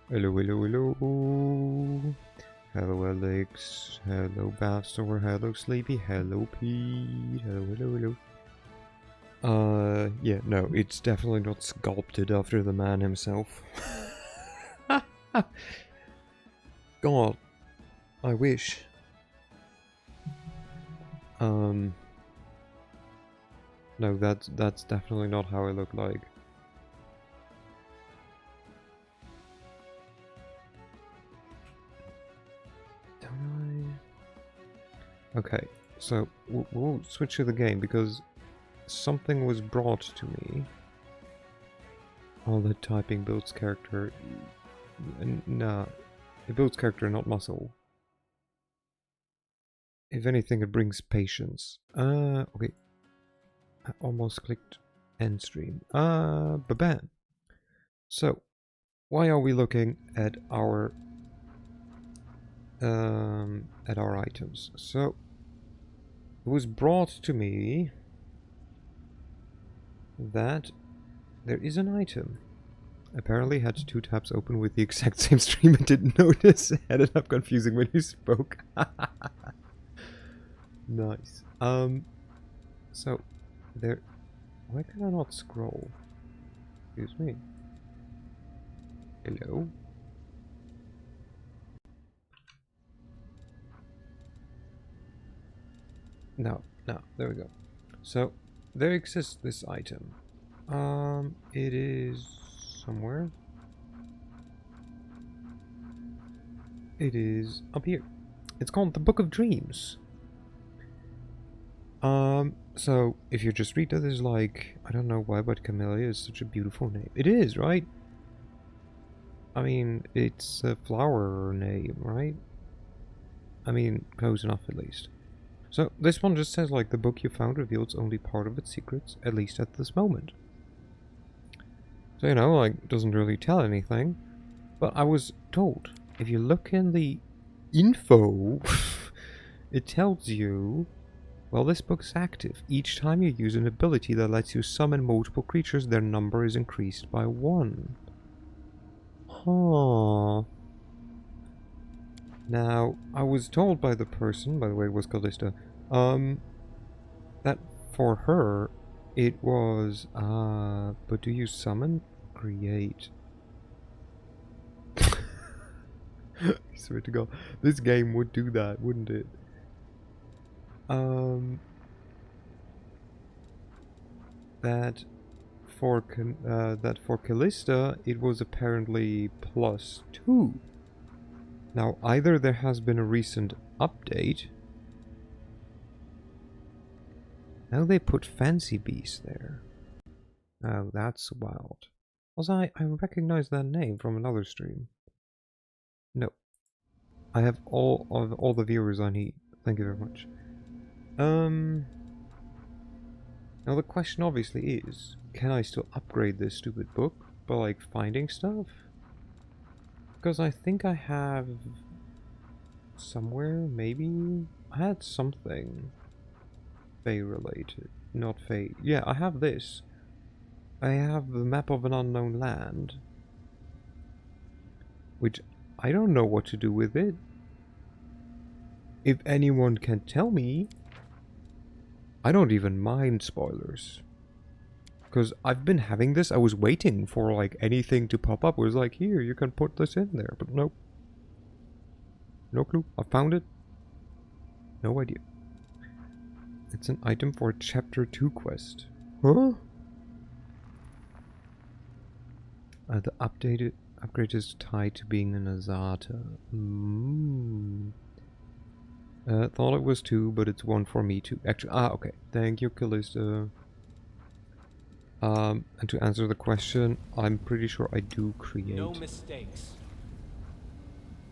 Hello, hello, hello. Hello, Alex. Hello, Bastor. Hello, Sleepy. Hello, Pete. Hello, hello, hello. Yeah, no, it's definitely not sculpted after the man himself. God, I wish. No, that's definitely not how I look like. Don't I? Okay, so we'll switch to the game because something was brought to me. All the typing builds character. Nah, it builds character, not muscle. If anything, it brings patience. Okay. I almost clicked end stream. Baban. So, why are we looking at our items? So, it was brought to me that there is an item. Apparently had two tabs open with the exact same stream and didn't notice. Had it up confusing when you spoke. Nice. So, there... Why can I not scroll? Excuse me. Hello? No, there we go. So, there exists this item. It is somewhere. It is up here. It's called the Book of Dreams. So if you just read that, it's like, I don't know why, but Camellia is such a beautiful name. It is, right? I mean, it's a flower name, right? I mean, close enough at least. So this one just says, like, the book you found reveals only part of its secrets, at least at this moment. So, you know, like, doesn't really tell anything. But I was told, if you look in the info, it tells you, well, this book's active. Each time you use an ability that lets you summon multiple creatures, their number is increased by 1. Huh. Now, I was told by the person, by the way, it was Callista, that for her, it was, but do you summon? Create. I swear to God, this game would do that, wouldn't it? That for Callista, it was apparently +2. Now, either there has been a recent update. Now they put Fancy Beast there. Oh, that's wild. Also, I recognize that name from another stream. No. I have all the viewers I need. Thank you very much. Now the question obviously is, can I still upgrade this stupid book by, like, finding stuff? Because I think I have... somewhere, maybe? I had something... Fae related. Not Fae. Yeah, I have this. I have the map of an unknown land. Which I don't know what to do with it. If anyone can tell me... I don't even mind spoilers. Because I've been having this, I was waiting for, like, anything to pop up. It was like, here, you can put this in there. But nope. No clue. I found it. No idea. It's an item for a Chapter 2 quest. Huh? The upgrade is tied to being an Azata. Thought it was 2, but it's 1 for me too. Actually, okay. Thank you, Callista. And to answer the question, I'm pretty sure I do create. No mistakes.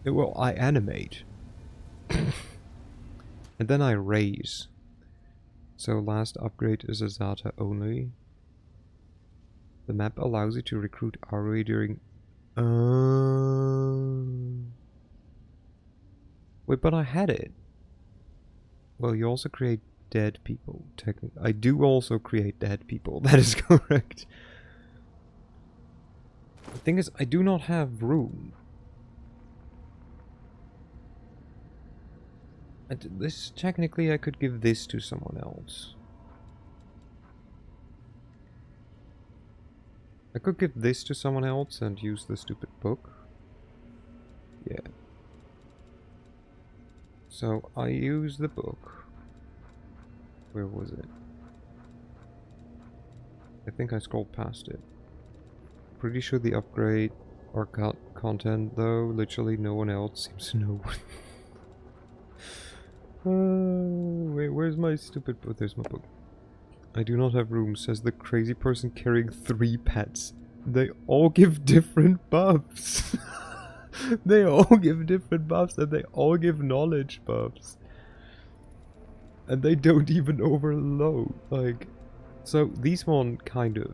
Well, I animate. And then I raise. So last upgrade is Azata only. The map allows you to recruit RA during... Wait, but I had it. Well, you also create dead people. Technically, I do also create dead people. That is correct. The thing is, I do not have room This, technically, I could give this to someone else. I could give this to someone else and use the stupid book. Yeah. So, I use the book. Where was it? I think I scrolled past it. Pretty sure the upgrade or content, though, literally no one else seems to know. Wait, where's my stupid book? There's my book. I do not have room, says the crazy person carrying 3 pets. They all give different buffs. They all give different buffs and they all give knowledge buffs. And they don't even overload. Like, so these one kind of.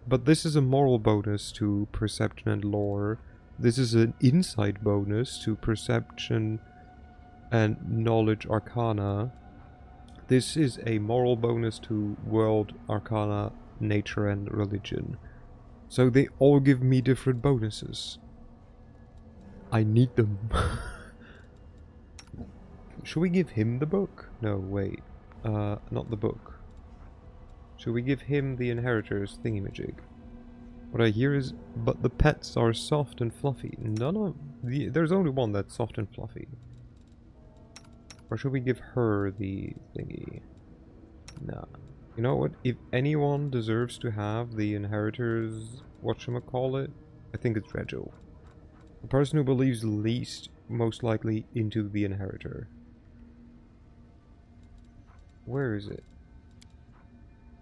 But this is a moral bonus to perception and lore. This is an insight bonus to perception and knowledge arcana. This is a moral bonus to world arcana, nature and religion. So they all give me different bonuses. I need them. Should we give him the book? No, wait. Not the book. Should we give him the inheritor's thingamajig? What I hear is, but the pets are soft and fluffy. None of the... There's only one that's soft and fluffy. Or should we give her the thingy? Nah. You know what? If anyone deserves to have the inheritors, whatchamacallit, I think it's Rego. The person who believes least, most likely, into the inheritor. Where is it?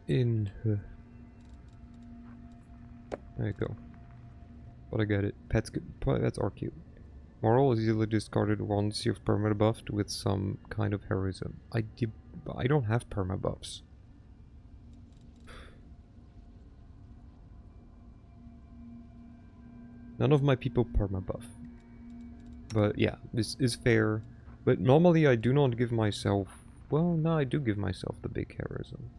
In... There you go. But I get it. Pets are cute. Moral is easily discarded once you've perma-buffed with some kind of heroism. I don't have perma-buffs. None of my people perma-buff. But yeah, this is fair. But normally I do not give myself... Well, no, I do give myself the big heroism.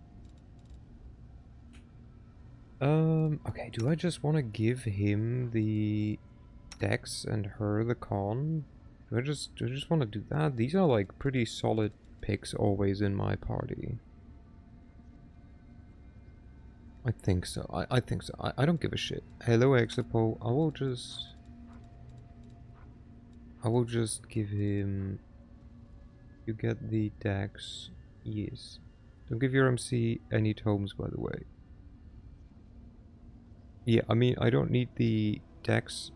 Okay, do I just want to give him the Dex and her the con? Do I just want to do that? These are like pretty solid picks always in my party. I think so. I think so. I don't give a shit. Hello, Exapo. I will just give him... You get the Dex. Yes. Don't give your MC any tomes, by the way. Yeah, I mean, I don't need the Dex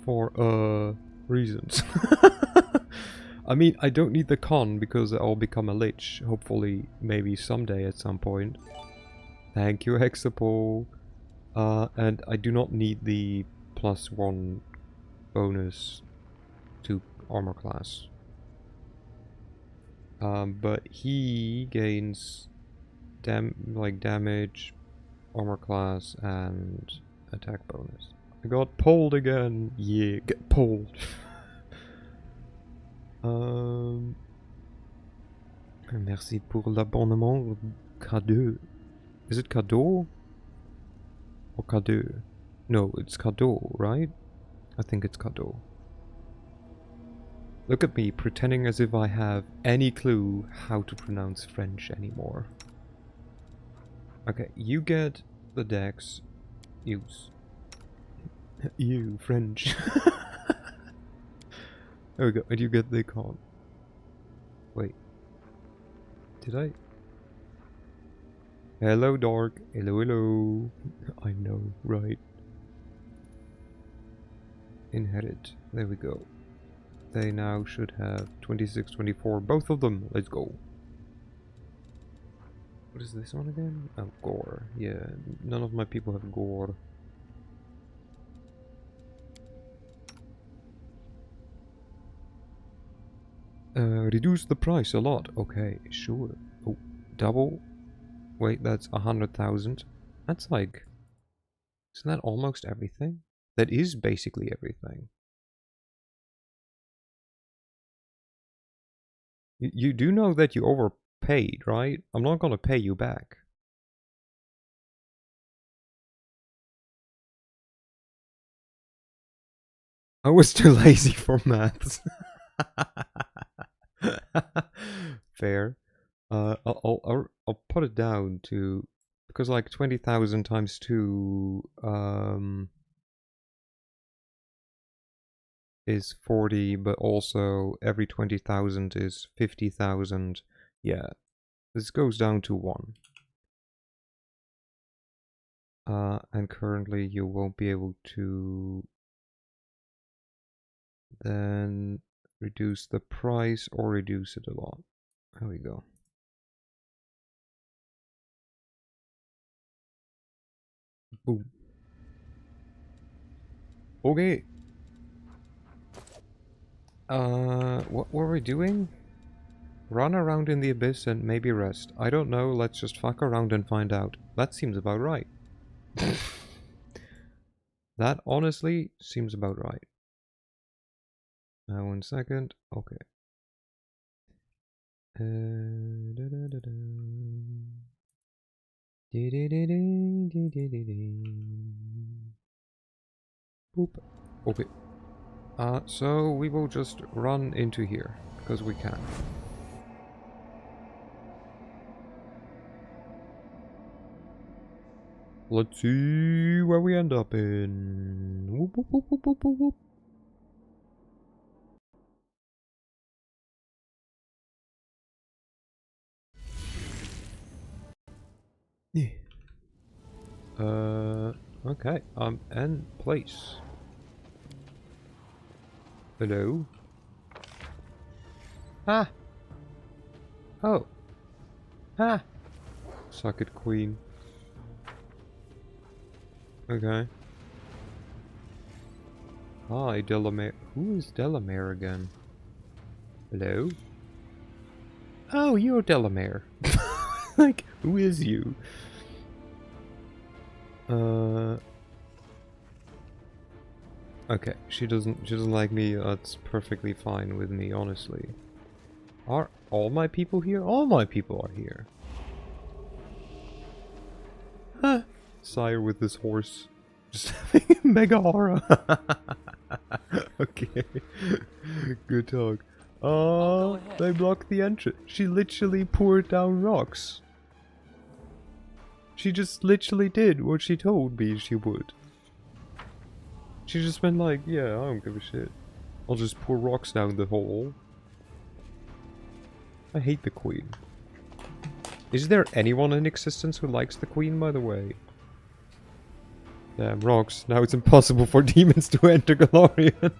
for, reasons. I mean, I don't need the con because I'll become a lich, hopefully, maybe someday at some point. Thank you, Hexapole. And I do not need the +1 bonus to armor class. But he gains damage, armor class, and attack bonus. I got pulled again. Yeah, get pulled. Merci pour l'abonnement. Cadeau. Is it cadeau? Or cadeau? No, it's cadeau, right? I think it's cadeau. Look at me, pretending as if I have any clue how to pronounce French anymore. Okay, you get the Dex. Use. You, French. There we go, and you get the con. Wait. Did I? Hello, Dark. Hello, hello. I know, right? Inherit. There we go. They now should have 26, 24. Both of them. Let's go. What is this one again? Oh, gore. Yeah, none of my people have gore. Reduce the price a lot. Okay, sure. Oh, double. Wait, that's 100,000. That's like... Isn't that almost everything? That is basically everything. You do know that you overpaid, right? I'm not gonna pay you back. I was too lazy for maths. Fair. I'll put it down to, because like 20,000 times 2 is 40, but also every 20,000 is 50,000. Yeah, this goes down to 1. And currently you won't be able to then reduce the price or reduce it a lot. There we go. Boom. Okay. What were we doing? Run around in the abyss and maybe rest. I don't know, let's just fuck around and find out. That seems about right. That honestly seems about right. 1 second. Okay. Boop. Okay. So we will just run into here, because we can. Let's see where we end up in. Whoop, whoop, whoop, whoop, whoop, whoop. Yeah. Okay, in place. Hello? Ah! Oh! Ah! Suck it, queen. Okay. Hi, Delamere. Who is Delamere again? Hello? Oh, you're Delamere. Like, who is you? Okay, she doesn't like me. That's perfectly fine with me, honestly. Are all my people here? All my people are here. Huh. Sire with this horse. Just having a mega horror. Okay. Good talk. Oh, they blocked the entrance. She literally poured down rocks. She just literally did what she told me she would. She just went like, yeah, I don't give a shit. I'll just pour rocks down the hole. I hate the queen. Is there anyone in existence who likes the queen, by the way? Damn, rocks. Now it's impossible for demons to enter Galarian.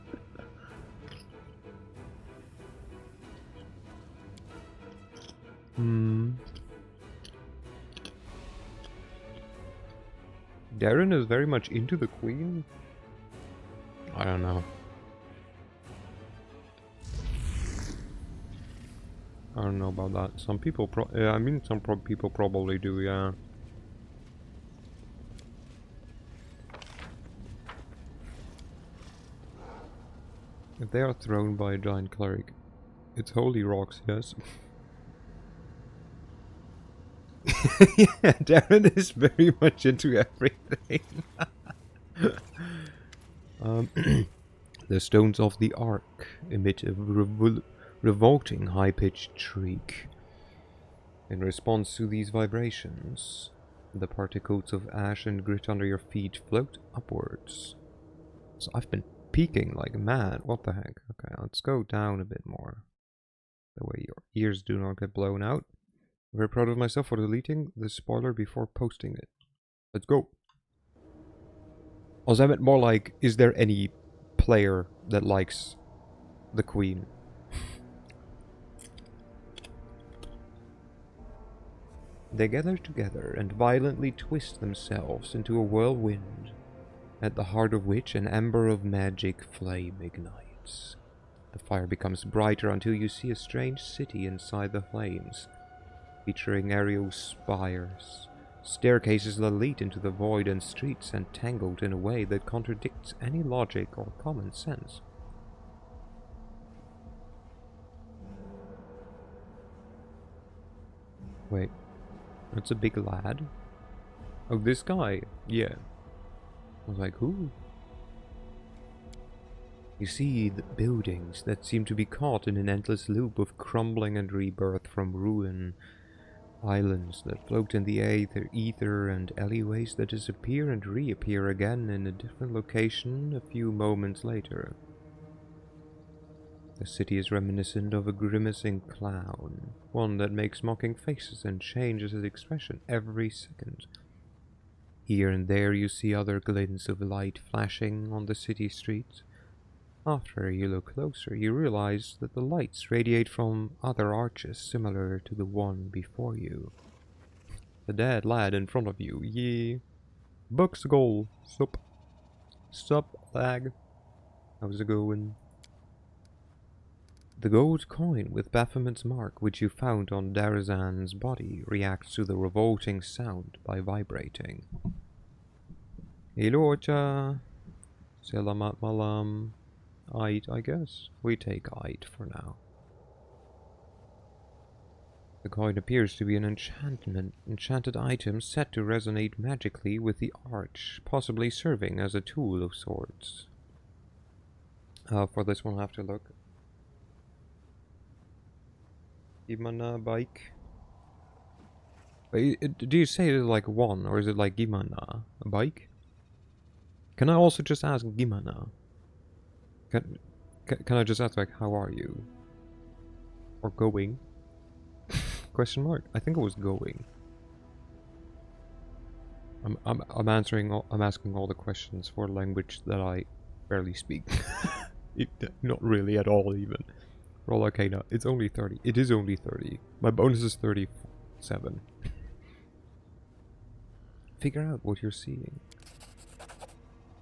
Darren is very much into the queen? I don't know. I don't know about that. Some people I mean, some people probably do, yeah. If they are thrown by a giant cleric, it's holy rocks, yes. Yeah, Darren is very much into everything. The stones of the Ark emit a revolting high-pitched shriek. In response to these vibrations, the particles of ash and grit under your feet float upwards. So I've been peeking like mad. What the heck? Okay, let's go down a bit more. That way your ears do not get blown out. I'm very proud of myself for deleting the spoiler before posting it. Let's go. Also, I meant more like, is there any player that likes the queen? They gather together and violently twist themselves into a whirlwind, at the heart of which an ember of magic flame ignites. The fire becomes brighter until you see a strange city inside the flames, featuring aerial spires, staircases that lead into the void, and streets entangled in a way that contradicts any logic or common sense. Wait, that's a big lad? Oh, this guy? Yeah. I was like, who? You see the buildings that seem to be caught in an endless loop of crumbling and rebirth from ruin, islands that float in the ether and alleyways that disappear and reappear again in a different location a few moments later. The city is reminiscent of a grimacing clown, one that makes mocking faces and changes its expression every second. Here and there you see other glints of light flashing on the city streets. After you look closer, you realize that the lights radiate from other arches similar to the one before you. The dead lad in front of you, ye. Bucks goal. Sup, lag. How's it going? The gold coin with Baphomet's mark, which you found on Darazan's body, reacts to the revolting sound by vibrating. Ilocha. Selamat malam. Ait, I guess. We take Ait for now. The coin appears to be an enchanted item set to resonate magically with the arch, possibly serving as a tool of sorts. For this one, I'll have to look. Gimana bike? Do you say it like one, or is it like Gimana? A bike? Can I also just ask Gimana? Can I just ask, like, how are you? Or going? Question mark? I think it was going. I'm asking all the questions for a language that I barely speak. Not really at all, even. Roll Arcana. It's only 30. It is only 30. My bonus is 37. Figure out what you're seeing.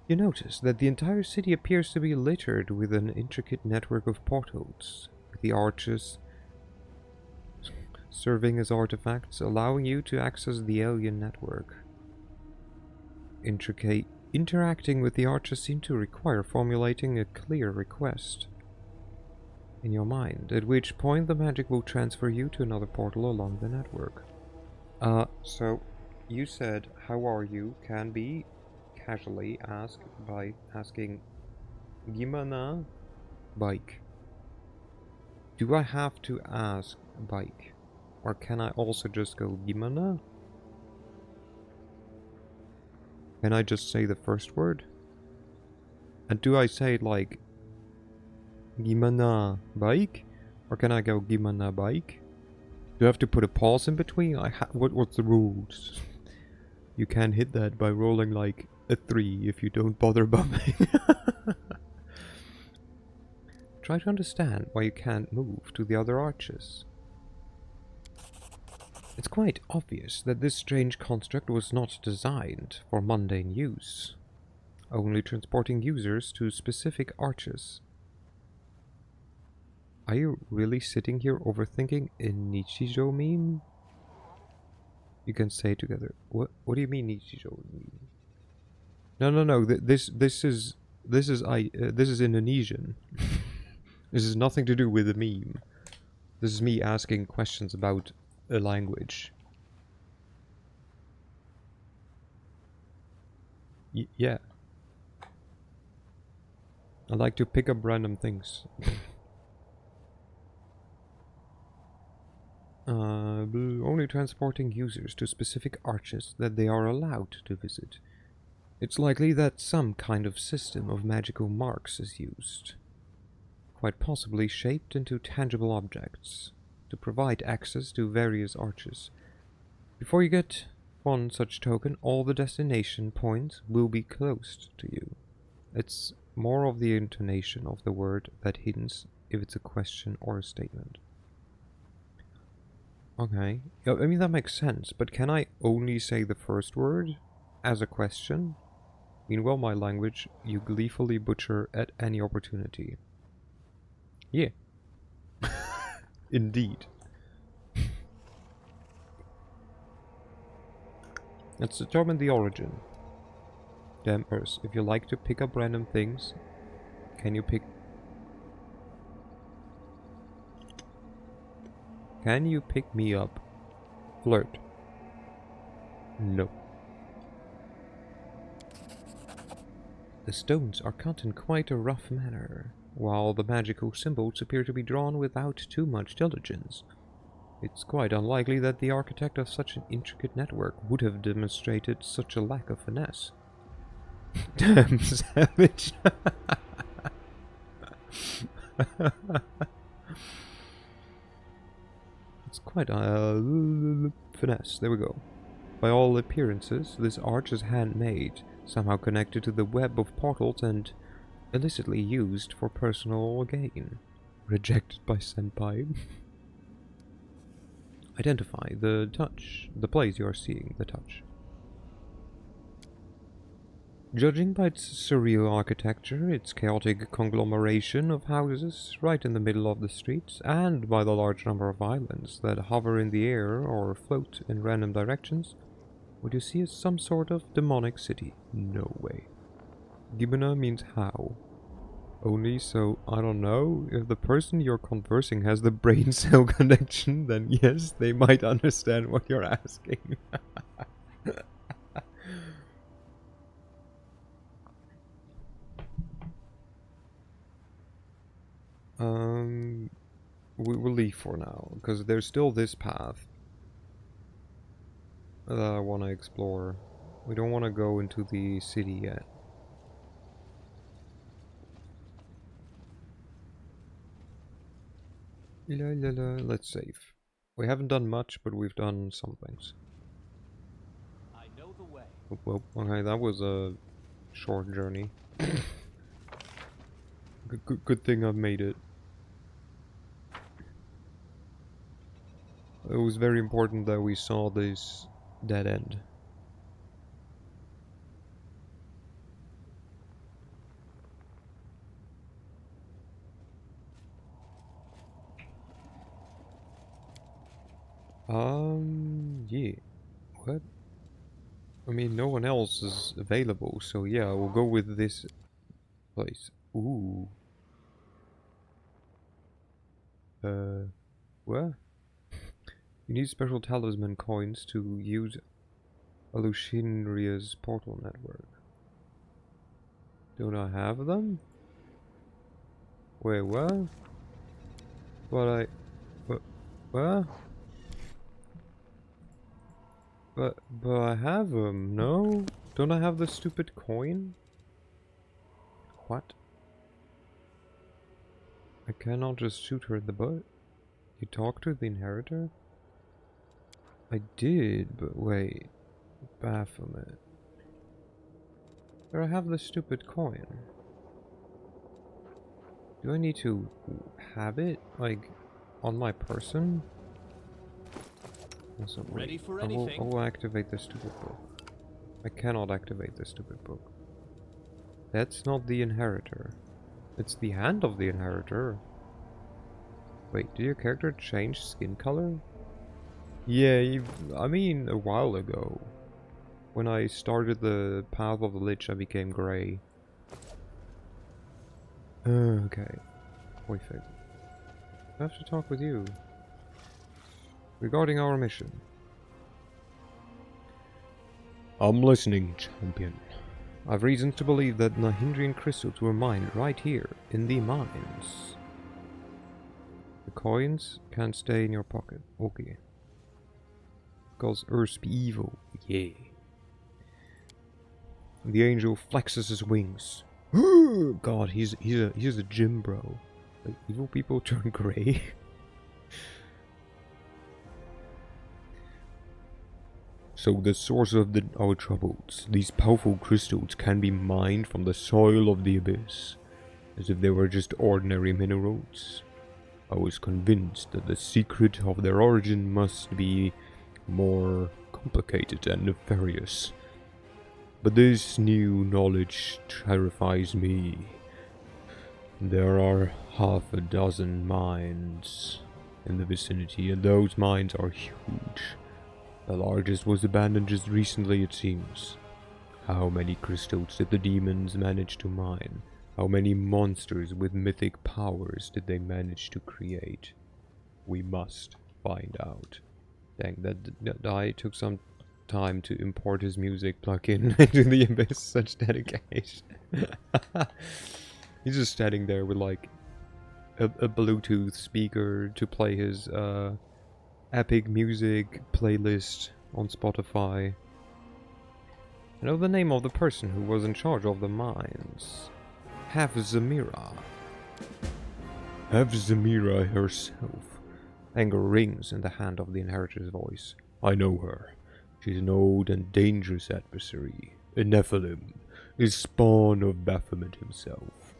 You notice that the entire city appears to be littered with an intricate network of portals, with the arches serving as artifacts, allowing you to access the alien network. Interacting with the arches seems to require formulating a clear request in your mind, at which point the magic will transfer you to another portal along the network. So you said, how are you, can be casually asked by asking Gimana bike. Do I have to ask bike? Or can I also just go Gimana? Can I just say the first word? And do I say it like Gimana bike? Or can I go Gimana bike? Do I have to put a pause in between? What's the rules? You can hit that by rolling like a 3 if you don't bother bumping. Try to understand why you can't move to the other arches. It's quite obvious that this strange construct was not designed for mundane use, only transporting users to specific arches. Are you really sitting here overthinking a Nichijou meme? You can say it together. What do you mean Nichijou meme? No. This is Indonesian. This has nothing to do with a meme. This is me asking questions about a language. Yeah. I like to pick up random things. Only transporting users to specific arches that they are allowed to visit. It's likely that some kind of system of magical marks is used, quite possibly shaped into tangible objects, to provide access to various arches. Before you get one such token, all the destination points will be closed to you. It's more of the intonation of the word that hints if it's a question or a statement. Okay, I mean that makes sense, but can I only say the first word as a question? Meanwhile, my language you gleefully butcher at any opportunity. Yeah. Indeed. Let's determine the origin. Dampers, if you like to pick up random things, can you pick me up? Flirt. No. The stones are cut in quite a rough manner, while the magical symbols appear to be drawn without too much diligence. It's quite unlikely that the architect of such an intricate network would have demonstrated such a lack of finesse. Damn savage. It's quite finesse. There we go. By all appearances, this arch is handmade, somehow connected to the web of portals and illicitly used for personal gain. Rejected by Senpai. Identify the touch, the place you are seeing the touch. Judging by its surreal architecture, its chaotic conglomeration of houses right in the middle of the streets, and by the large number of islands that hover in the air or float in random directions, what you see is some sort of demonic city. No way. Gibana means how. Only so, I don't know, if the person you're conversing has the brain cell connection, then yes, they might understand what you're asking. We will leave for now, because there's still this path that I want to explore. We don't want to go into the city yet. La la la, let's save. We haven't done much, but we've done some things. I know the way. Well, okay, that was a short journey. Good thing I've made it. It was very important that we saw this dead end. Yeah. What? I mean, no one else is available, so yeah, we'll go with this place. Ooh. What? You need special talisman coins to use Alushinria's portal network. Don't I have them? Wait, what? What? What? But I have them, no? Don't I have the stupid coin? What? I cannot just shoot her in the butt? You talked to the inheritor? I did, but wait. Baphomet. But I have the stupid coin. Do I need to have it, like, on my person? Also, Ready wait, for I anything. will activate the stupid book. I cannot activate the stupid book. That's not the inheritor. It's the hand of the inheritor. Wait, did your character change skin color? Yeah, I mean, a while ago. When I started the Path of the Lich, I became grey. Okay. Perfect. I have to talk with you. Regarding our mission. I'm listening, champion. I've reason to believe that Nahindrian crystals were mined right here, in the mines. The coins can't stay in your pocket. Okay. Because Earth be evil. Yeah. The angel flexes his wings. God, he's a gym bro. Like, evil people turn grey. So the source of our troubles, these powerful crystals can be mined from the soil of the abyss, as if they were just ordinary minerals. I was convinced that the secret of their origin must be more complicated and nefarious. But this new knowledge terrifies me. There are half a dozen mines in the vicinity, and those mines are huge. The largest was abandoned just recently, it seems. How many crystals did the demons manage to mine? How many monsters with mythic powers did they manage to create? We must find out. Dang, that die took some time to import his music plugin into the Abyss. Such dedication. He's just standing there with like a Bluetooth speaker to play his epic music playlist on Spotify. I know the name of the person who was in charge of the mines. Have Zamira. Have Zamira herself. Anger rings in the hand of the inheritor's voice. I know her. She's an old and dangerous adversary. A Nephilim, a spawn of Baphomet himself.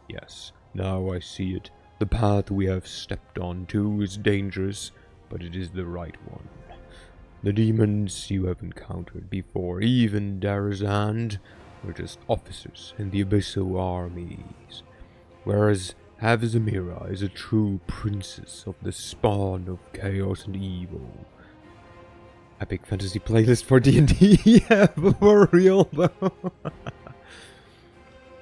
Yes, now I see it. The path we have stepped on too is dangerous, but it is the right one. The demons you have encountered before, even Darazand, were just officers in the Abyssal armies, whereas Havzamira is a true princess of the spawn of chaos and evil. Epic fantasy playlist for D&D? Yeah, for real though.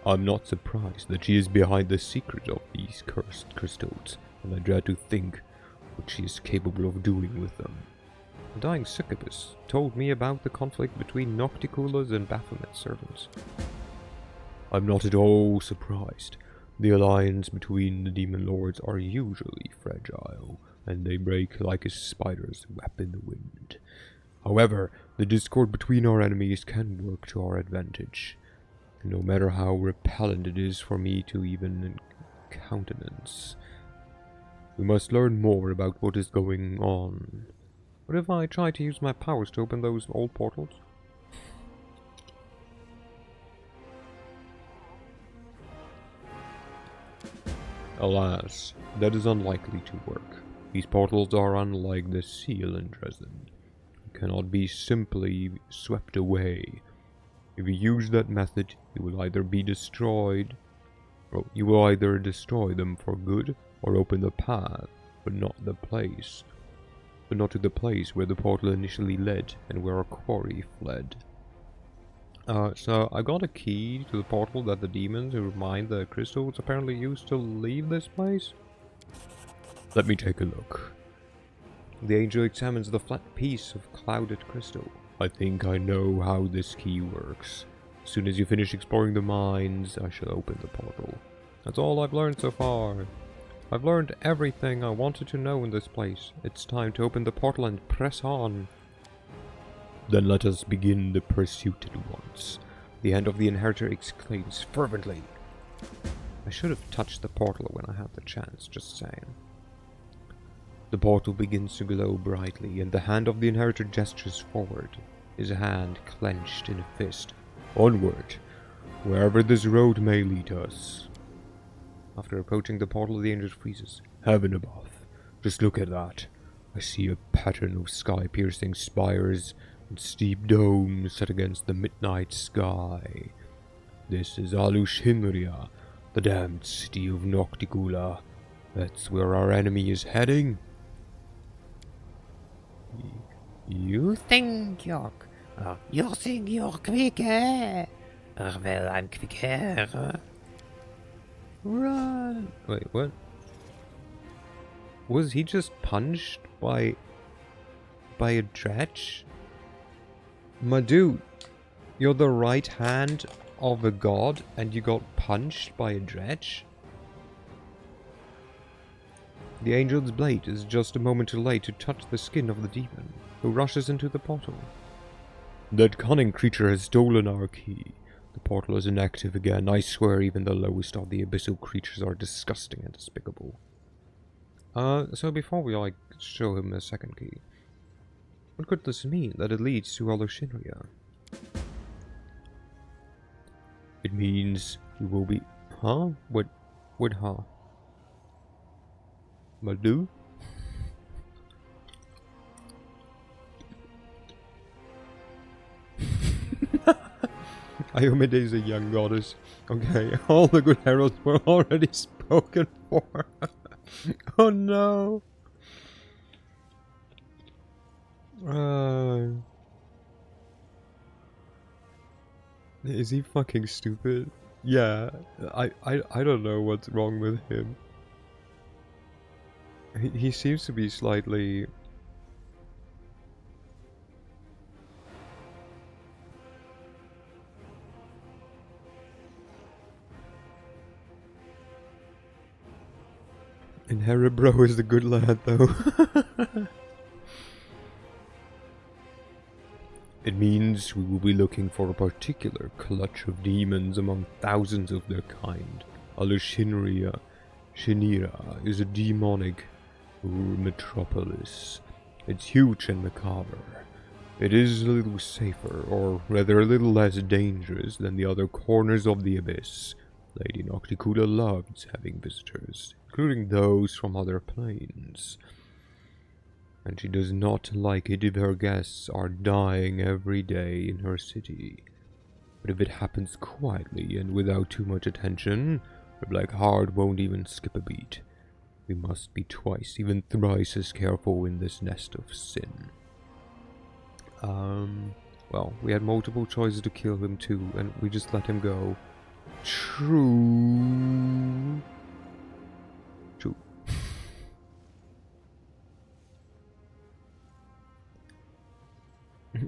I'm not surprised that she is behind the secret of these cursed crystals, and I dread to think what she is capable of doing with them. The dying succubus told me about the conflict between Nocticula's and Baphomet's servants. I'm not at all surprised. The alliance between the demon lords are usually fragile, and they break like a spider's web in the wind. However, the discord between our enemies can work to our advantage, no matter how repellent it is for me to even countenance. We must learn more about what is going on. What if I try to use my powers to open those old portals? Alas, that is unlikely to work. These portals are unlike the seal in Dresden. They cannot be simply swept away. If you use that method, you will either be destroyed, or you will either destroy them for good, or open the path, but not to the place where the portal initially led, and where our quarry fled. So I got a key to the portal that the demons who mine the crystals apparently used to leave this place. Let me take a look. The angel examines the flat piece of clouded crystal. I think I know how this key works. As soon as you finish exploring the mines, I shall open the portal. That's all I've learned so far. I've learned everything I wanted to know in this place. It's time to open the portal and press on. Then let us begin the pursuit at once. The hand of the inheritor exclaims fervently. I should have touched the portal when I had the chance, just saying. The portal begins to glow brightly, and the hand of the inheritor gestures forward, his hand clenched in a fist. Onward, wherever this road may lead us. After approaching the portal, the angel freezes. Heaven above, just look at that. I see a pattern of sky-piercing spires and steep domes set against the midnight sky. This is Alushinria, the damned city of Nocticula. That's where our enemy is heading. You think you're quicker? Well, I'm quicker. Run! Wait, what? Was he just punched by a dredge? My dude, you're the right hand of a god and you got punched by a dredge? The angel's blade is just a moment too late to touch the skin of the demon, who rushes into the portal. That cunning creature has stolen our key. The portal is inactive again. I swear even the lowest of the abyssal creatures are disgusting and despicable. So before we, show him a second key, what could this mean, that it leads to Alushinria? It means we will be... Huh? What, huh? Madu? Iomide is a young goddess. Okay, all the good heralds were already spoken for. Oh no! Is he fucking stupid? Yeah, I don't know what's wrong with him. He seems to be slightly... And Herebro is the good lad, though. It means we will be looking for a particular clutch of demons among thousands of their kind. Alushinria Shinira is a demonic metropolis. It's huge and macabre. It is a little safer, or rather a little less dangerous than the other corners of the abyss. Lady Nocticula loves having visitors, including those from other planes. And she does not like it if her guests are dying every day in her city. But if it happens quietly and without too much attention, her black heart won't even skip a beat. We must be twice, even thrice as careful in this nest of sin. Well, we had multiple choices to kill him too, and we just let him go. True. True.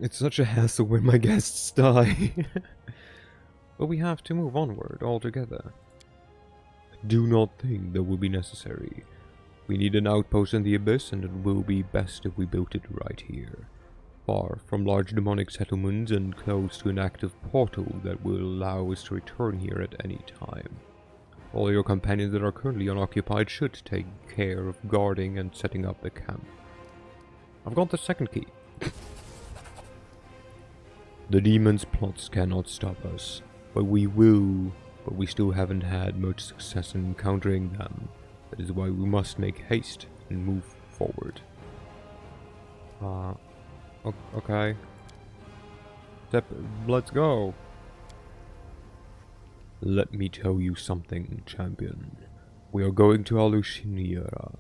It's such a hassle when my guests die. But we have to move onward altogether. I do not think that will be necessary. We need an outpost in the abyss, and it will be best if we built it right here. Far from large demonic settlements and close to an active portal that will allow us to return here at any time. All your companions that are currently unoccupied should take care of guarding and setting up the camp. I've got the second key. The demons' plots cannot stop us, but we still haven't had much success in encountering them. That is why we must make haste and move forward. Okay. Let's go. Let me tell you something, champion. We are going to Alushinira,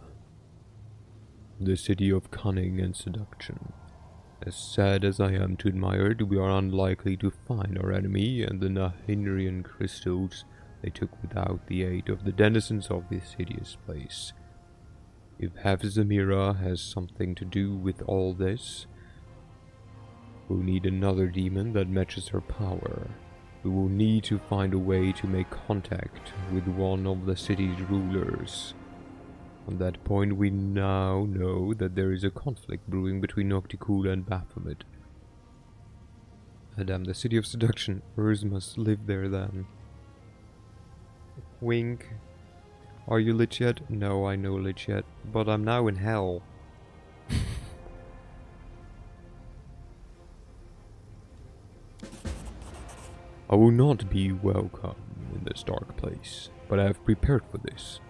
the city of cunning and seduction. As sad as I am to admire it, we are unlikely to find our enemy and the Nahindrian crystals they took without the aid of the denizens of this hideous place. If Zamira has something to do with all this, we'll need another demon that matches her power. We will need to find a way to make contact with one of the city's rulers. On that point, we now know that there is a conflict brewing between Nocticula and Baphomet. Damn, the city of seduction. Hers must live there then. Wink. Are you lich yet? No, I know lich yet. But I'm now in hell. I will not be welcome in this dark place, but I have prepared for this.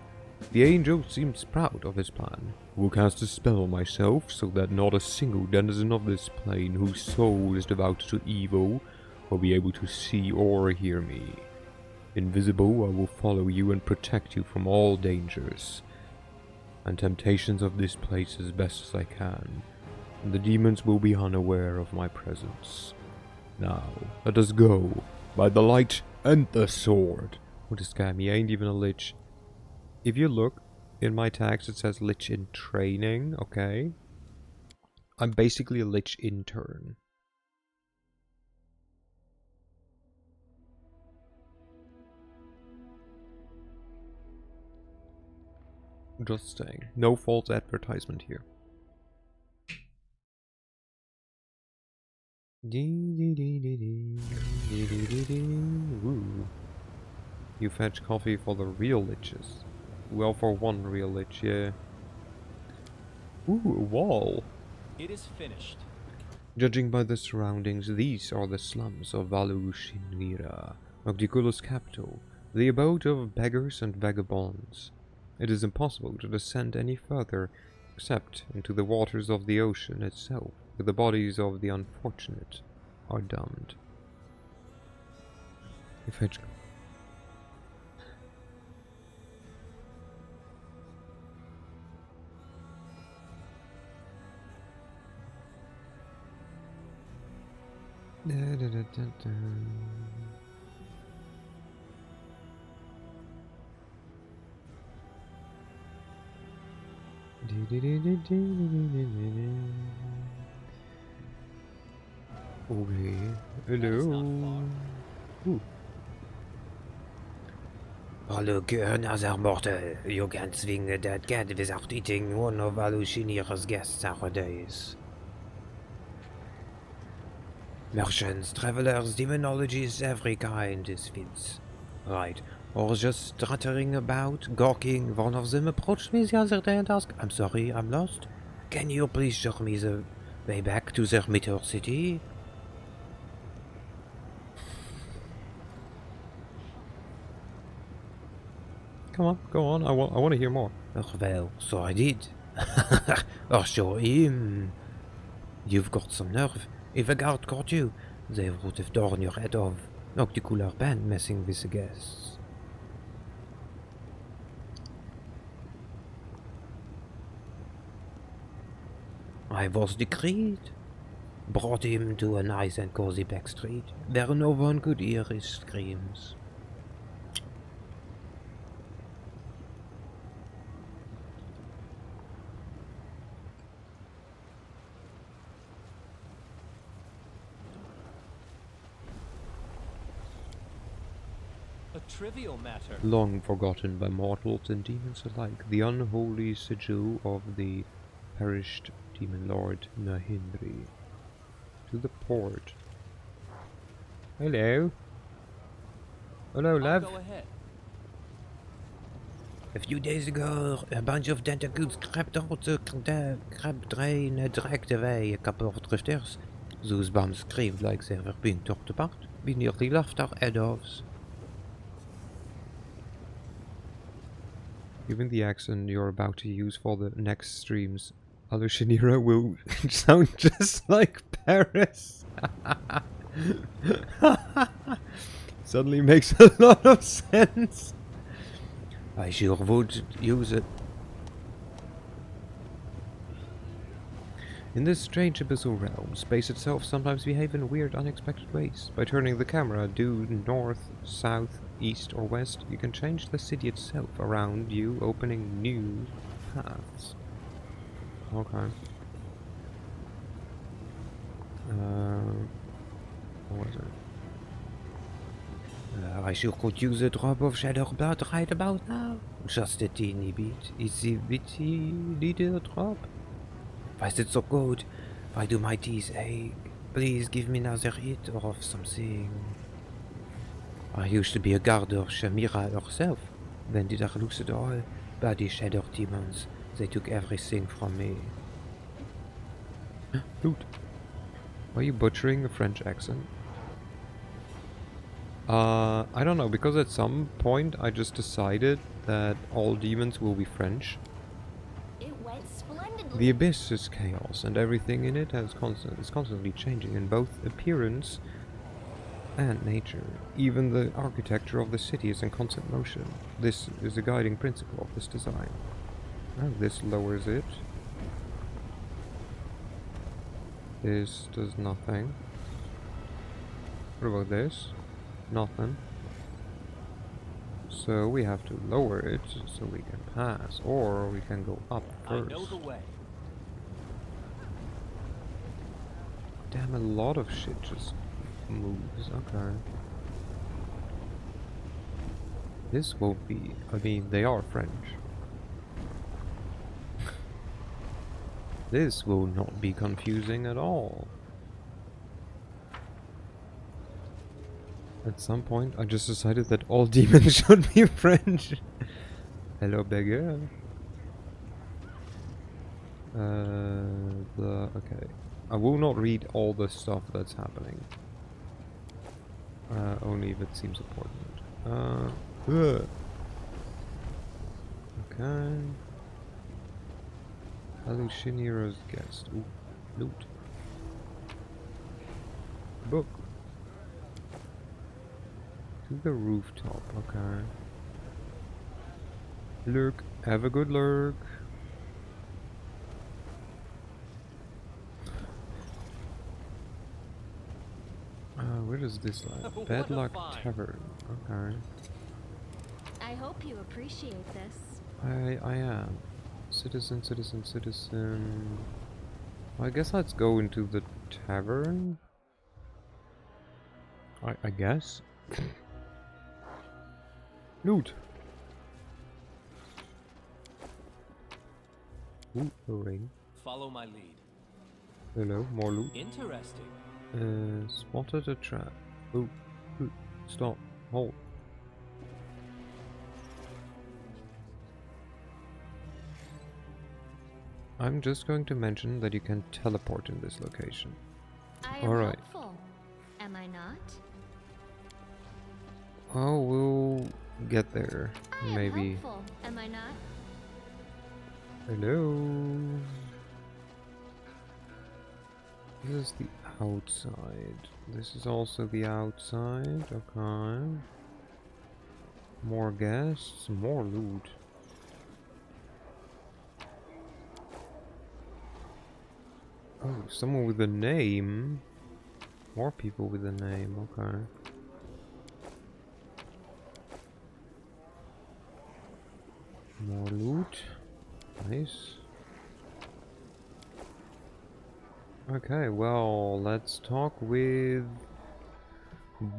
The angel seems proud of his plan. I will cast a spell on myself so that not a single denizen of this plane whose soul is devoted to evil will be able to see or hear me. Invisible, I will follow you and protect you from all dangers and temptations of this place as best as I can, and the demons will be unaware of my presence. Now, let us go, by the light and the sword. What a scam, he ain't even a lich. If you look, in my tags it says lich in training, okay? I'm basically a lich intern. Just saying. No false advertisement here. Ooh. You fetch coffee for the real liches. Well, for one real lich, yeah. Ooh, a wall. It is finished. Judging by the surroundings, these are the slums of Alushinira, Nocticula's capital, the abode of beggars and vagabonds. It is impossible to descend any further, except into the waters of the ocean itself, where the bodies of the unfortunate are dumped. If I Okay. Hello. Ooh. Hallo, another mortal. You can swing that cat without eating one of Alushinira's guests nowadays. Merchants, travelers, demonologists, every kind is fits. Right. Or just stuttering about, gawking. One of them approached me the other day and asked, I'm sorry, I'm lost. Can you please show me the way back to the Meteor City? Come on, go on. I want to hear more. Oh, well, so I did. Oh, show him. You've got some nerve. If a guard caught you, they would have torn your head off. Not the cooler band messing with the guests. I was discreet. Brought him to a nice and cozy back street, where no one could hear his screams. A trivial matter. Long forgotten by mortals and demons alike, the unholy sigil of the perished demon lord Nahindri. To the port. Hello. Hello, I'll love. go ahead. A few days ago, a bunch of tentacles crept out the crab drain and dragged away a couple of drifters. Those bums screamed like they were being torn apart. We nearly laughed our head offs. Given the accent you're about to use for the next streams, Alushinira will sound just like Paris. Suddenly makes a lot of sense. I sure would use it. In this strange abyssal realm, space itself sometimes behaves in weird, unexpected ways. By turning the camera due north, south, east, or west, you can change the city itself around you, opening new paths. Okay. What was it? I sure could use a drop of shadow blood right about now. Just a teeny bit. It's a bitty little drop. Why is it so good? Why do my teeth ache? Please give me another hit of something. I used to be a guard of Shamira herself. When did I lose it all? By the shadow demons. They took everything from me. Loot. Are you butchering a French accent? I don't know, because at some point I just decided that all demons will be French. It went splendidly. The abyss is chaos, and everything in it is constantly changing in both appearance and nature. Even the architecture of the city is in constant motion. This is the guiding principle of this design. Oh, this lowers it. This does nothing. What about this? Nothing. So we have to lower it so we can pass, or we can go up first. I know the way. Damn, a lot of shit just moves. Okay. This won't be... I mean, they are French. This will not be confusing at all. At some point, I just decided that all demons should be French. Hello, beggar. Okay. I will not read all the stuff that's happening. Only if it seems important. Okay. Alushinira's guest. Ooh, loot. Book. To the rooftop, okay. Lurk. Have a good lurk. Where does this lie? What a Bedlock find. Tavern. Okay. I hope you appreciate this. I am. Citizen. Well, I guess let's go into the tavern. I guess. Loot. Ooh, a ring. Follow my lead. Hello, more loot. Interesting. Spotted a trap. Oh, stop. Hold. I'm just going to mention that you can teleport in this location. I am Alright. hopeful. Am I not? Oh, we'll get there. I am Maybe. hopeful. Am I not? Hello. This is the outside. This is also the outside. Okay. More guests, more loot. Oh, someone with a name. More people with a name, okay. More loot. Nice. Okay, well, let's talk with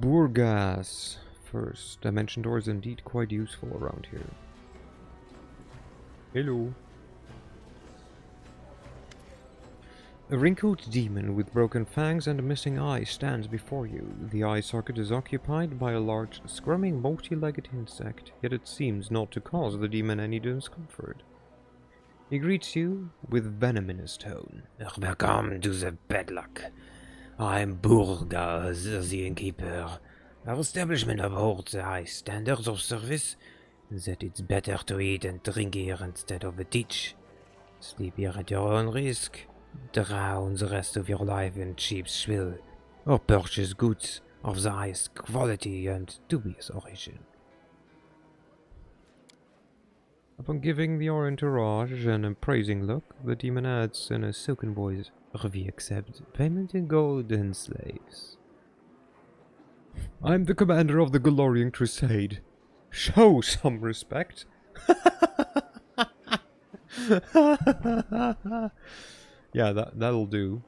Burgas first. Dimension door is indeed quite useful around here. Hello. A wrinkled demon with broken fangs and a missing eye stands before you. The eye socket is occupied by a large, squirming, multi-legged insect, yet it seems not to cause the demon any discomfort. He greets you with venom in his tone. Welcome to the Bedlock. I'm Burgas, the innkeeper. Our establishment upholds the high standards of service, that it's better to eat and drink here instead of teach. Sleep here at your own risk. Drown the rest of your life in cheap swill, or purchase goods of the highest quality and dubious origin. Upon giving the entourage an appraising look, the demon adds in a silken voice, "We accept payment in gold and slaves." I'm the commander of the Galorian Crusade. Show some respect. Yeah, that'll do.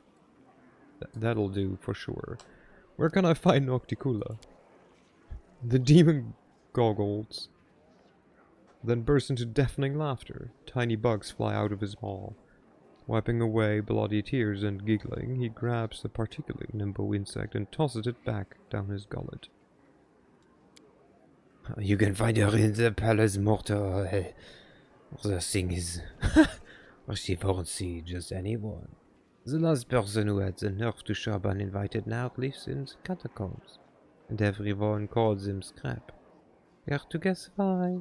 That'll do for sure. Where can I find Nocticula? The demon goggles, then bursts into deafening laughter. Tiny bugs fly out of his maw. Wiping away bloody tears and giggling, he grabs the particularly nimble insect and tosses it back down his gullet. You can find her in the palace mortar. The thing is, she won't see just anyone. The last person who had the nerve to show up uninvited now lives in the catacombs, and everyone calls him Scrap. Care to guess why?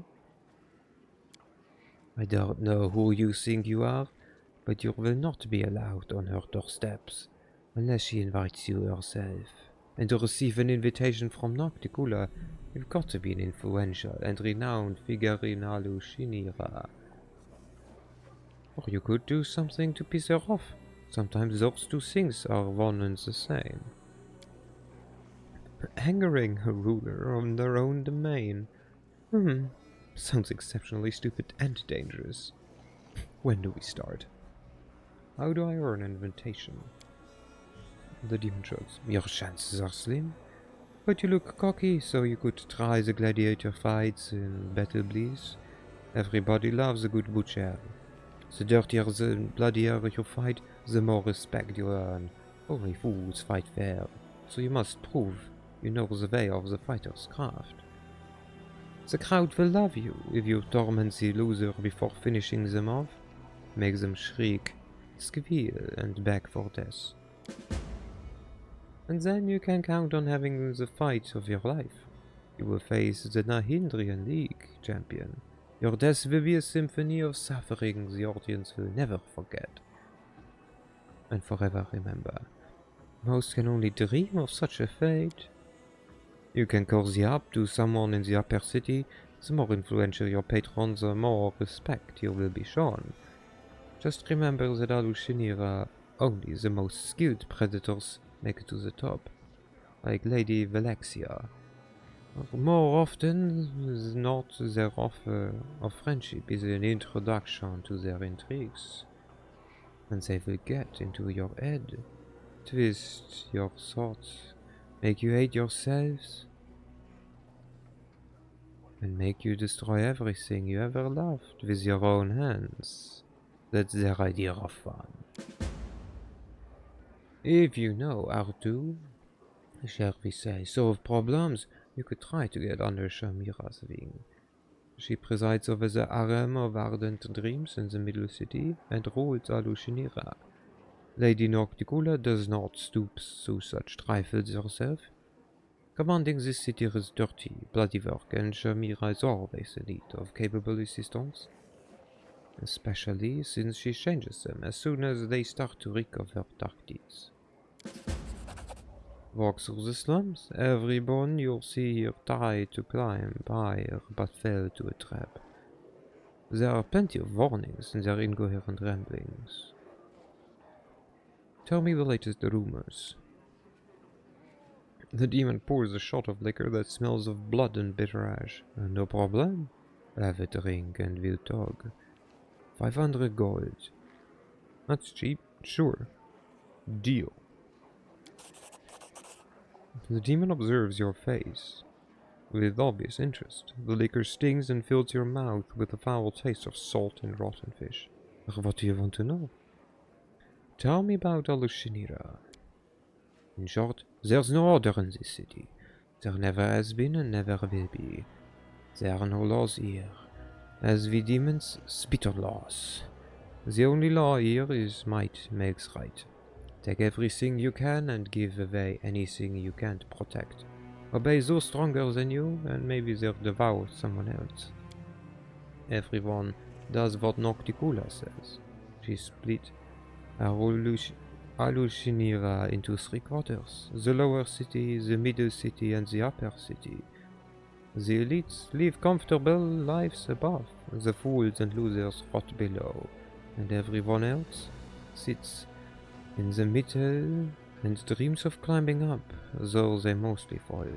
I don't know who you think you are, but you will not be allowed on her doorsteps, unless she invites you herself. And to receive an invitation from Nocticula, you've got to be an influential and renowned figure in Alushinira. Or you could do something to piss her off. Sometimes those two things are one and the same. Angering a ruler on their own domain. Sounds exceptionally stupid and dangerous. When do we start? How do I earn an invitation? The demon shrugs. Your chances are slim, but you look cocky, so you could try the gladiator fights in Battle Bliss. Everybody loves a good butcher. The dirtier, the bloodier you fight, the more respect you earn. Only fools fight fair, so you must prove you know the way of the fighter's craft. The crowd will love you if you torment the loser before finishing them off. Make them shriek, squeal, and beg for death. And then you can count on having the fight of your life. You will face the Nahindrian League champion. Your death will be a symphony of suffering the audience will never forget. And forever remember, most can only dream of such a fate. You can cozy up to someone in the upper city. The more influential your patron, the more respect you will be shown. Just remember that Alushinira, only the most skilled predators make it to the top, like Lady Velexia. More often than not, their offer of friendship is an introduction to their intrigues, and they will get into your head, twist your thoughts, make you hate yourselves, and make you destroy everything you ever loved with your own hands. That's their idea of fun. If you know how to, shall we say, solve problems, you could try to get under Shamira's wing. She presides over the harem of ardent dreams in the middle city and rules Alushinira. Lady Nocticula does not stoop to such trifles herself. Commanding this city is dirty, bloody work, and Shamira is always in need of capable assistance, especially since she changes them as soon as they start to reek of her dark deeds. Walk through the slums, every bone you'll see here tried to climb higher but fell to a trap. There are plenty of warnings in their incoherent ramblings. Tell me the latest rumors. The demon pours a shot of liquor that smells of blood and bitter ash. No problem. Have a drink and we'll talk. 500 gold. That's cheap, sure. Deal. The demon observes your face with obvious interest. The liquor stings and fills your mouth with a foul taste of salt and rotten fish. What do you want to know? Tell me about Alushinira. In short, there's no order in this city. There never has been and never will be. There are no laws here. As we demons spit on laws. The only law here is might makes right. Take everything you can and give away anything you can't protect. Obey those stronger than you, and maybe they'll devour someone else. Everyone does what Nocticula says. She split Alushinira into 3 quarters. The lower city, the middle city, and the upper city. The elites live comfortable lives above. The fools and losers rot below. And everyone else sits in the middle and dreams of climbing up, though they mostly fall.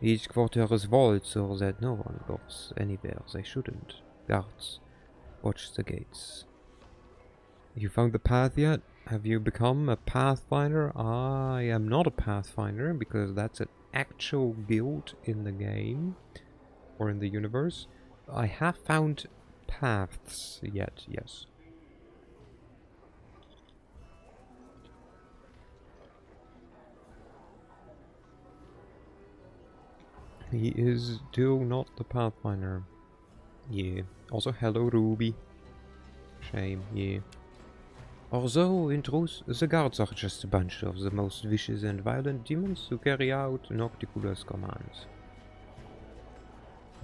Each quarter is walled so that no one goes anywhere they shouldn't. Guards watch the gates. You found the path yet? Have you become a Pathfinder? I am not a Pathfinder because that's an actual guild in the game or in the universe. I have found paths yet, yes. He is still not the Pathfinder. Yeah. Also, hello, Ruby. Shame, yeah. Although, in truth, the guards are just a bunch of the most vicious and violent demons who carry out Nocticula's commands.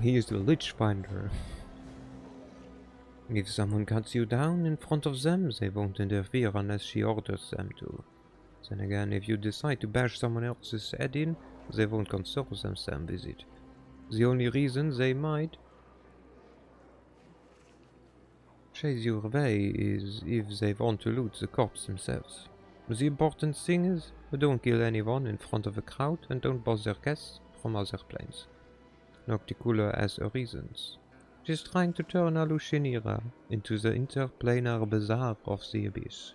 He is the Lich Finder. If someone cuts you down in front of them, they won't interfere unless she orders them to. Then again, if you decide to bash someone else's head in, they won't concern themselves with it. The only reason they might chase you away is if they want to loot the corpse themselves. The important thing is, don't kill anyone in front of a crowd and don't bother guests from other planes. Nocticula has her reasons. She's trying to turn Alushinira into the interplanar bazaar of the abyss.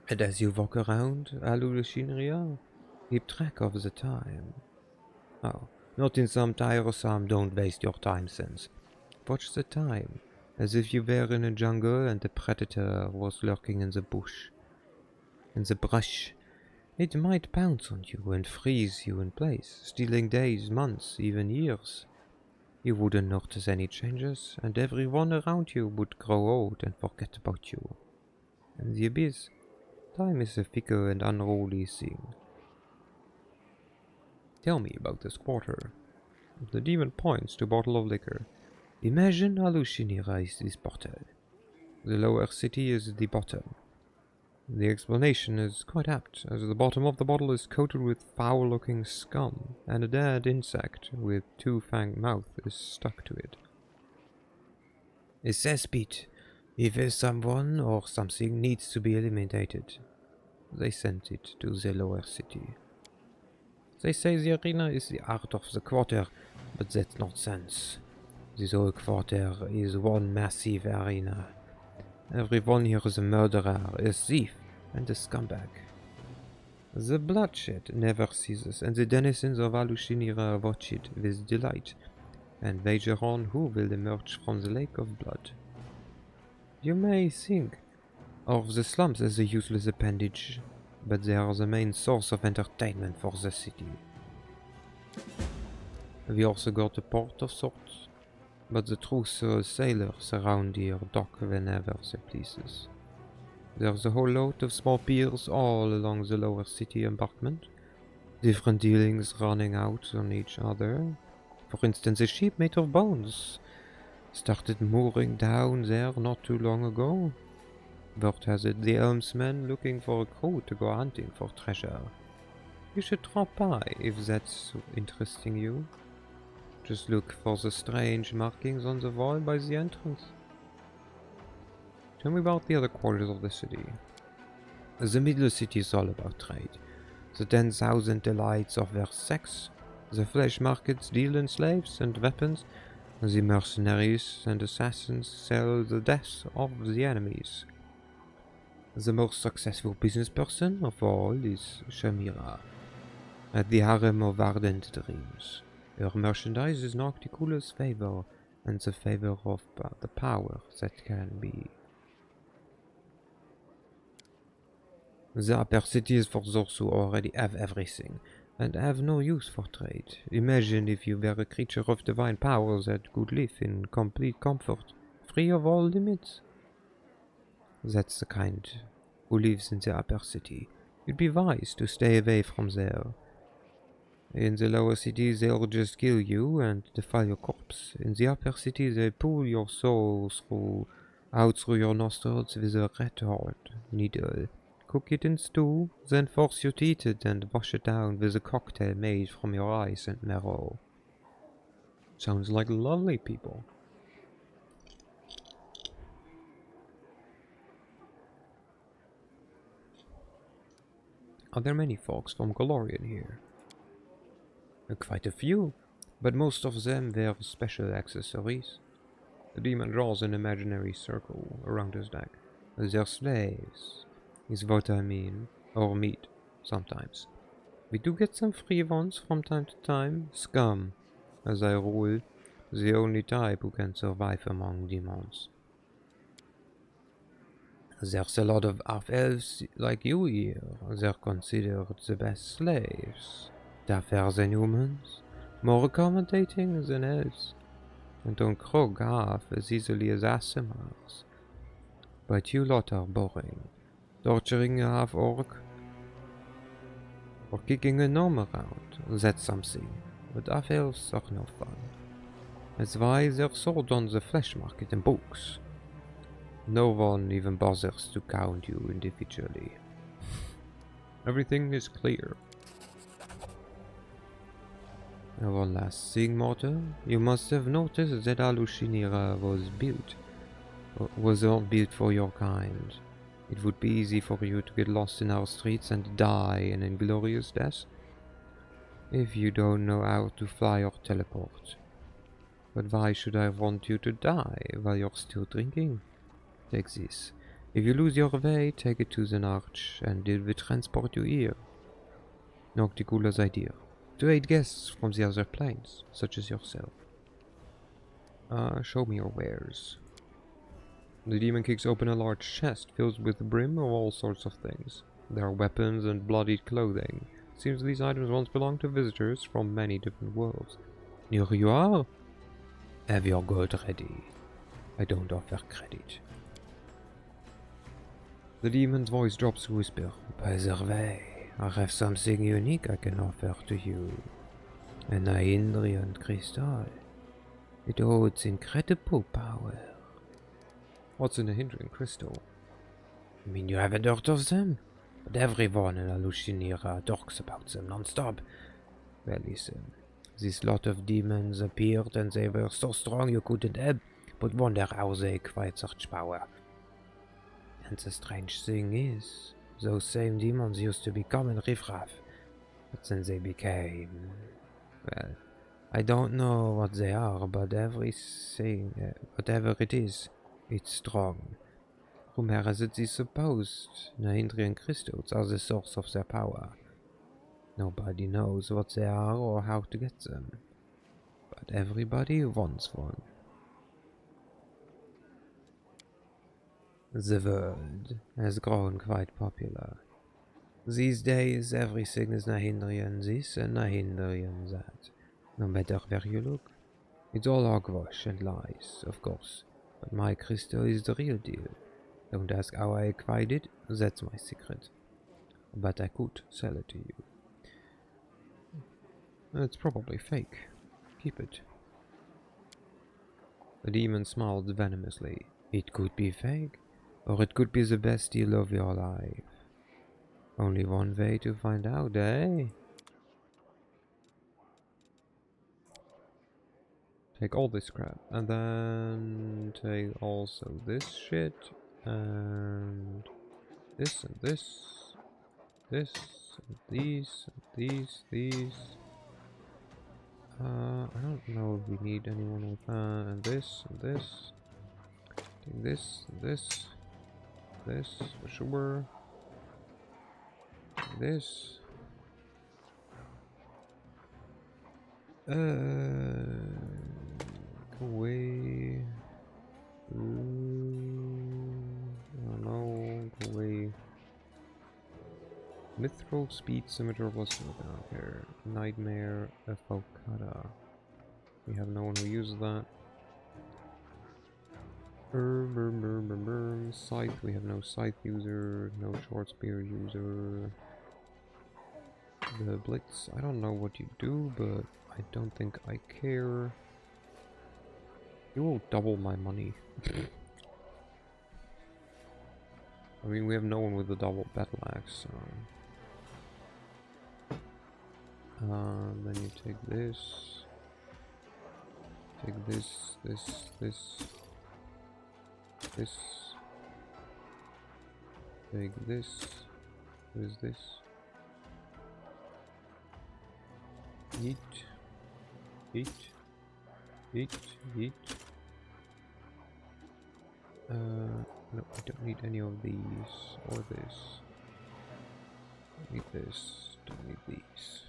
And as you walk around Alushinira, keep track of the time. Oh, not in some tiresome don't waste your time sense. Watch the time, as if you were in a jungle and the predator was lurking in the bush. In the brush, it might pounce on you and freeze you in place, stealing days, months, even years. You wouldn't notice any changes, and everyone around you would grow old and forget about you. In the abyss, time is a fickle and unruly thing. Tell me about this quarter. The demon points to a bottle of liquor. Imagine Alushinira is this bottle. The lower city is the bottom. The explanation is quite apt, as the bottom of the bottle is coated with foul-looking scum, and a dead insect with 2-fanged mouth is stuck to it. A cesspit. If someone or something needs to be eliminated, they sent it to the lower city. They say the arena is the heart of the quarter, but that's nonsense. This whole quarter is one massive arena. Everyone here is a murderer, a thief, and a scumbag. The bloodshed never ceases, and the denizens of Alushinira watch it with delight, and wager on who will emerge from the lake of blood. You may think of the slums as a useless appendage, but they are the main source of entertainment for the city. We also got a port of sorts, but the true sailors around here dock whenever they pleases. There's a whole lot of small piers all along the lower city embankment, different dealings running out on each other. For instance, a ship made of bones started mooring down there not too long ago. Word has it the helmsman looking for a crew to go hunting for treasure. You should drop by if that's interesting you. Just look for the strange markings on the wall by the entrance. Tell me about the other quarters of the city. The middle city is all about trade. The 10,000 delights of their sex, the flesh markets deal in slaves and weapons, the mercenaries and assassins sell the deaths of the enemies. The most successful business person of all is Shamira, at the harem of ardent dreams. Her merchandise is Nocticula's favor, and the favor of the power that can be. The upper city is for those who already have everything, and have no use for trade. Imagine if you were a creature of divine power that could live in complete comfort, free of all limits. That's the kind who lives in the upper city. You'd be wise to stay away from there. In the lower city, they'll just kill you and defile your corpse. In the upper city, they pull your soul out through your nostrils with a red-hot needle. Cook it in stew, then force you to eat it and wash it down with a cocktail made from your eyes and marrow. Sounds like lovely people. Are there many folks from Golorian here? Quite a few, but most of them wear special accessories. The demon draws an imaginary circle around his neck. They're slaves, is what I mean, or meat, sometimes. We do get some free ones from time to time. Scum, as a rule, the only type who can survive among demons. There's a lot of half-elves like you here. They're considered the best slaves. Tougher than humans, more accommodating than elves, and don't croak half as easily as Asimars. But you lot are boring. Torturing a half-orc or kicking a gnome around, that's something, but half-elves are no fun. That's why they're sold on the flesh market in books. No one even bothers to count you individually. Everything is clear. One last thing, mortal. You must have noticed that Alushinira was not built for your kind. It would be easy for you to get lost in our streets and die an inglorious death if you don't know how to fly or teleport. But why should I want you to die while you're still drinking? Take this. If you lose your way, take it to the Arch, and it will transport you here. Nocticula's idea. To aid guests from the other planes, such as yourself. Show me your wares. The demon kicks open a large chest filled with the brim of all sorts of things. There are weapons and bloodied clothing. Seems these items once belonged to visitors from many different worlds. Here you are. Have your gold ready. I don't offer credit. The demon's voice drops to whisper. By the way, I have something unique I can offer to you. An Indrian crystal. It holds incredible power. What's in a hindering crystal? I mean, you haven't heard of them? But everyone in Alushinira talks about them non-stop. Well, listen. This lot of demons appeared and they were so strong you couldn't help but wonder how they acquired such power. And the strange thing is, those same demons used to be common riffraff, but then they became... well, I don't know what they are, but everything, whatever it is, it's strong. Rumor has it is supposed Nahindrian crystals are the source of their power. Nobody knows what they are or how to get them, but everybody wants one. The word has grown quite popular. These days, everything is Nahindrian this and Nahindrian that. No matter where you look. It's all hogwash and lies, of course. But my crystal is the real deal. Don't ask how I acquired it, that's my secret. But I could sell it to you. It's probably fake. Keep it. The demon smiled venomously. It could be fake, or it could be the best deal of your life. Only one way to find out, eh? Take all this crap, and then take also this shit, and this, and this, this, and these. I don't know if we need anyone with that, and this, and this. Take this, and this, for sure. This. Go away. I don't know. Go away. Mithril speed scimitar plus down here. Nightmare Avocada. We have no one who uses that. Scythe, we have no scythe user, no short spear user. The blitz, I don't know what you do, but I don't think I care. You will double my money. I mean, we have no one with a double battle axe, so... then you take this. Take this. Take this. What is this? Eat. No, I don't need any of these or this. Don't need this. Don't need these.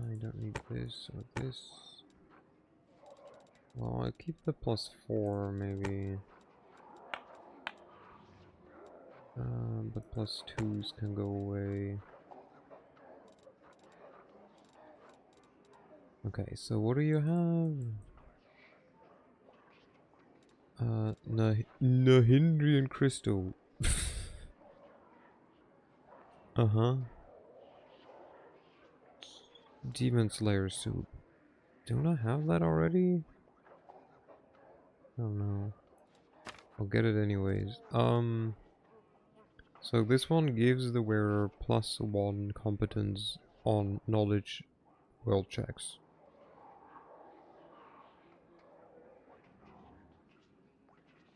I don't need this or this. Well, I'll keep the +4 maybe. But +2s can go away. Okay, so what do you have? Nahindrian crystal. Demon Slayer soup. Don't I have that already? Oh no. I'll get it anyways. So this one gives the wearer +1 competence on knowledge world checks.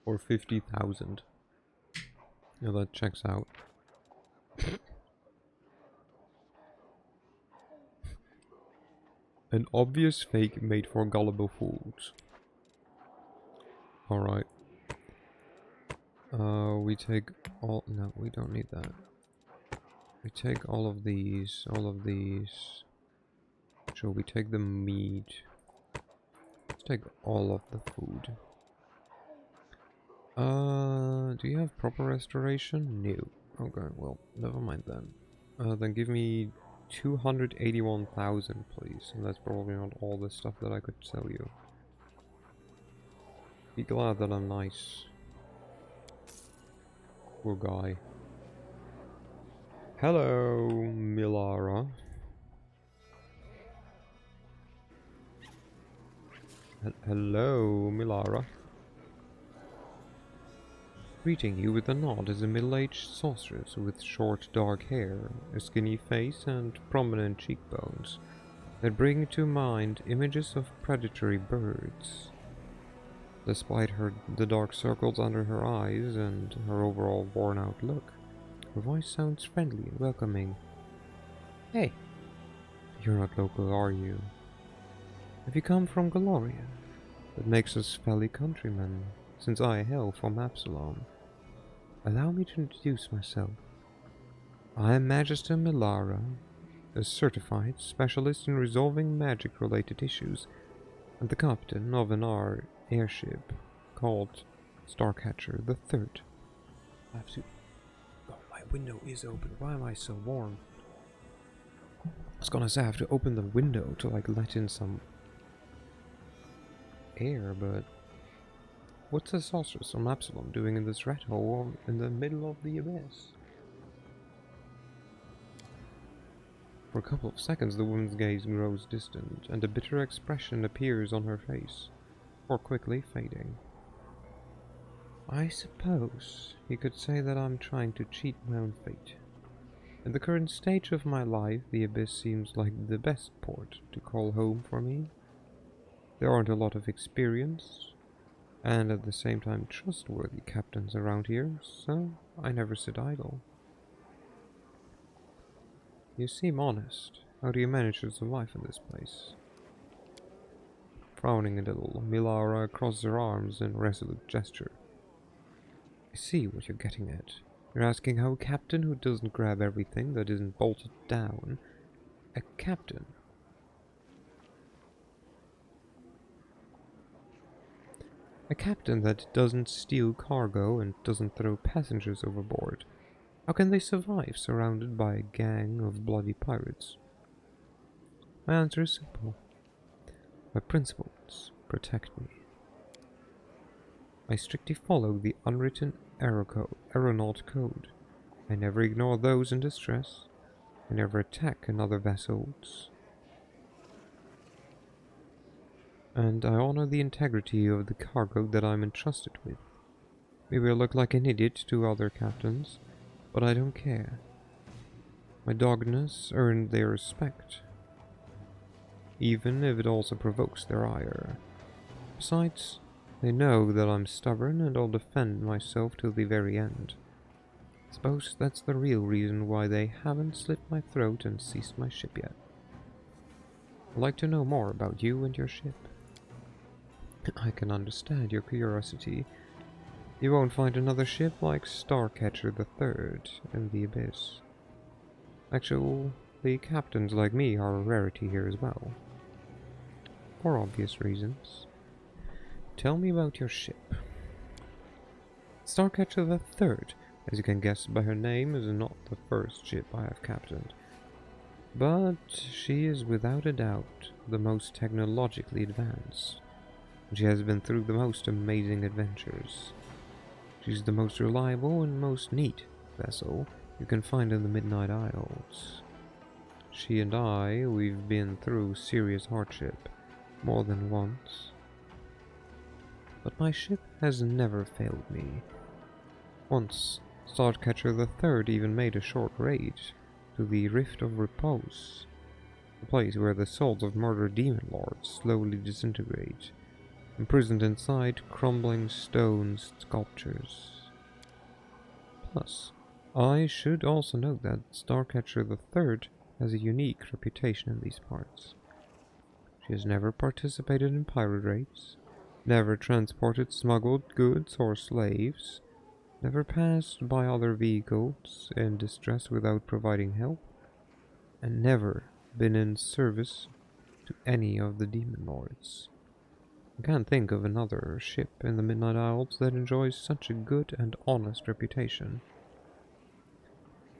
Or 50,000. Yeah, that checks out. An obvious fake made for gullible fools. Alright. We take all... No, we don't need that. We take all of these, Sure, we take the meat. Let's take all of the food. Do you have proper restoration? No. Okay, well, never mind then. Then give me 281,000, please. And that's probably not all the stuff that I could sell you. Be glad that I'm nice. Poor guy. Hello, Milara. Hello, Milara. Greeting you with a nod is a middle-aged sorceress with short dark hair, a skinny face, and prominent cheekbones that bring to mind images of predatory birds. Despite the dark circles under her eyes and her overall worn-out look, her voice sounds friendly and welcoming. Hey, you're not local, are you? Have you come from Galoria? That makes us fellow countrymen, since I hail from Absalom. Allow me to introduce myself. I am Magister Milara, a certified specialist in resolving magic-related issues, and the captain of an airship called Starcatcher the Third. Absolutely. Oh, my window is open. Why am I so warm? I was gonna say I have to open the window to like let in some air, but what's a sorceress from Absalom doing in this rat hole in the middle of the abyss? For a couple of seconds the woman's gaze grows distant, and a bitter expression appears on her face, before quickly fading. I suppose you could say that I'm trying to cheat my own fate. In the current stage of my life, the abyss seems like the best port to call home for me. There aren't a lot of experience, and at the same time trustworthy captains around here, so I never sit idle. You seem honest. How do you manage to survive in this place? Frowning a little, Milara crosses her arms in a resolute gesture. I see what you're getting at. You're asking how a captain who doesn't grab everything that isn't bolted down, a captain that doesn't steal cargo and doesn't throw passengers overboard, how can they survive surrounded by a gang of bloody pirates? My answer is simple. My principles protect me. I strictly follow the unwritten aeronaut code. I never ignore those in distress. I never attack another vessels. And I honor the integrity of the cargo that I'm entrusted with. Maybe I look like an idiot to other captains, but I don't care. My doggedness earned their respect, even if it also provokes their ire. Besides, they know that I'm stubborn and I'll defend myself till the very end. I suppose that's the real reason why they haven't slit my throat and seized my ship yet. I'd like to know more about you and your ship. I can understand your curiosity. You won't find another ship like Starcatcher the Third in the Abyss. Actually, captains like me are a rarity here as well. For obvious reasons. Tell me about your ship. Starcatcher the Third, as you can guess by her name, is not the first ship I have captained. But she is without a doubt the most technologically advanced. She has been through the most amazing adventures. She's the most reliable and most neat vessel you can find in the Midnight Isles. She and we've been through serious hardship more than once. But my ship has never failed me. Once, Starcatcher the Third even made a short raid to the Rift of Repose, the place where the souls of murdered demon lords slowly disintegrate, imprisoned inside crumbling stone sculptures. Plus, I should also note that Starcatcher the Third has a unique reputation in these parts. She has never participated in pirate raids, never transported smuggled goods or slaves, never passed by other vehicles in distress without providing help, and never been in service to any of the demon lords. I can't think of another ship in the Midnight Isles that enjoys such a good and honest reputation.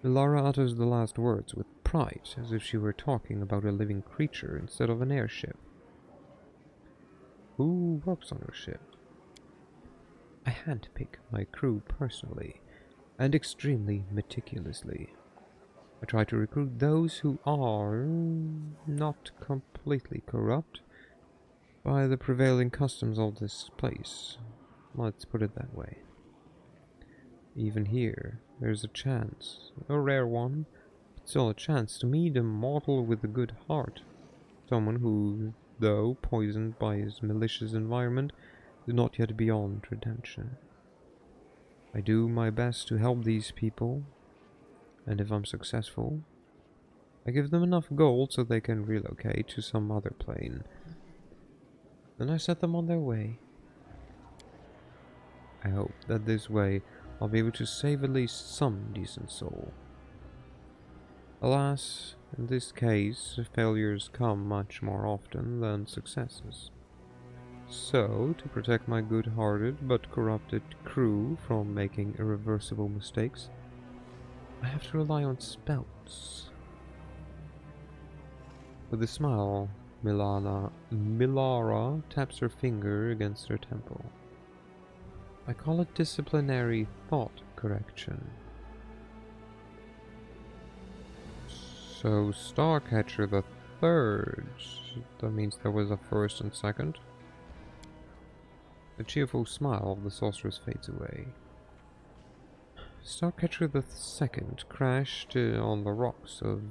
Milara utters the last words with pride, as if she were talking about a living creature instead of an airship. Who works on your ship? I handpick my crew personally, and extremely meticulously. I try to recruit those who are not completely corrupt by the prevailing customs of this place. Let's put it that way. Even here, there's a chance, a rare one, but still a chance to meet a mortal with a good heart. Someone who, though poisoned by his malicious environment, is not yet beyond redemption. I do my best to help these people, and if I'm successful, I give them enough gold so they can relocate to some other plane. Then I set them on their way. I hope that this way I'll be able to save at least some decent soul. Alas, in this case, failures come much more often than successes. So, to protect my good-hearted but corrupted crew from making irreversible mistakes, I have to rely on spells. With a smile, Milara taps her finger against her temple. I call it disciplinary thought correction. So, Starcatcher the Third. That means there was a first and second. The cheerful smile of the sorceress fades away. Starcatcher the Second crashed on the rocks of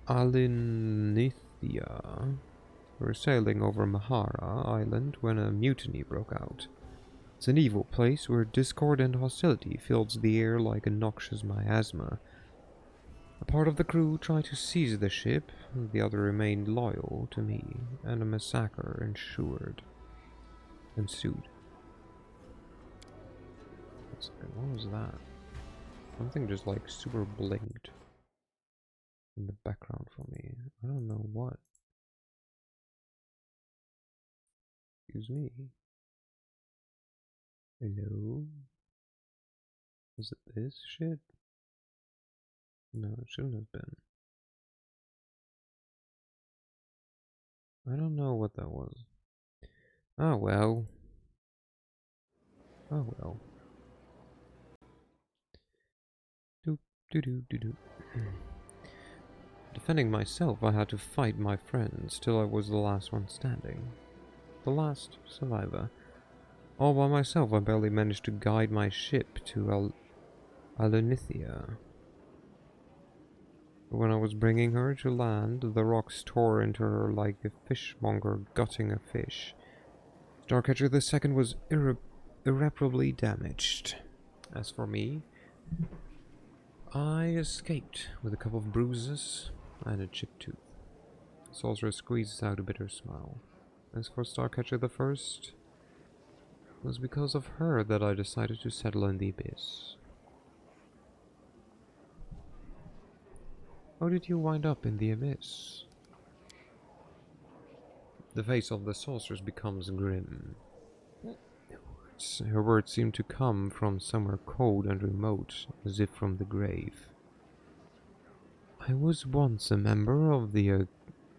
Alinithia. We were sailing over Mahara Island when a mutiny broke out. It's an evil place where discord and hostility fills the air like a noxious miasma. A part of the crew tried to seize the ship, the other remained loyal to me, and a massacre ensued. What was that? Something just like super blinked in the background for me. I don't know what. Excuse me. Hello? Was it this shit? No, it shouldn't have been. I don't know what that was. Oh well. Oh well. Do. Defending myself, I had to fight my friends till I was the last one standing. The last survivor. All by myself, I barely managed to guide my ship to Alunithia. When I was bringing her to land, the rocks tore into her like a fishmonger gutting a fish. Starcatcher the Second was irreparably damaged. As for me, I escaped with a couple of bruises and a chipped tooth. The sorcerer squeezes out a bitter smile. As for Starcatcher the First, it was because of her that I decided to settle in the abyss. How did you wind up in the abyss? The face of the sorceress becomes grim. Her words seem to come from somewhere cold and remote, as if from the grave. I was once a member of the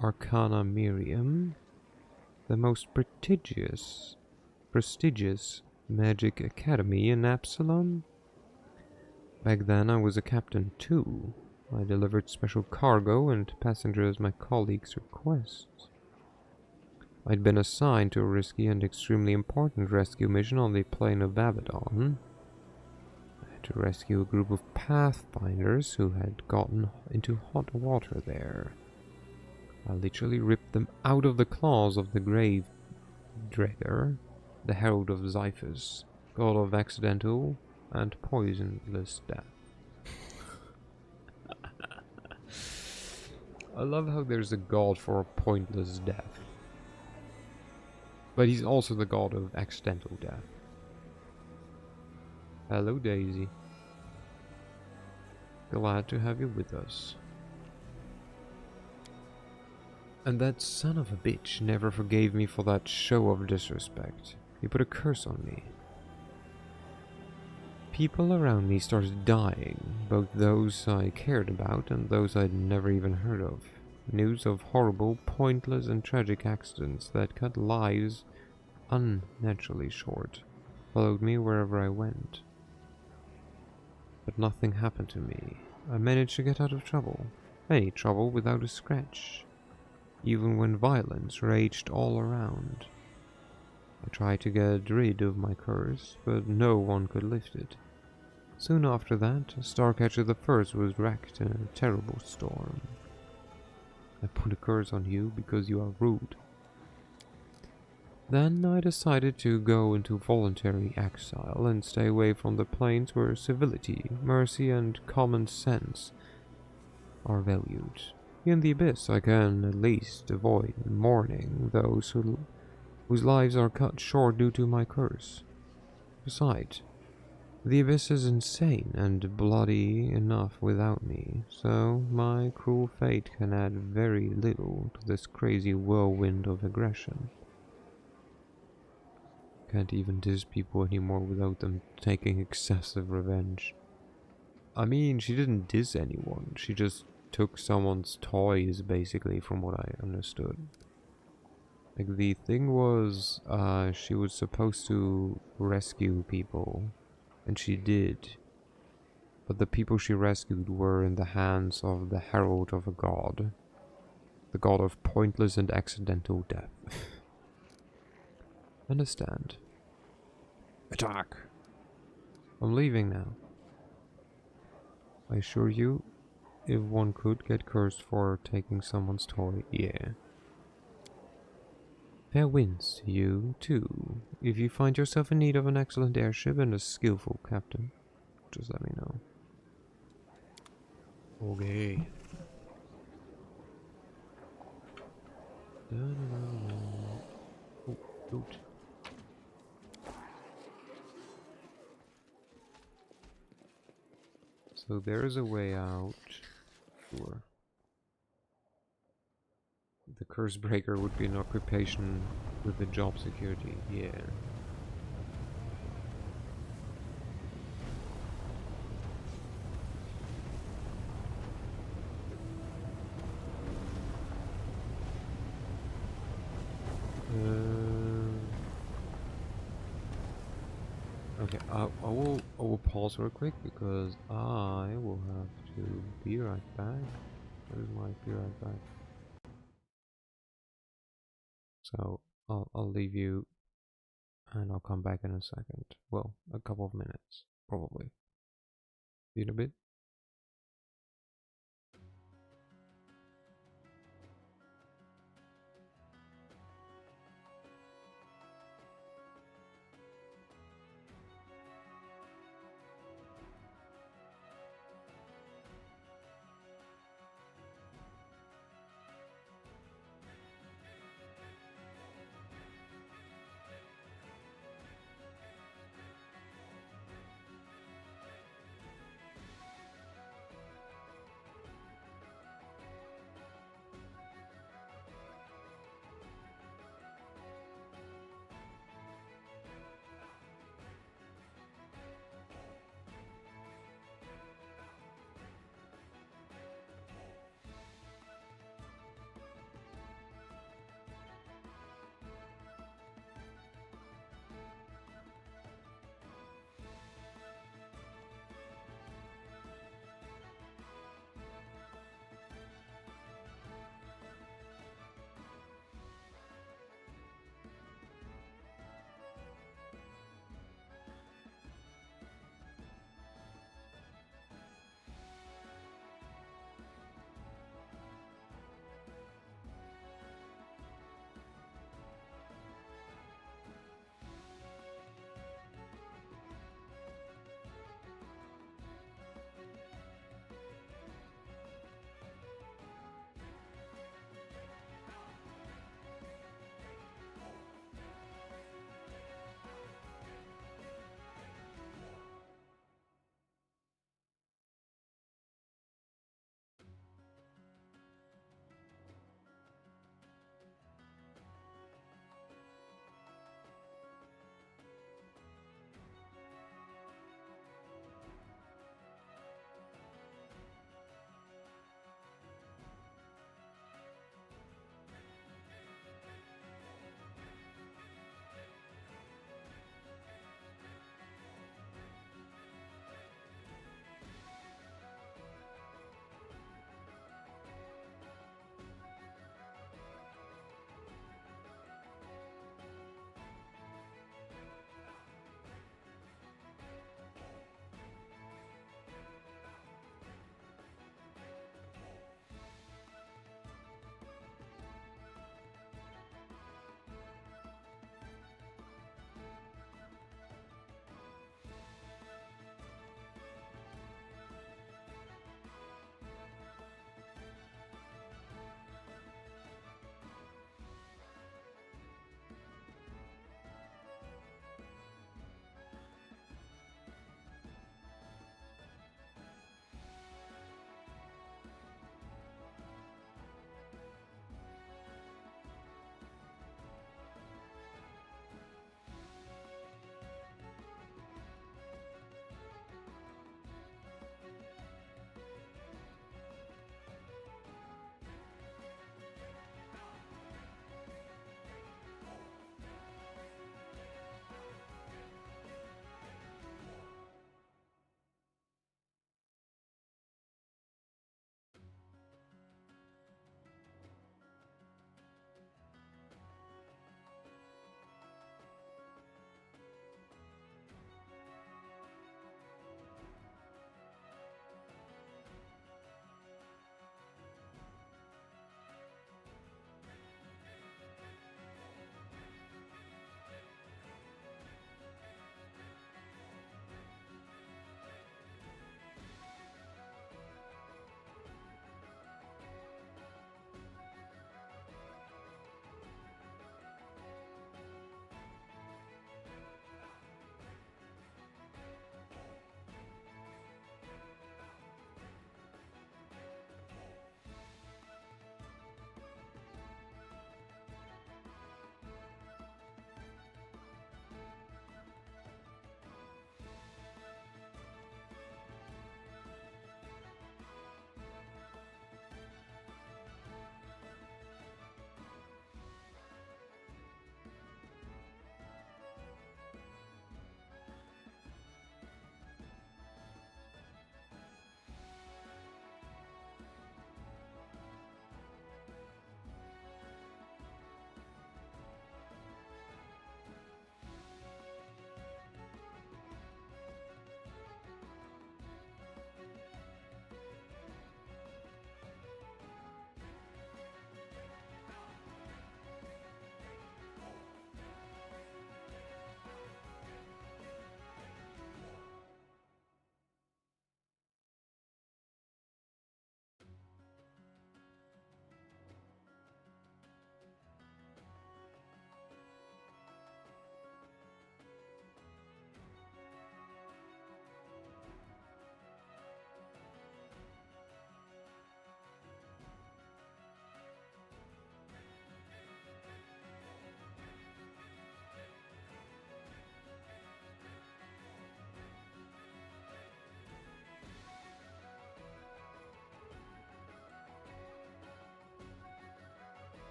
Arcana Miriam, the most prestigious magic academy in Absalom. Back then I was a captain too. I delivered special cargo and passengers my colleagues' requests. I'd been assigned to a risky and extremely important rescue mission on the plain of Abaddon. I had to rescue a group of Pathfinders who had gotten into hot water there. I literally ripped them out of the claws of the grave Dreger, the herald of Xiphus, god of accidental and poisonless death. I love how there's a god for a pointless death. But he's also the god of accidental death. Hello, Daisy. Glad to have you with us. And that son of a bitch never forgave me for that show of disrespect. He put a curse on me. People around me started dying, both those I cared about and those I'd never even heard of. News of horrible, pointless and tragic accidents that cut lives unnaturally short followed me wherever I went. But nothing happened to me. I managed to get out of trouble. Any trouble without a scratch. Even when violence raged all around. I tried to get rid of my curse, but no one could lift it. Soon after that, Starcatcher the First was wrecked in a terrible storm. I put a curse on you because you are rude. Then I decided to go into voluntary exile and stay away from the plains where civility, mercy and common sense are valued. In the abyss I can at least avoid mourning those whose lives are cut short due to my curse. Besides, The Abyss is insane and bloody enough without me, so my cruel fate can add very little to this crazy whirlwind of aggression. Can't even diss people anymore without them taking excessive revenge. I mean, she didn't diss anyone, she just took someone's toys, basically, from what I understood. Like, the thing was, she was supposed to rescue people, and she did. But the people she rescued were in the hands of the herald of a god. The god of pointless and accidental death. Understand. Attack! I'm leaving now. I assure you, if one could get cursed for taking someone's toy, yeah. Fair winds to you, too. If you find yourself in need of an excellent airship and a skillful captain, just let me know. Okay. Oh, shoot. So there is a way out. Sure. The curse breaker would be an occupation with the job security. Yeah. Okay, I will pause real quick because I will have to be right back. Where's my be right back? So I'll leave you and I'll come back in a second. Well, a couple of minutes, probably. See you in a bit.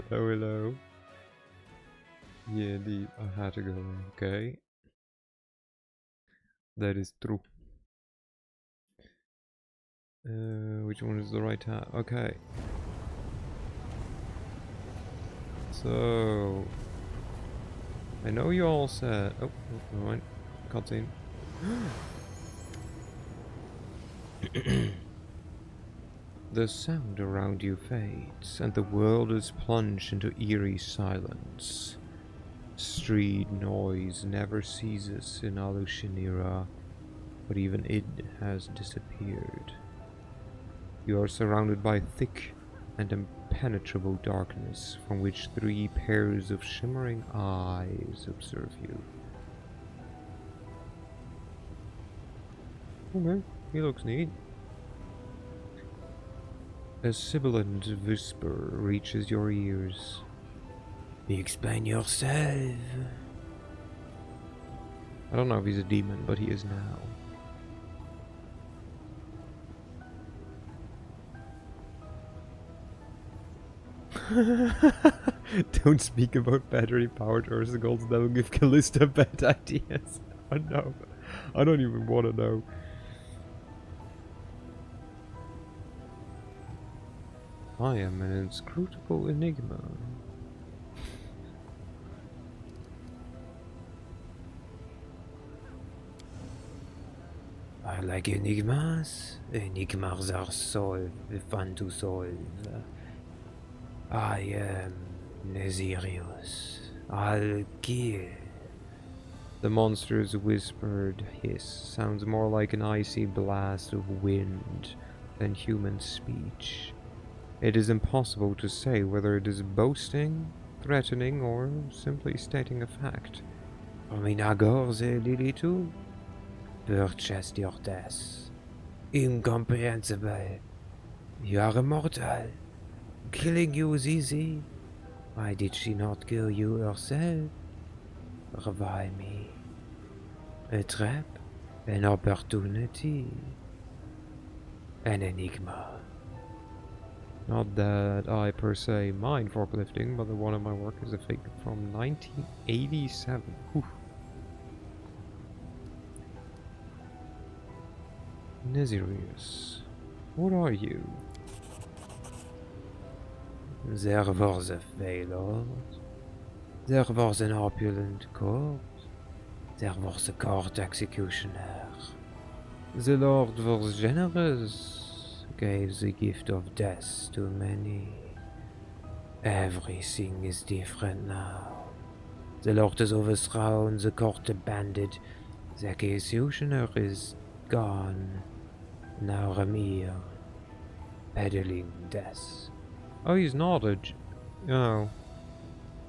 Hello, hello. Yeah, indeed, I had to go there, okay? That is true. Which one is the right tab? Okay. So... I know you all said... Oh, never mind. Cutscene. The sound around you fades, and the world is plunged into eerie silence. Street noise never ceases in Alushinira, but even it has disappeared. You are surrounded by thick and impenetrable darkness, from which 3 pairs of shimmering eyes observe you. Okay, he looks neat. A sibilant whisper reaches your ears. Explain yourself. I don't know if he's a demon, but he is now. Don't speak about battery-powered Ursicles, that will give Callista bad ideas. Oh no, I don't even want to know. I am an inscrutable enigma. I like enigmas. Enigmas are fun to solve. I am Nezirius. I'll kill. The monster's whispered hiss sounds more like an icy blast of wind than human speech. It is impossible to say whether it is boasting, threatening, or simply stating a fact. Ominagor ze lilitu. Purchase your death. Incomprehensible. You are immortal. Killing you is easy. Why did she not kill you herself? Revive me. A trap? An opportunity? An enigma. Not that I per se mind forklifting, but the one of my work is a fake from 1987. Oof. Nezirius, what are you? There was a failure. There was an opulent court. There was a court executioner. The Lord was generous, gave the gift of death to many. Everything is different now. The Lord is overthrown, the court abandoned, the executioner is gone. Now I'm here, peddling death. Oh, he's not a... No.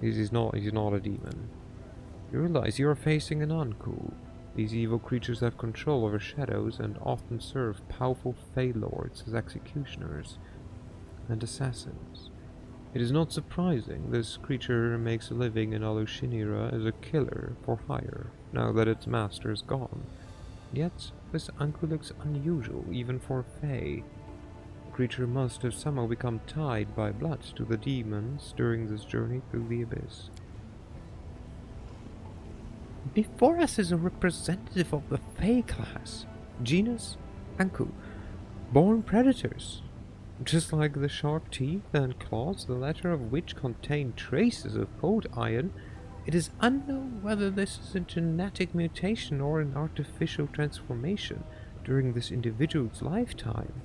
He's not a demon. You realize you are facing an uncool. These evil creatures have control over shadows and often serve powerful Fey Lords as executioners and assassins. It is not surprising this creature makes a living in Alushinira as a killer for hire, now that its master is gone. Yet, this uncle looks unusual even for a Fey. The creature must have somehow become tied by blood to the demons during this journey through the abyss. Before us is a representative of the Fey class, genus Anku, born predators. Just like the sharp teeth and claws, the latter of which contain traces of cold iron, it is unknown whether this is a genetic mutation or an artificial transformation during this individual's lifetime.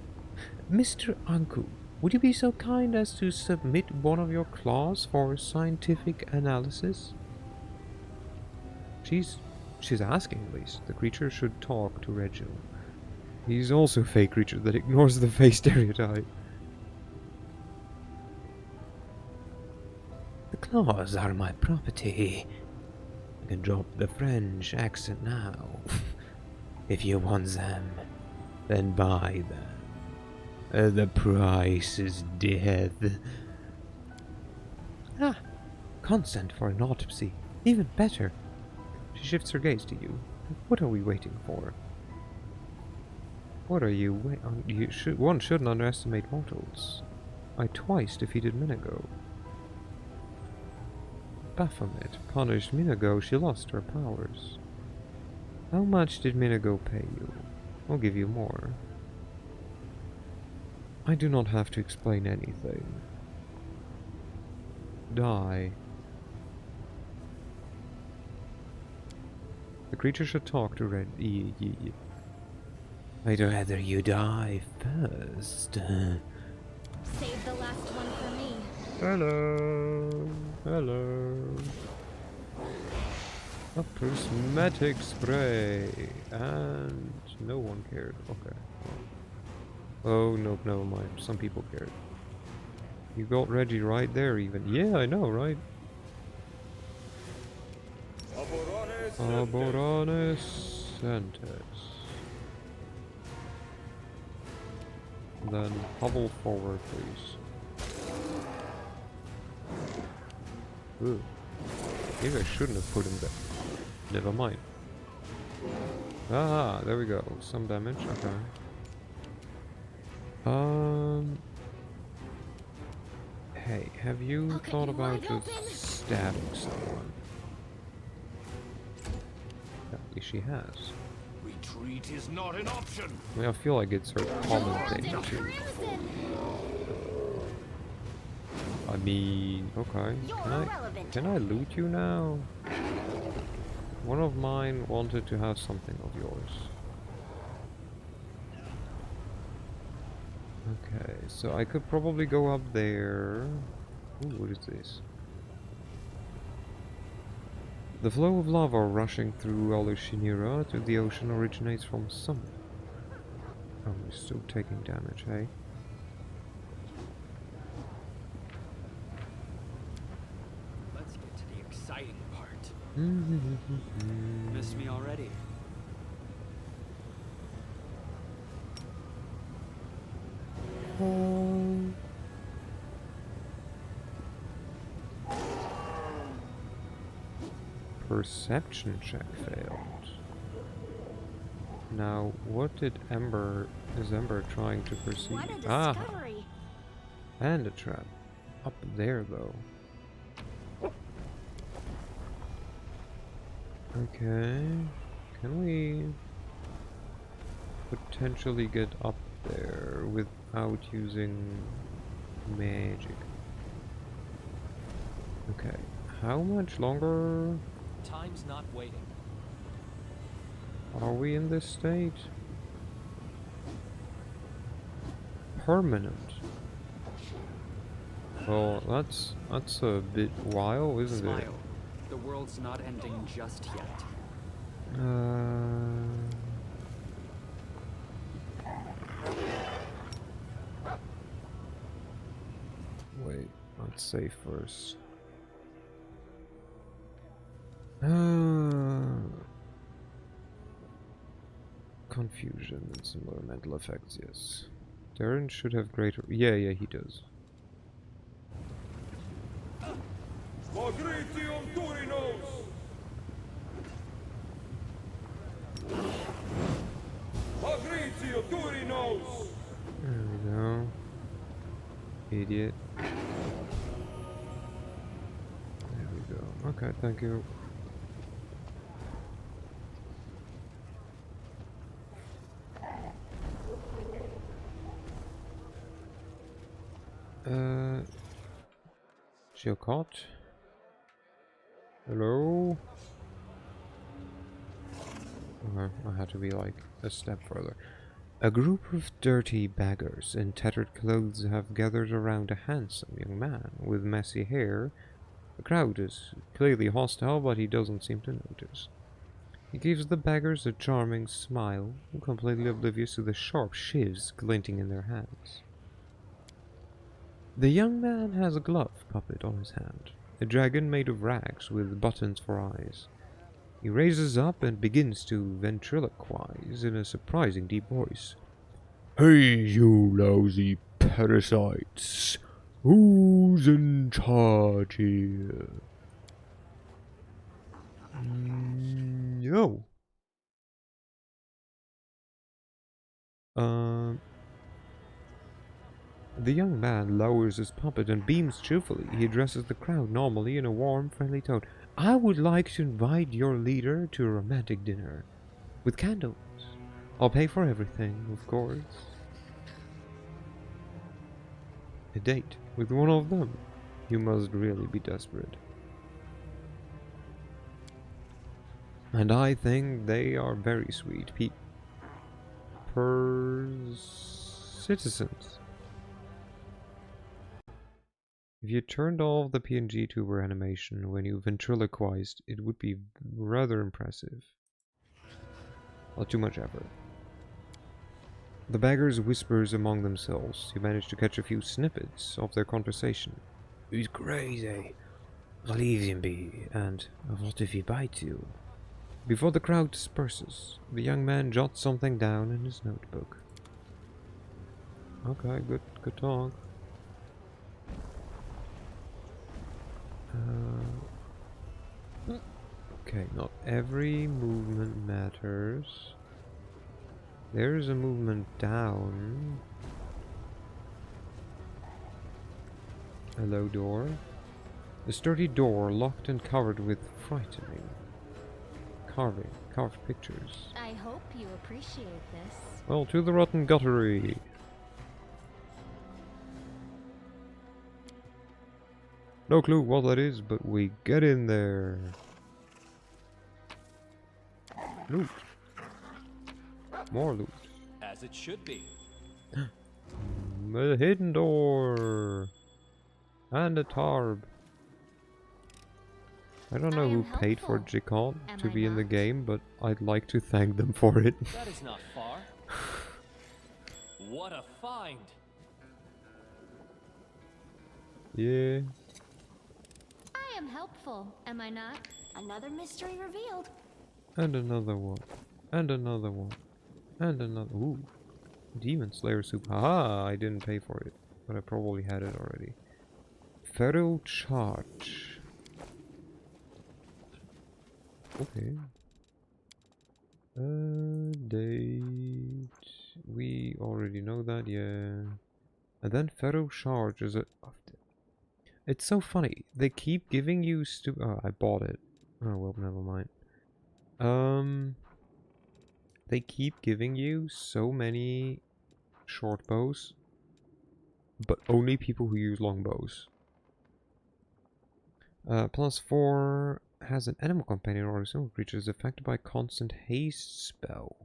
Mr. Anku, would you be so kind as to submit one of your claws for scientific analysis? She's asking at least. The creature should talk to Regil. He's also a Fey creature that ignores the Fey stereotype. The claws are my property. You can drop the French accent now. If you want them, then buy them. The price is death. Ah, consent for an autopsy. Even better. She shifts her gaze to you. What are we waiting for? What are you one shouldn't underestimate mortals. I twice defeated Minago. Baphomet punished Minago, she lost her powers. How much did Minago pay you? I'll give you more. I do not have to explain anything. Die. The creature should talk to Red. I'd rather you die first. Save the last one for me. Hello. Hello. A prismatic spray. And no one cared. Okay. Oh, nope, never mind. Some people cared. You got Reggie right there even. Yeah, I know, right? Aborones Centes. Then hobble forward, please. Ooh. Maybe I shouldn't have put him there. Never mind. Ah, there we go. Some damage, okay. Hey, have you I'll cut thought you about wide just open. stabbing someone? Apparently she has. Retreat is not an option. I mean, I feel like it's her common World thing in too. crimson. I mean, okay. Can I loot you now? One of mine wanted to have something of yours. Okay, so I could probably go up there. Ooh, what is this? The flow of lava rushing through Alushinira to the ocean originates from somewhere. Oh, we're still taking damage, hey? Let's get to the exciting part. Mm-hmm. Miss me already? Perception check failed. Now, what did is Ember trying to perceive? What a Ah, discovery. and a trap. Up there, though. Okay. Can we potentially get up there without using magic? Okay. How much longer Time's not waiting. are we in this state? Permanent. Well, that's a bit wild, isn't it? Smile. The world's not ending just yet. Wait, let's save first. Confusion and similar mental effects, yes. Darren should have greater... Yeah, he does. There we go. Idiot. There we go. Okay, thank you. Chilcott? Hello? Okay, I had to be like a step further. A group of dirty beggars in tattered clothes have gathered around a handsome young man with messy hair. The crowd is clearly hostile, but he doesn't seem to notice. He gives the beggars a charming smile, completely oblivious to the sharp shivs glinting in their hands. The young man has a glove puppet on his hand, a dragon made of rags with buttons for eyes. He raises up and begins to ventriloquize in a surprising deep voice. Hey, you lousy parasites! Who's in charge here? Yo. The young man lowers his puppet and beams cheerfully. He addresses the crowd normally in a warm, friendly tone. I would like to invite your leader to a romantic dinner. With candles. I'll pay for everything, of course. A date with one of them. You must really be desperate. And I think they are very sweet citizens. If you turned off the PNG tuber animation when you ventriloquized, it would be rather impressive. Not too much effort. The beggars whispers among themselves. You manage to catch a few snippets of their conversation. He's crazy. Leave him be, and what if he bites you? Before the crowd disperses, the young man jots something down in his notebook. Okay, good talk. Okay, not every movement matters. There's a movement down. A low door. A sturdy door locked and covered with frightening carved pictures. I hope you appreciate this. Well, to the rotten guttery. No clue what that is, but we get in there. Loot. More loot. As it should be. A hidden door. And a tarb. I don't know who paid for Jicon to be in the game, but I'd like to thank them for it. That is not far. What a find! Yeah. I am helpful, am I not? Another mystery revealed. And another one. And another one. And another. Ooh. Demon Slayer soup. Haha, I didn't pay for it. But I probably had it already. Feral charge. Okay. Date. We already know that, yeah. And then feral charge is a. It's so funny. They keep giving you oh, I bought it. Oh well, never mind. They keep giving you so many short bows, but only people who use long bows. +4 has an animal companion or a single creature is affected by constant haste spell.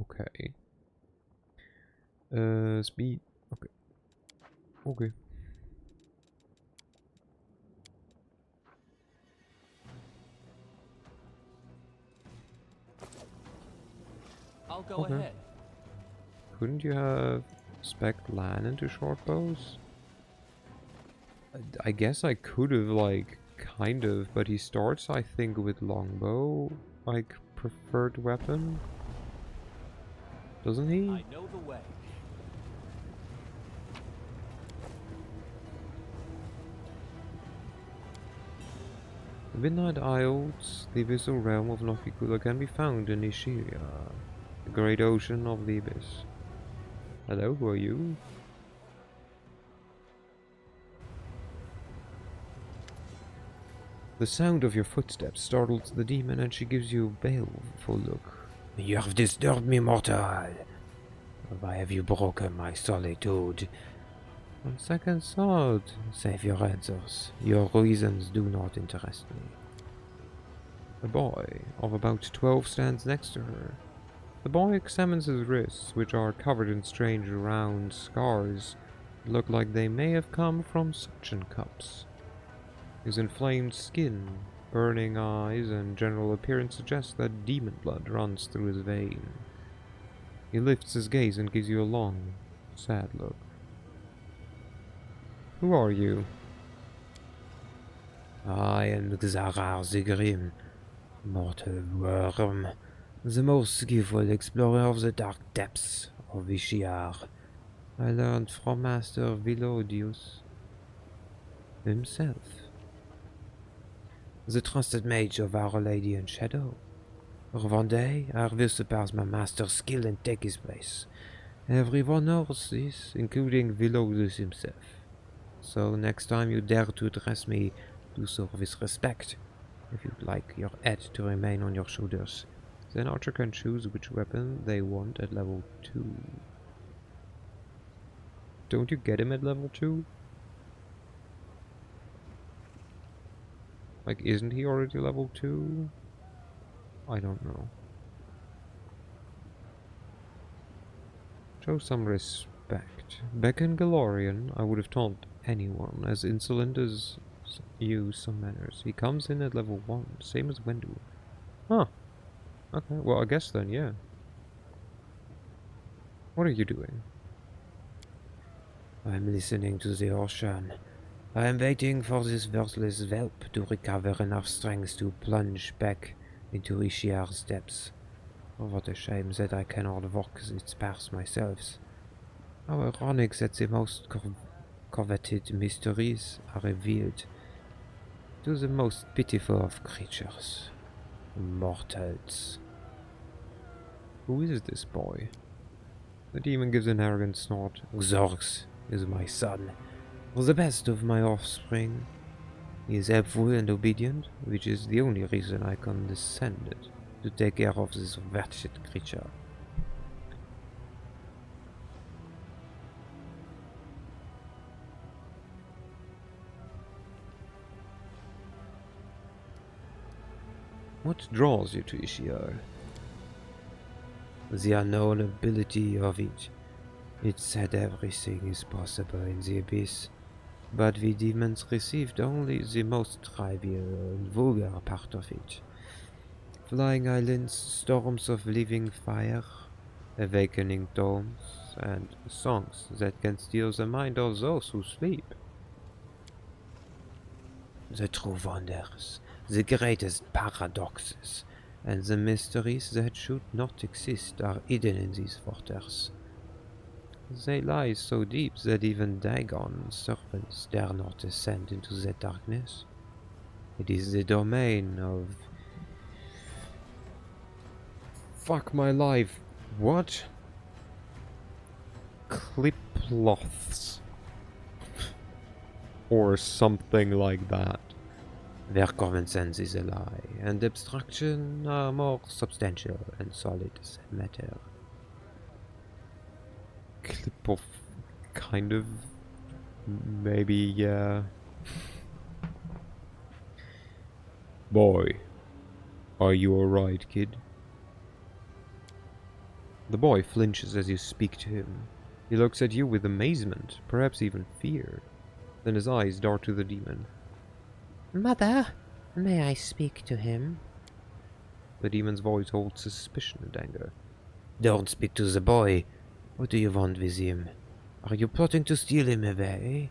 Okay. Speed. Okay. Okay. I'll go ahead. Couldn't you have spec LAN into short bows? I guess I could have, like, kind of, but he starts, I think, with longbow, like, preferred weapon. Doesn't he? I know the way. The Midnight Isles, the abyssal realm of Nokikula, can be found in Ishiria, the great ocean of the abyss. Hello, who are you? The sound of your footsteps startles the demon and she gives you a baleful look. You have disturbed me, mortal. Why have you broken my solitude? On second thought, Save your answers. Your reasons do not interest me. a boy of about 12 stands next to her. The boy examines his wrists, which are covered in strange round scars that look like they may have come from suction cups. His inflamed skin, burning eyes, and general appearance suggest that demon blood runs through his vein. He lifts his gaze and gives you a long, sad look. Who are you? I am Xarar the Grim, mortal worm, the most skillful explorer of the dark depths of Ishiar. I learned from Master Vilodius himself. the trusted mage of Our Lady in Shadow. One day, I will surpass my master's skill and take his place. Everyone knows this, including Willowless himself. So next time you dare to address me, do so with respect. If you'd like your head to remain on your shoulders, then archer can choose which weapon they want at level 2. Don't you get him at level 2? Like, isn't he already level 2? I don't know. Show some respect. Back in Galorian, I would have taught anyone as insolent as you some manners. He comes in at level 1, same as Wendu. Huh. Okay, well I guess then, yeah. What are you doing? I'm listening to the ocean. I am waiting for this worthless whelp to recover enough strength to plunge back into Ishiar's depths. Oh, what a shame that I cannot walk its path myself. How ironic that the most coveted mysteries are revealed to the most pitiful of creatures. Mortals. Who is this boy? The demon gives an arrogant snort. Xorx is my son, the best of my offspring. He is helpful and obedient, which is the only reason I condescended to take care of this wretched creature. What draws you to Ishiar? The unknown ability of it. It said everything is possible in the abyss, but we demons received only the most trivial and vulgar part of it. Flying islands, storms of living fire, awakening domes, and songs that can steal the mind of those who sleep. The true wonders, the greatest paradoxes, and the mysteries that should not exist are hidden in these waters. They lie so deep that even Dagon serpents dare not ascend into the darkness. It is the domain of... Fuck my life. What? Cliploths. Or something like that. Where common sense is a lie, and abstraction are more substantial and solid than matter. Clip of... kind of... maybe, yeah. Boy, are you alright, kid? The boy flinches as you speak to him. He looks at you with amazement, perhaps even fear. Then his eyes dart to the demon. Mother, may I speak to him? The demon's voice holds suspicion and anger. Don't speak to the boy. What do you want with him? Are you plotting to steal him away?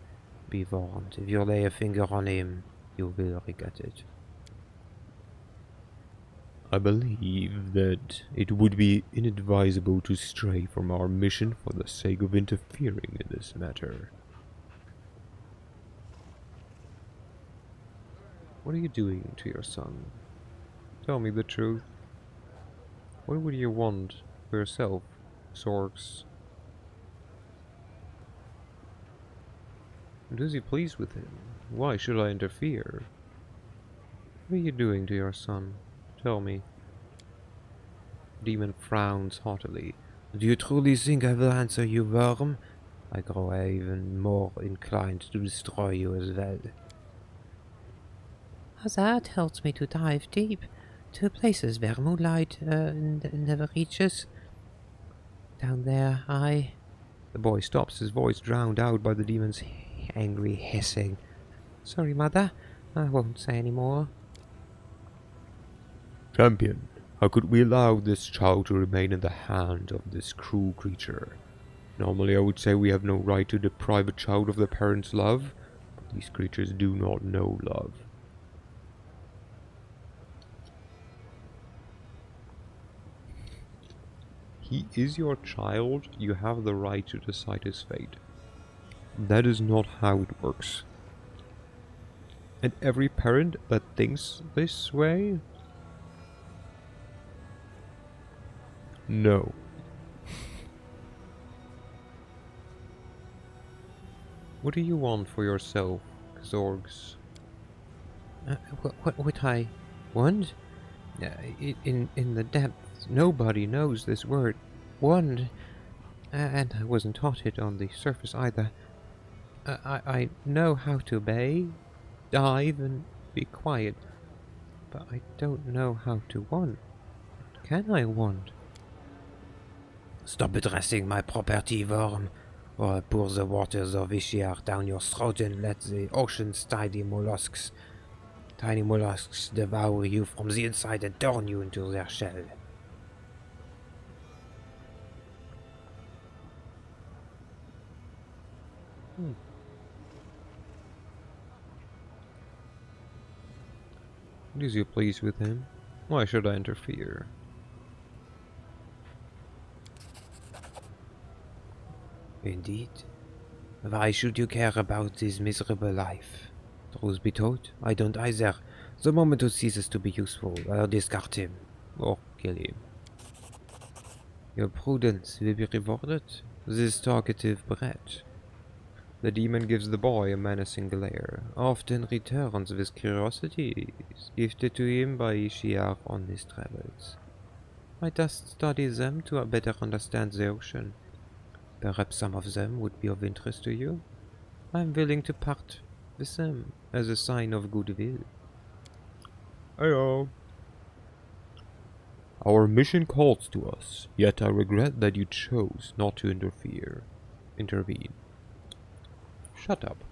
Be warned, if you lay a finger on him, you will regret it. I believe that it would be inadvisable to stray from our mission for the sake of interfering in this matter. What are you doing to your son? Tell me the truth. What would you want for yourself, Sorks? And is he pleased with him? Why should I interfere? What are you doing to your son? Tell me. Demon frowns haughtily. Do you truly think I will answer you, worm? I grow even more inclined to destroy you as well. That helps me to dive deep, to places where moonlight never reaches. Down there, The boy stops, his voice drowned out by the demon's angry hissing. Sorry, Mother. I won't say any more. Champion, how could we allow this child to remain in the hand of this cruel creature? Normally I would say we have no right to deprive a child of their parents' love, but these creatures do not know love. He is your child, you have the right to decide his fate. That is not how it works. And every parent that thinks this way? No. What do you want for yourself, Zorgs? What I want? In the depths, nobody knows this word. Want. And I wasn't taught it on the surface either. I know how to obey, dive, and be quiet, but I don't know how to want. Can I want? Stop addressing my property, worm, or I pour the waters of Ishiar down your throat and let the ocean's tiny mollusks devour you from the inside and turn you into their shell. Is you pleased with him? Why should I interfere? Indeed. Why should you care about his miserable life? Truth be told, I don't either. The moment he ceases to be useful, I'll discard him, or kill him. Your prudence will be rewarded. This talkative brat. The demon gives the boy a menacing glare, Often returns with curiosities gifted to him by Ishiar on his travels. I just study them to better understand the ocean. Perhaps some of them would be of interest to you. I'm willing to part with them as a sign of goodwill. Heyo. Our mission calls to us, yet I regret that you chose not to intervene. Shut up.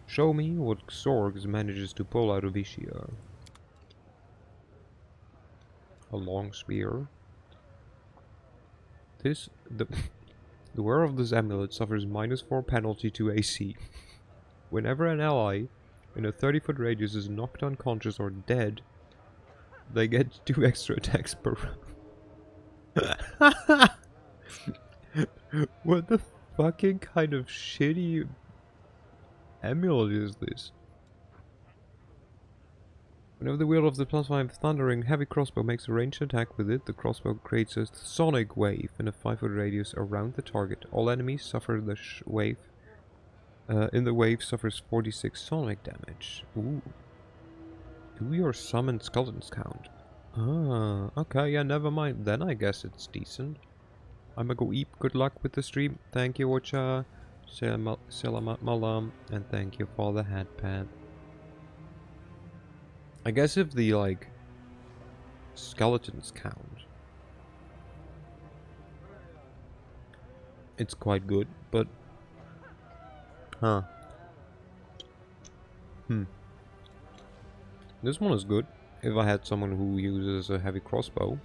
Show me what Xorgs manages to pull out of Ishiar. A long spear. The wearer of this amulet suffers -4 penalty to AC. Whenever an ally in a 30-foot radius is knocked unconscious or dead, they get 2 extra attacks per round. What the fucking kind of shitty amulet is this? Whenever the wheel of the +5 thundering heavy crossbow makes a ranged attack with it, the crossbow creates a sonic wave in a 5-foot radius around the target. All enemies suffer the wave. In the wave suffers 46 sonic damage. Ooh. Do your summoned skeletons count? Ah, okay, yeah, never mind. Then I guess it's decent. I'ma go eat. Good luck with the stream. Thank you, Ocha. Selamat malam. And thank you for the hat pad. I guess if the, like, skeletons count, it's quite good, but... Huh. This one is good, if I had someone who uses a heavy crossbow.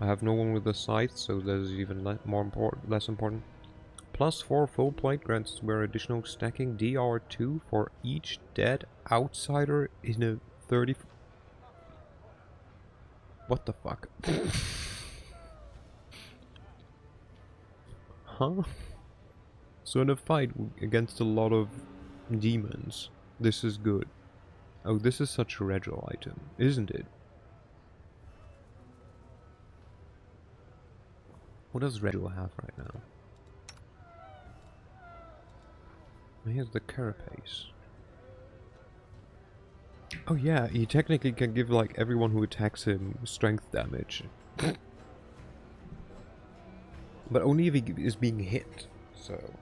I have no one with a scythe, so that is even less important. +4 full plate grants where additional stacking DR2 for each dead outsider in a 30... What the fuck? Huh? So in a fight against a lot of demons, this is good. Oh, this is such a rego item, isn't it? What does rego have right now? Here's the carapace. Oh yeah, he technically can give like everyone who attacks him strength damage. But only if he is being hit, so...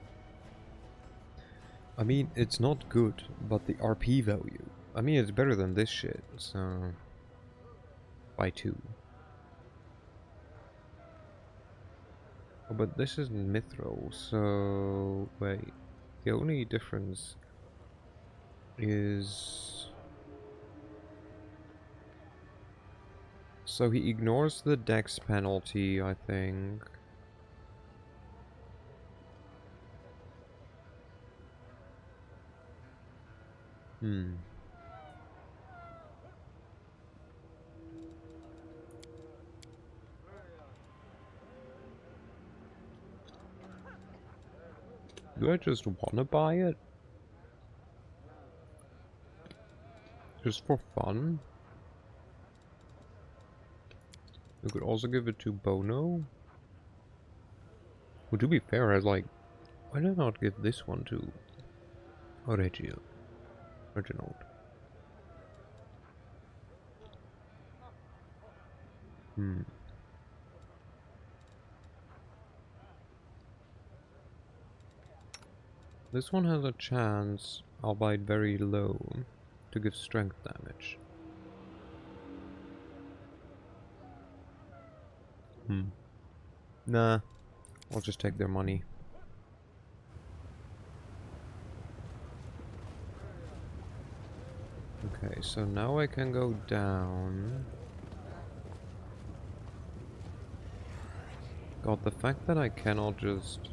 I mean, it's not good, but the RP value... I mean, it's better than this shit, so... By 2. Oh, but this is Mithril, so... Wait... The only difference is... So he ignores the dex penalty, I think. Do I just wanna buy it? Just for fun? You could also give it to Bono. Well, to be fair, I was like, why did I not give this one to Reginald? This one has a chance, albeit very low, to give strength damage. Nah, I'll just take their money. Okay, so now I can go down. God, the fact that I cannot just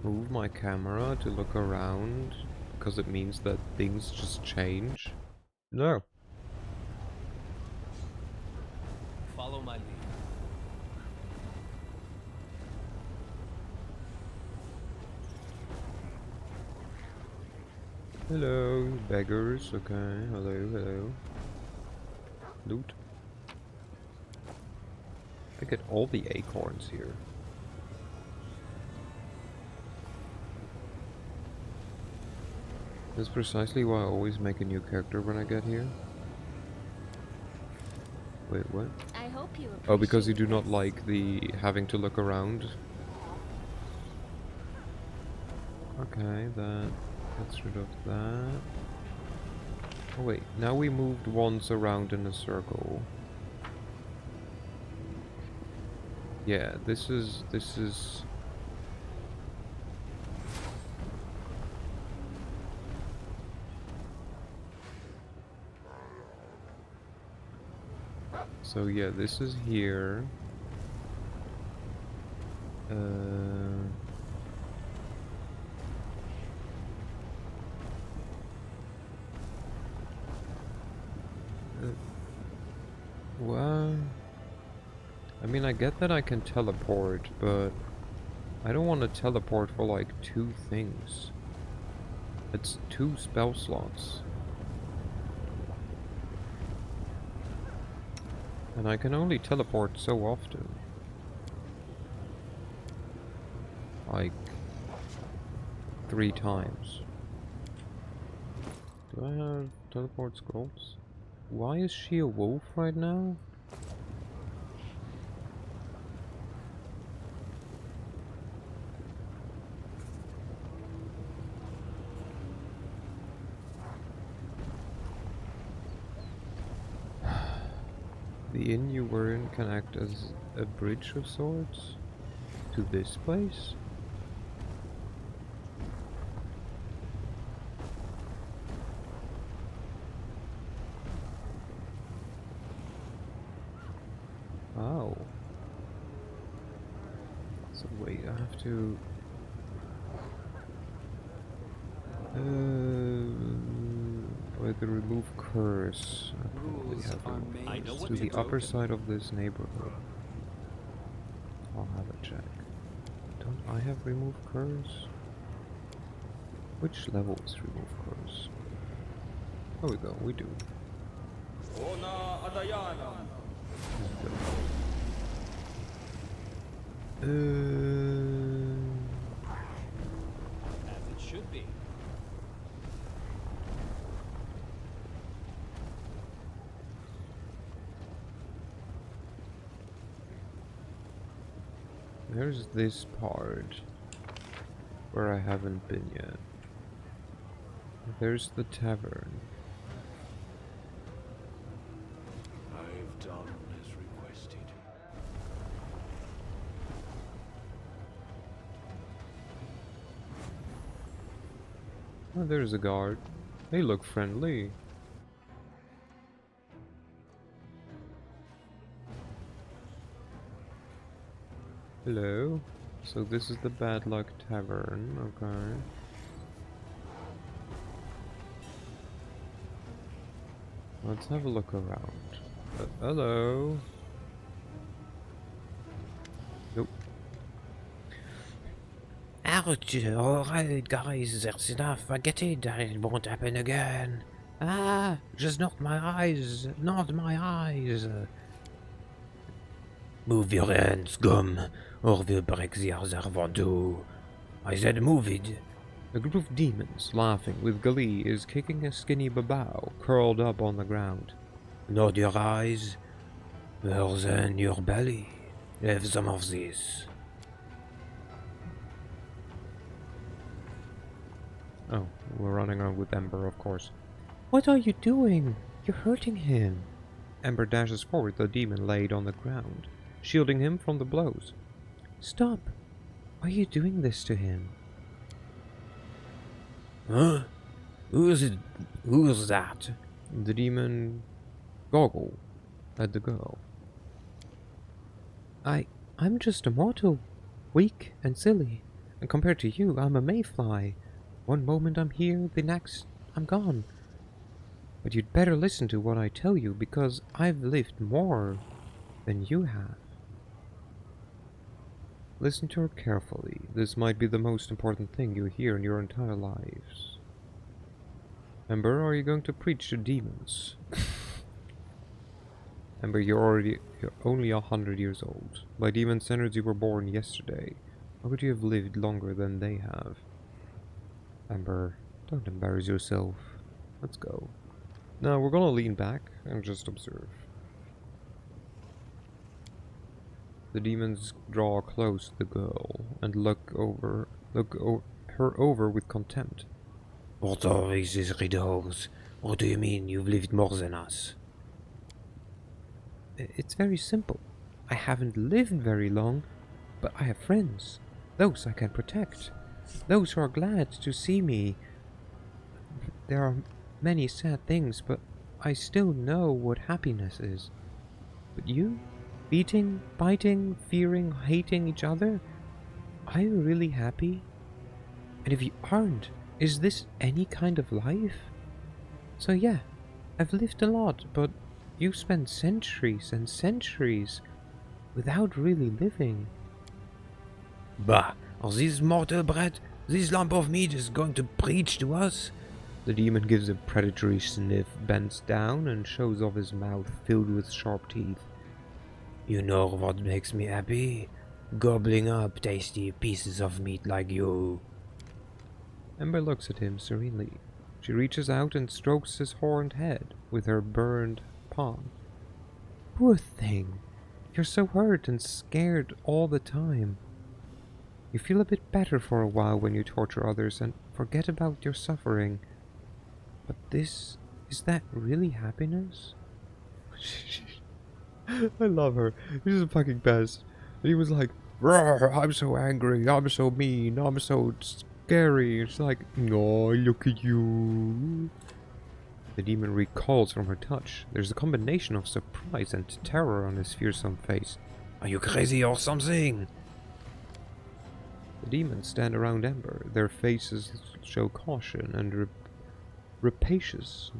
move my camera to look around because it means that things just change. No. Follow my lead. Hello, beggars. Okay, hello, hello. Loot. I get all the acorns here. That's precisely why I always make a new character when I get here. Wait, what? I hope you Oh, because you appreciate do not this. like the having to look around. Okay, that gets rid of that. Oh wait, now we moved once around in a circle. Yeah, this is so yeah, this is here. Well, I mean, I get that I can teleport, but I don't want to teleport for like 2 things. It's 2 spell slots. And I can only teleport so often. Like 3 times. Do I have teleport scrolls? Why is she a wolf right now? The inn you were in can act as a bridge of sorts to this place? Oh. So wait, I have to... With the remove curse, I probably Rules have are remove made I know curse. what To the you're upper doing. side of this neighborhood. I'll have a check. Don't I have remove curse? Which level is remove curse? There we go, we do. As it should be. There's this part where I haven't been yet. There's the tavern. I've done as requested. Oh, there's a guard. They look friendly. Hello. So this is the Bad Luck Tavern, okay. Let's have a look around. Hello. Ow! Alright, guys, that's enough. I get it. It won't happen again. Ah, just not my eyes. Not my eyes. Move your hands, gum, or we'll break the other one too. I said move it. A group of demons, laughing with glee, is kicking a skinny babao curled up on the ground. Not your eyes. Well then, your belly. Have some of this. Oh, we're running around with Ember, of course. What are you doing? You're hurting him. Ember dashes forward, the demon laid on the ground, shielding him from the blows. Stop! Why are you doing this to him? Huh? Who's it? Who's that? The demon goggle at the girl. I'm just a mortal, weak and silly, and compared to you, I'm a mayfly. One moment I'm here, the next I'm gone. But you'd better listen to what I tell you, because I've lived more than you have. Listen to her carefully. This might be the most important thing you hear in your entire lives. Ember, are you going to preach to demons? Ember, you're only 100 years old. By demon standards, you were born yesterday. How could you have lived longer than they have? Ember, don't embarrass yourself. Let's go. Now we're gonna lean back and just observe. The demons draw close to the girl and look her over with contempt. What are these riddles? What do you mean you've lived more than us? It's very simple. I haven't lived very long, but I have friends. Those I can protect. Those who are glad to see me. There are many sad things, but I still know what happiness is. But you? Beating, biting, fearing, hating each other? Are you really happy? And if you aren't, is this any kind of life? So yeah, I've lived a lot, but you spent centuries and centuries without really living. Bah, are these mortal bread? This lump of meat is going to preach to us? The demon gives a predatory sniff, bends down, and shows off his mouth filled with sharp teeth. You know what makes me happy? Gobbling up tasty pieces of meat like you. Ember looks at him serenely. She reaches out and strokes his horned head with her burned palm. Poor thing. You're so hurt and scared all the time. You feel a bit better for a while when you torture others and forget about your suffering. But is that really happiness? I love her. She's the fucking best. And he was like, "Roar, I'm so angry, I'm so mean, I'm so scary." And she's like, "Oh, look at you." The demon recoils from her touch. There's a combination of surprise and terror on his fearsome face. Are you crazy or something? The demons stand around Ember. Their faces show caution and rapacious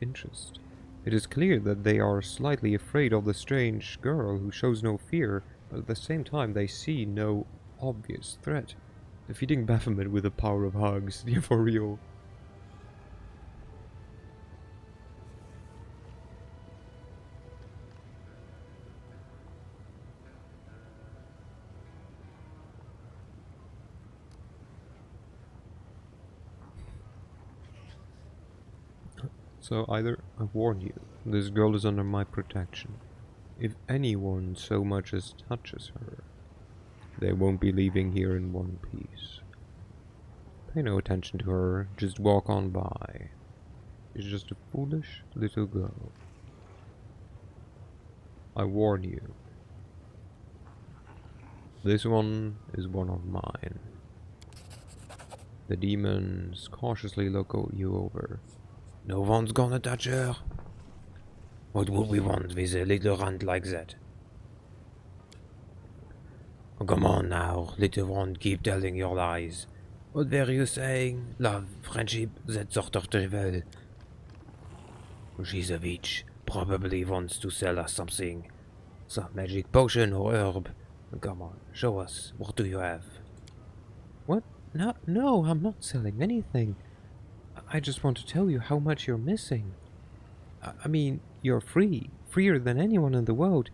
interest. It is clear that they are slightly afraid of the strange girl who shows no fear, but at the same time they see no obvious threat. Defeating Baphomet with the power of hugs, yeah, for real. So either I warn you, this girl is under my protection. If anyone so much as touches her, they won't be leaving here in one piece. Pay no attention to her, just walk on by. She's just a foolish little girl. I warn you. This one is one of mine. The demons cautiously look you over. No one's gonna touch her. What would we want with a little runt like that? Oh, come on now, little one, keep telling your lies. What were you saying? Love, friendship, that sort of trivial. She's a witch. Probably wants to sell us something. Some magic potion or herb. Come on, show us. What do you have? What? No, no, I'm not selling anything. I just want to tell you how much you're missing. I mean, you're free. Freer than anyone in the world.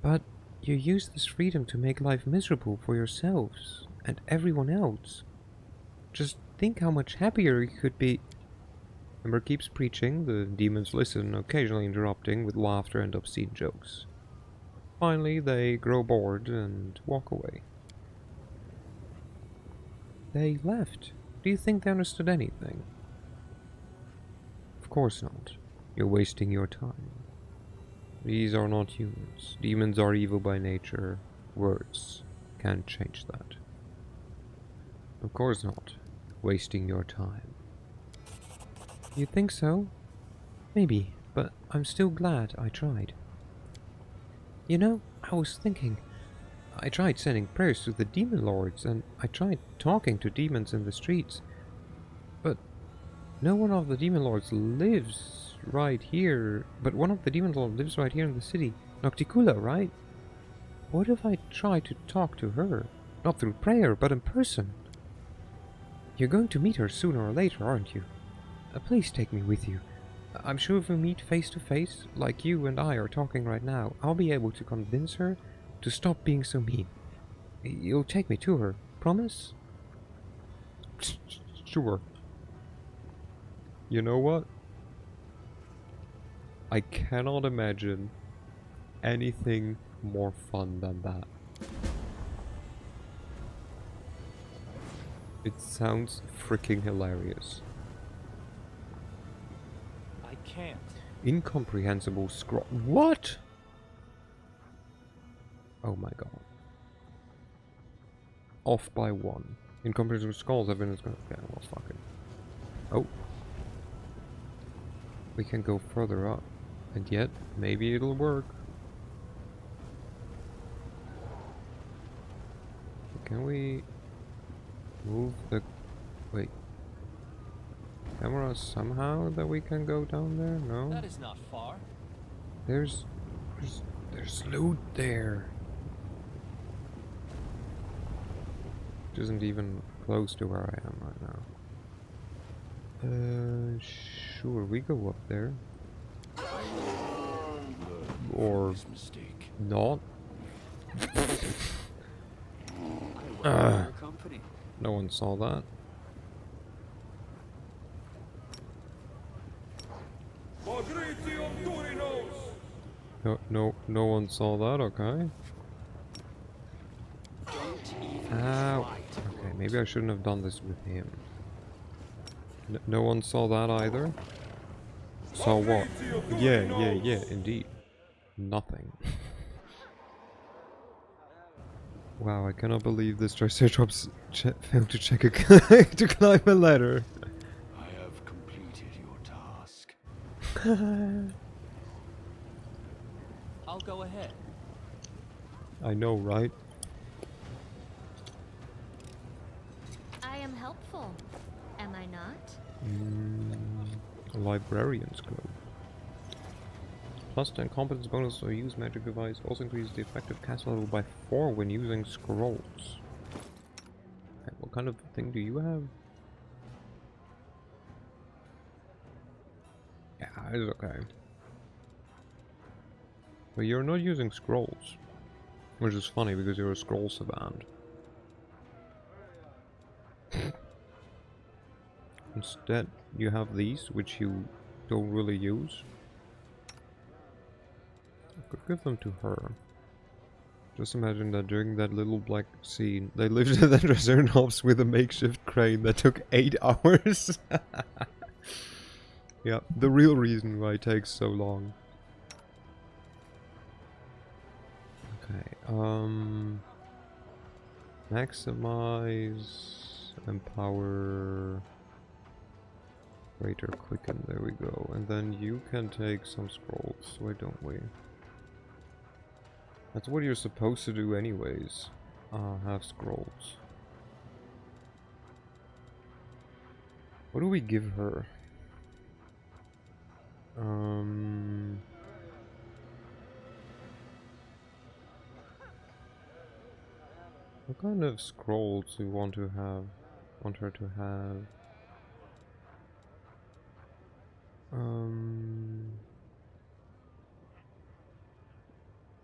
But you use this freedom to make life miserable for yourselves and everyone else. Just think how much happier you could be. Ember keeps preaching, the demons listen, occasionally interrupting with laughter and obscene jokes. Finally, they grow bored and walk away. They left. Do you think they understood anything? Of course not. You're wasting your time. These are not humans. Demons are evil by nature. Words can't change that. Of course not. Wasting your time. You think so? Maybe, but I'm still glad I tried. You know, I was thinking, I tried sending prayers to the demon lords, and I tried talking to demons in the streets, but no one of the demon lords lives right here. But one of the demon lords lives right here in the city. Nocticula, right? What if I try to talk to her? Not through prayer, but in person. You're going to meet her sooner or later, aren't you? Please take me with you. I'm sure if we meet face to face, like you and I are talking right now, I'll be able to convince her to stop being so mean. You'll take me to her, promise? Sure. You know what? I cannot imagine anything more fun than that. It sounds freaking hilarious. I can't. Incomprehensible scroll. What? Oh my god. Off by 1. Incomprehensible scrolls have been... Okay, well, fuck it. Oh. We can go further up. And yet, maybe it'll work. Can we move the... Wait. Camera somehow that we can go down there? No? That is not far. There's loot there. Which isn't even close to where I am right now. Sure, we go up there. Or Mistake. not. I welcome your company. No one saw that. No one saw that, okay. Don't even Ow. try to Okay, maybe I shouldn't have done this with him. No one saw that either? Saw what? Yeah, indeed. Nothing. Wow, I cannot believe this Triceratops failed to check to climb a ladder. I have completed your task. I'll go ahead. I know, right? I am helpful, am I not? A librarian's club. Plus 10 competence bonus or use magic device also increases the effective cast level by 4 when using scrolls. Okay, what kind of thing do you have? Yeah, it's okay. But you're not using scrolls. Which is funny because you're a scroll savant. Instead, you have these, which you don't really use. I could give them to her. Just imagine that during that little black scene, they lifted the Triceratops with a makeshift crane that took 8 hours. Yeah, the real reason why it takes so long. Okay, maximize, empower, greater quicken, there we go. And then you can take some scrolls, why don't we? That's what you're supposed to do anyways, have scrolls. What do we give her? What kind of scrolls do you want to have? Want her to have?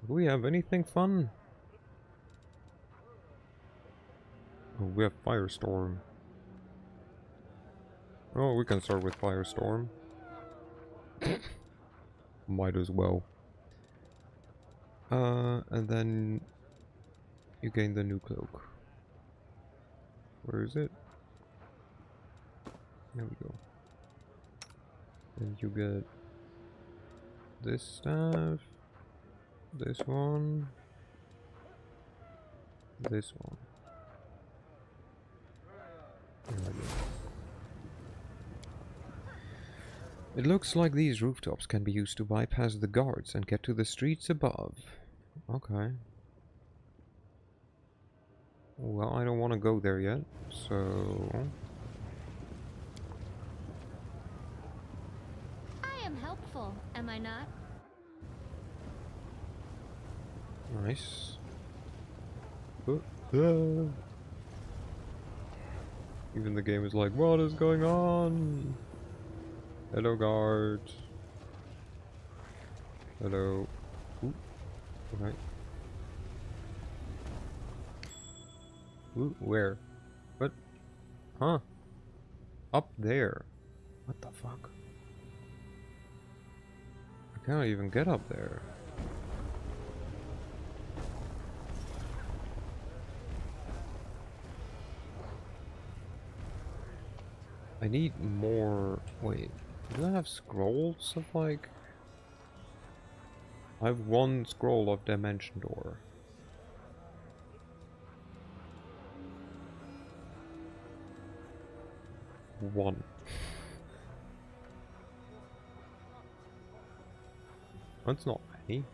Do we have anything fun? Oh, we have Firestorm. Oh, we can start with Firestorm. Might as well. And then you gain the new cloak. Where is it? There we go. And you get this staff, this one, this one. There we go. It looks like these rooftops can be used to bypass the guards and get to the streets above. Okay. Well, I don't want to go there yet, so... I am helpful, am I not? Nice. Even the game is like, what is going on? Hello, guard. Hello. Ooh. Okay. Ooh, where? What? Huh? Up there. What the fuck? I can't even get up there. I need more... Wait. Do I have scrolls of like... I have one scroll of Dimension Door. One. That's not many.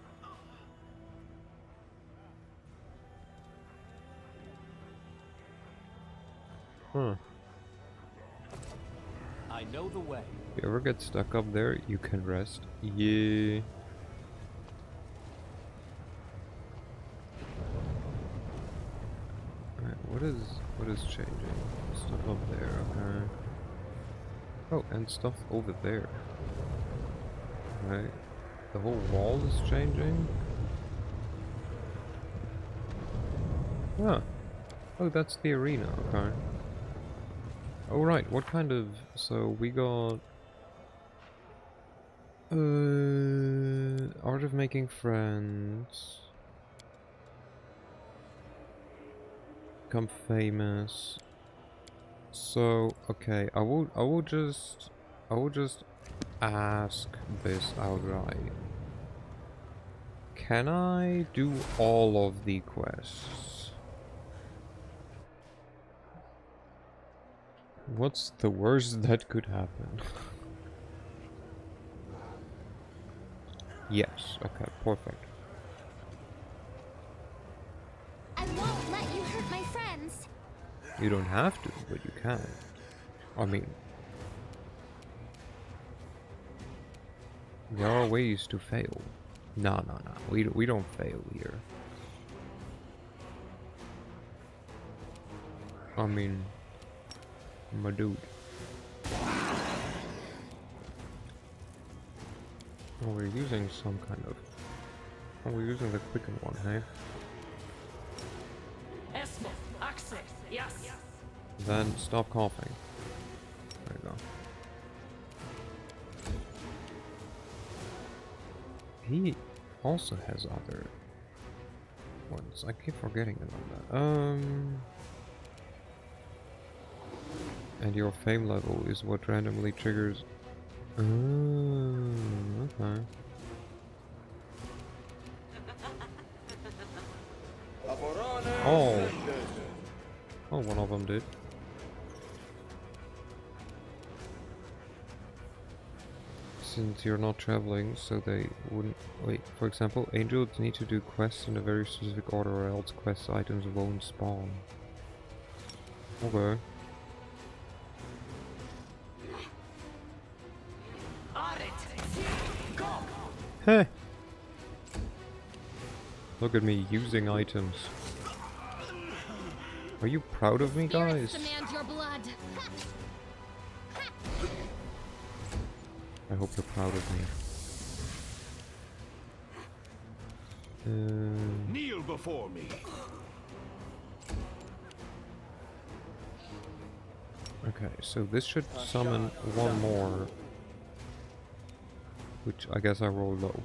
Huh. I know the way. If you ever get stuck up there, you can rest. Yeah. Alright, what is changing? Stuff up there, okay. Oh, and stuff over there. Right. The whole wall is changing. Huh. Oh, that's the arena, okay. Oh right, what kind of... So we got... Art of Making Friends. Become famous. So, okay, I will just ask this outright. Can I do all of the quests? What's the worst that could happen? Yes, okay, perfect. I won't let you hurt my friends. You don't have to, but you can. I mean, there are ways to fail. No. We don't fail here. I mean, my dude. Oh, we're using some kind of... Oh, we're using the quicken one, hey? Yes. Then stop coughing. There you go. He also has other ones. I keep forgetting about that. And your fame level is what randomly triggers. Okay. Oh. Oh, one of them did. Since you're not traveling, so they wouldn't... Wait, for example, angels need to do quests in a very specific order or else quest items won't spawn. Okay. Heh! Look at me using items. Are you proud of me, Spirits guys? demand your blood. I hope you're proud of me. Kneel before me. Okay, so this should summon one more. Which I guess I roll low.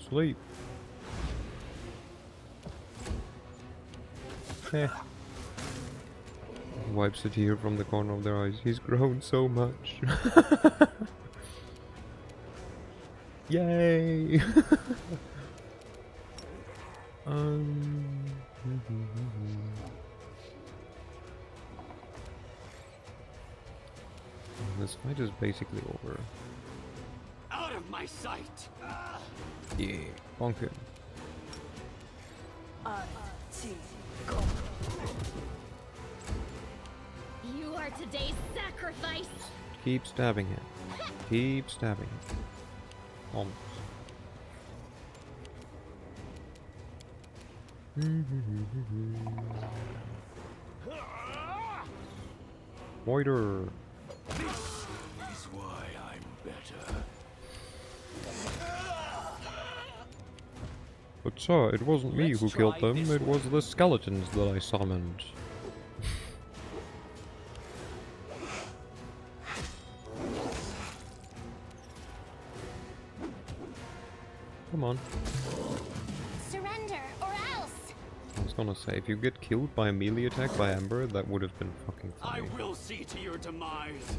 Sleep. Heh. Wipes a tear from the corner of their eyes. He's grown so much. Yay! This fight is basically over. Out of my sight! Yeah, bonk him. You are today's sacrifice. Keep stabbing him. Keep stabbing him. Almost. Moiter. Is why I'm better. But sir, it wasn't me Let's who killed try them, this it was the skeletons that I summoned. Come on. Surrender or else. I was gonna say, if you get killed by a melee attack by Ember, that would have been fucking I funny. will see to your demise.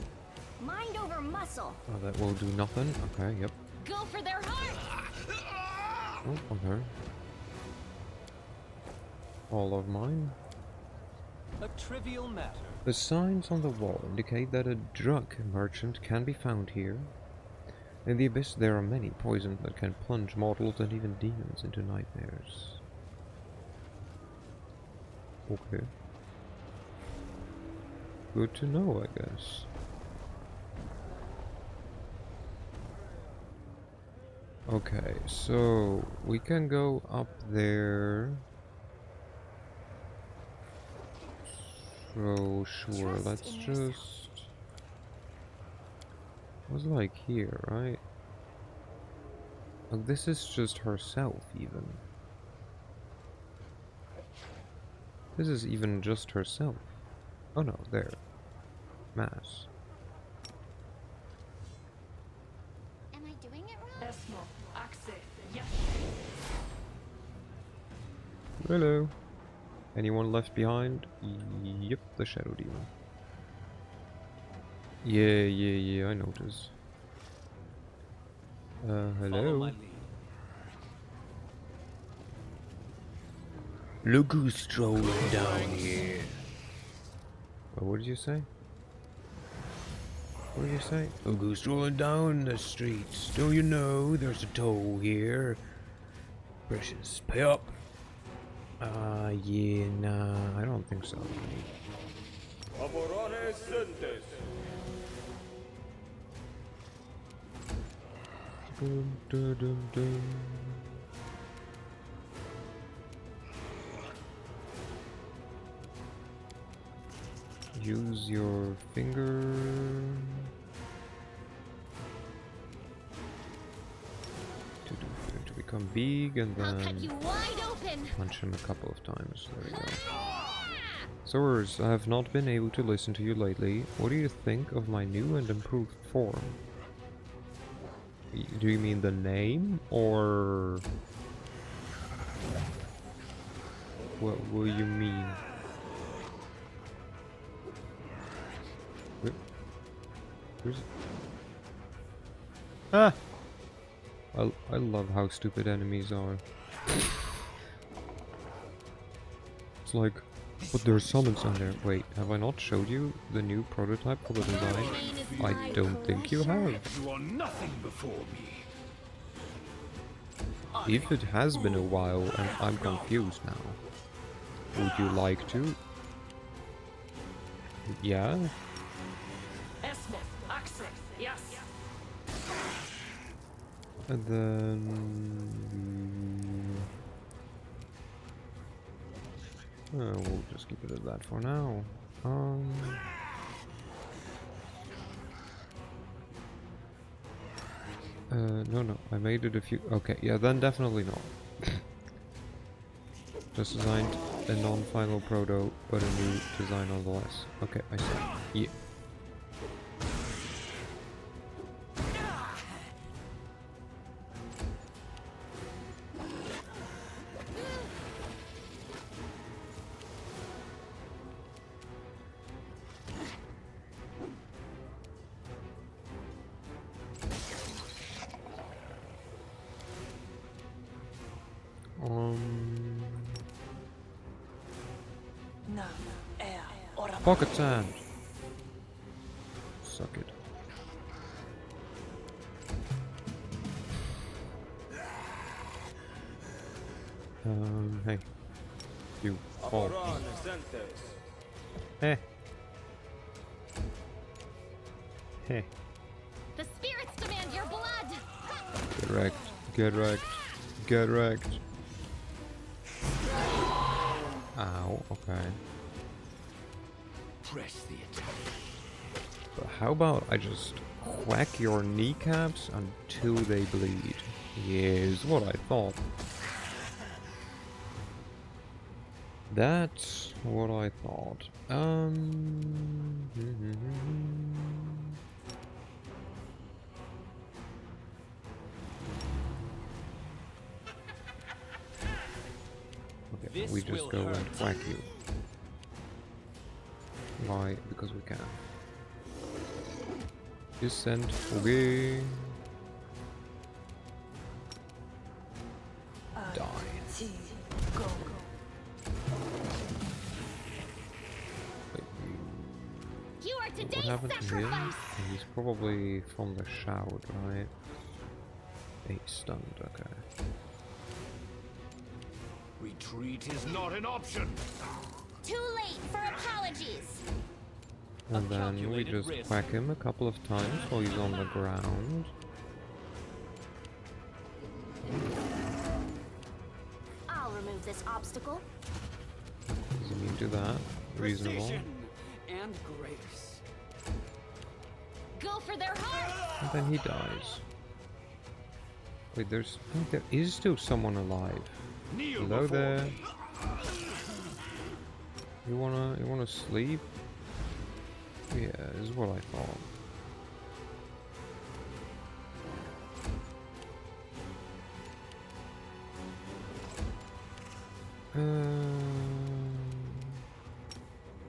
Mind over muscle. Oh, that will do nothing? Okay, yep. Go for their heart. Oh, okay. All of mine. A trivial matter. The signs on the wall indicate that a drug merchant can be found here. In the Abyss there are many poisons that can plunge mortals and even demons into nightmares. Okay. Good to know, I guess. Okay, so we can go up there. So sure, Trust let's in yourself. just... was like here, right? Oh, this is just herself, even. This is even just herself. Oh no, there. Mass. Am I doing it wrong? Hello. Anyone left behind? Yep, the Shadow Demon. Yeah, I notice. Follow Hello? my lead. Look who's strolling down here. What did you say? What did you say? Look who's strolling down the streets. Don't you know there's a toll here? Precious, pay up. Yeah, nah, I don't think so. Dum, dum, dum, dum. Use your finger to become big, and I'll cut then you wide open. punch him a couple of times. There we go. Sirs, I have not been able to listen to you lately. What do you think of my new and improved form? Do you mean the name, or what will you mean? Where's it? Ah! I love how stupid enemies are. It's like, But there's summons on there. Wait, have I not showed you the new prototype for the design? I don't think you have. You are nothing before me. If it has been a while and I'm confused now, would you like to? Yeah? And then... we'll just keep it at that for now. No, I made it a few... Okay, yeah, then definitely not. Just designed a non-final proto, but a new design nonetheless. Okay, I see. Yeah. Pocket sand! Suck it. Hey. You. Oh. Hey. Hey. The spirits demand your blood! Get wrecked. Get wrecked. Get wrecked. Ow, okay. Press the attack. But how about I just whack your kneecaps until they bleed? Yes, what I thought. That's what I thought. Okay, we just go and whack you. Why? Because we can. Descent. Okay. Die. Wait, You are what today's happened to him? sacrifice! He's probably from the shout, right? He's stunned, okay. Retreat is not an option. Too late for apologies! And then we just whack him a couple of times while he's on the ground. I'll remove this obstacle. He's immune to that. Reasonable. Precision and grace. Go for their hearts! And then he dies. Wait, I think there is still someone alive. Kneel Hello before there. me. You wanna sleep? Yeah, is what I thought.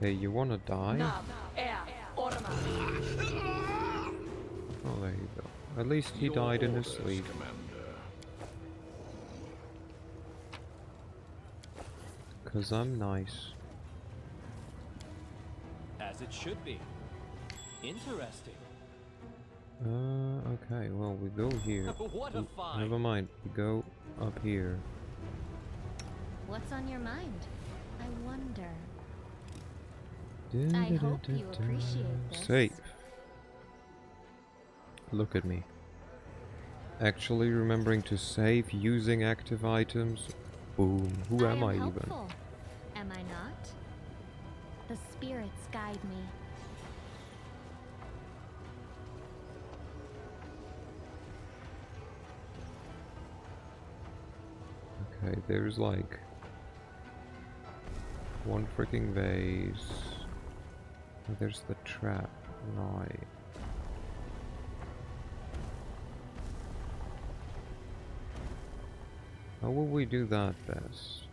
Hey, you wanna die? Oh, there you go. At least he Your died in his orders, sleep. Commander. 'Cause I'm nice. As it should be. Interesting. Okay, well, we go here. What a find. Never mind, we go up here. What's on your mind? I wonder. I hope you appreciate this. Safe. Look at me. Actually remembering to save using active items. Boom. Who am I even? Helpful, am I not? The spirits guide me. Okay, there's like one freaking vase. Oh, there's the trap. Right. How will we do that best?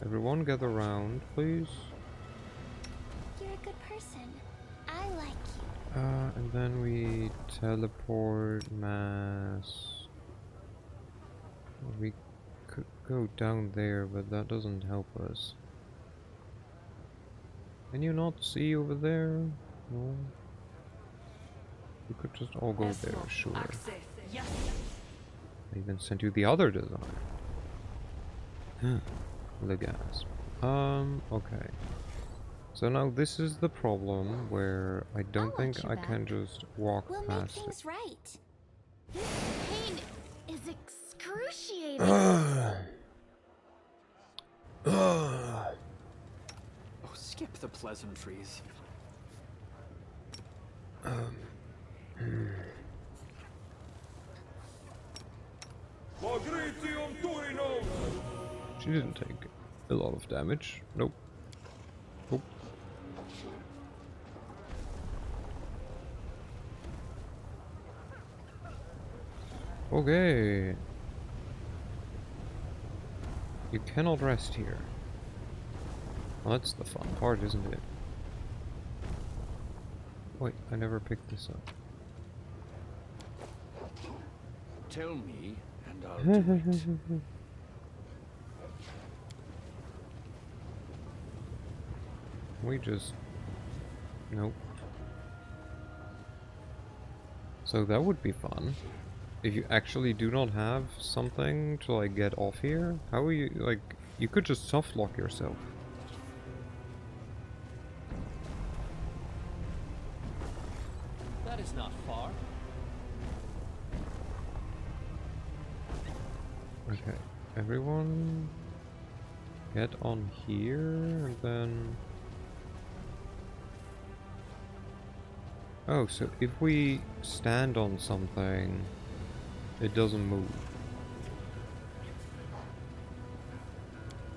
Everyone gather round, please. You're a good person. I like you. And then we teleport mass. We could go down there, but that doesn't help us. Can you not see over there? No. We could just all go there, sure. I even sent you the other design. The gas. Okay. So now this is the problem where I don't I'll think watch your I back. can just walk We'll make past it. things right. This pain is excruciating. Oh, skip the pleasantries. She didn't take a lot of damage. Nope. Nope. Okay. You cannot rest here. Well, that's the fun part, isn't it? Wait, I never picked this up. Tell me, and I'll do it. We just... Nope. So that would be fun. If you actually do not have something to like get off here, how are you, like, you could just soft lock yourself. That is not far. Okay, everyone get on here and then... Oh, so if we stand on something, it doesn't move.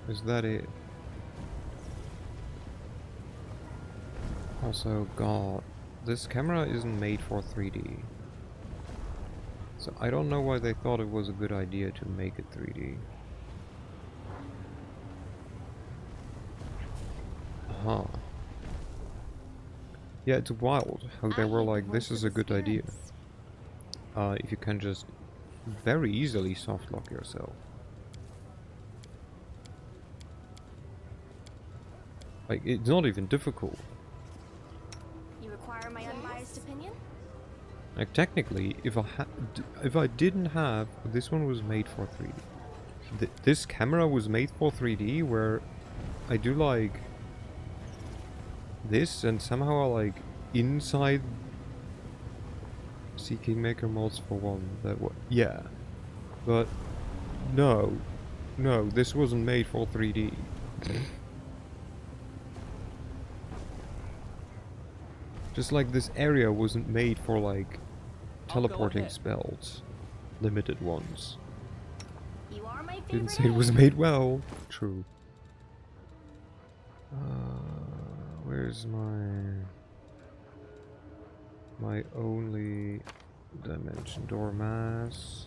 Is that it? Also, God, this camera isn't made for 3D. So I don't know why they thought it was a good idea to make it 3D. Huh. Yeah, it's wild how they were like, this is a good idea. If you can just very easily soft lock yourself. Like, it's not even difficult. You require my unbiased opinion? Like, technically, if I didn't have... This one was made for 3D. This camera was made for 3D, where I do, like... this, and somehow, like, inside... See Kingmaker mods for one. Yeah. But... No. No, this wasn't made for 3D. Just like this area wasn't made for, like, teleporting spells. Limited ones. You are my favorite. Didn't say it was made well. True. Where's my only dimension door mass?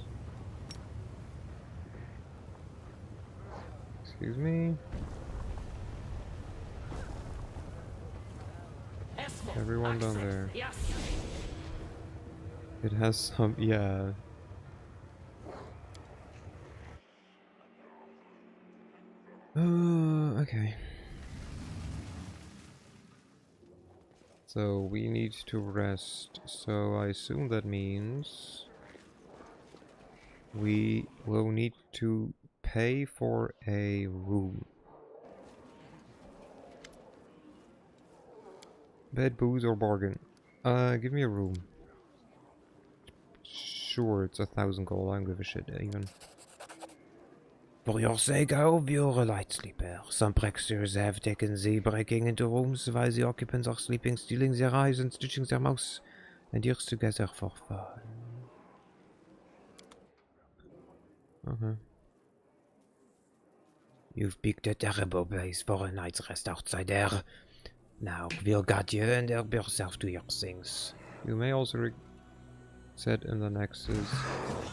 Excuse me. Everyone down there. Yes. It has some, yeah. Okay. So we need to rest. So I assume that means we will need to pay for a room. Bed, booze, or bargain? Give me a room. Sure, it's 1,000 gold. I don't give a shit even. For your sake, I hope you're a light sleeper. Some pranksters have taken the breaking into rooms while the occupants are sleeping, stealing their eyes and stitching their mouths and ears together for fun. You've picked a terrible place for a night's rest, outsider. Now, we'll guard you and help yourself to your things. You may also set in the nexus.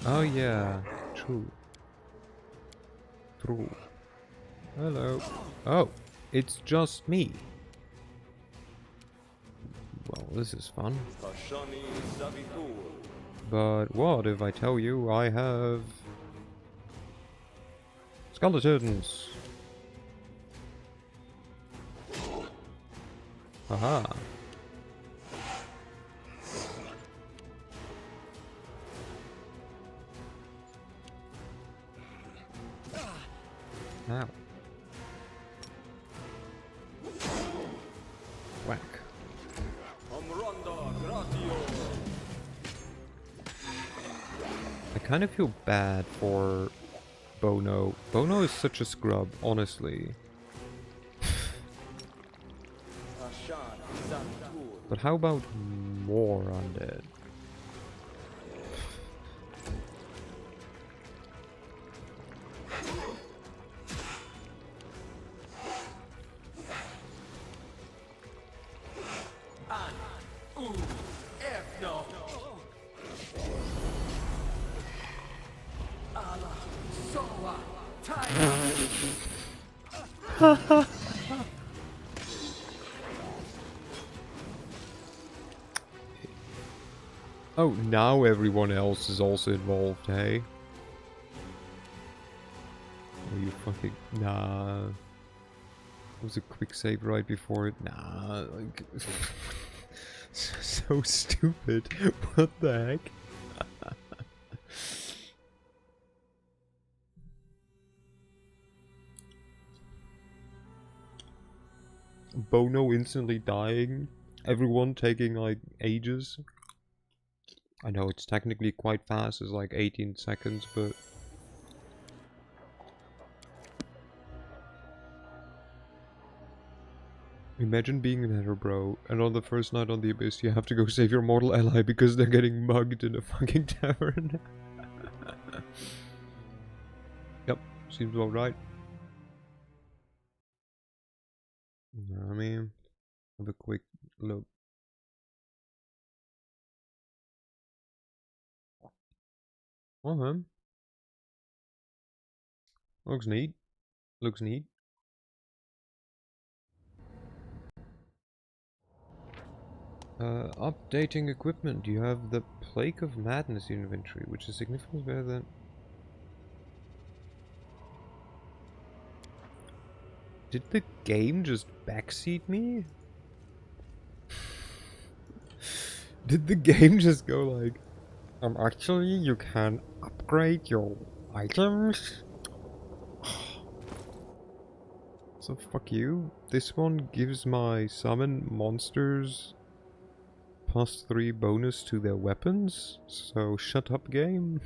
Oh yeah, true. True. Hello. Oh, it's just me. Well, this is fun. But what if I tell you I have skeletons? Aha. Ow. Whack. I kind of feel bad for Bono. Bono is such a scrub, honestly. But how about more undead? Oh, now everyone else is also involved, hey? Oh, you fucking... Nah. It was a quick save right before it. Nah, like... so stupid. What the heck? Bono instantly dying. Everyone taking, like, ages. I know it's technically quite fast, it's like 18 seconds, but... Imagine being an Nether, bro, and on the first night on the Abyss you have to go save your mortal ally because they're getting mugged in a fucking tavern. Yep, seems about right. I mean, have a quick look. Okay. Looks neat. Looks neat. Updating equipment. You have the Plague of Madness inventory, which is significantly better than... Did the game just backseat me? Did the game just go like... actually, you can upgrade your items? So fuck you. This one gives my summon monsters +3 bonus to their weapons, so shut up, game.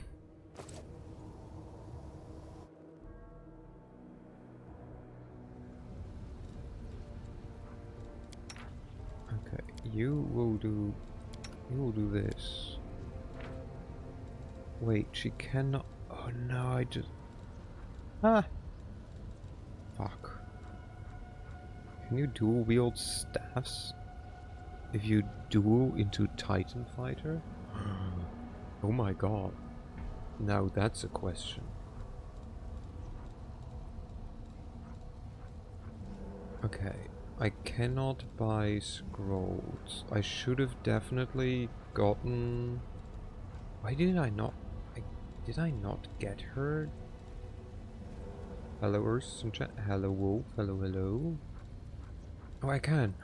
Okay, you will do this. Wait, she cannot... Oh no, I just... Ah! Fuck. Can you dual wield staffs? If you duel into Titan Fighter? Oh my god. Now that's a question. Okay, I cannot buy scrolls. I should have definitely gotten... Why did I not... Did I not get her? Hello Earth in chat. Hello Wolf. Hello, hello. Oh, I can.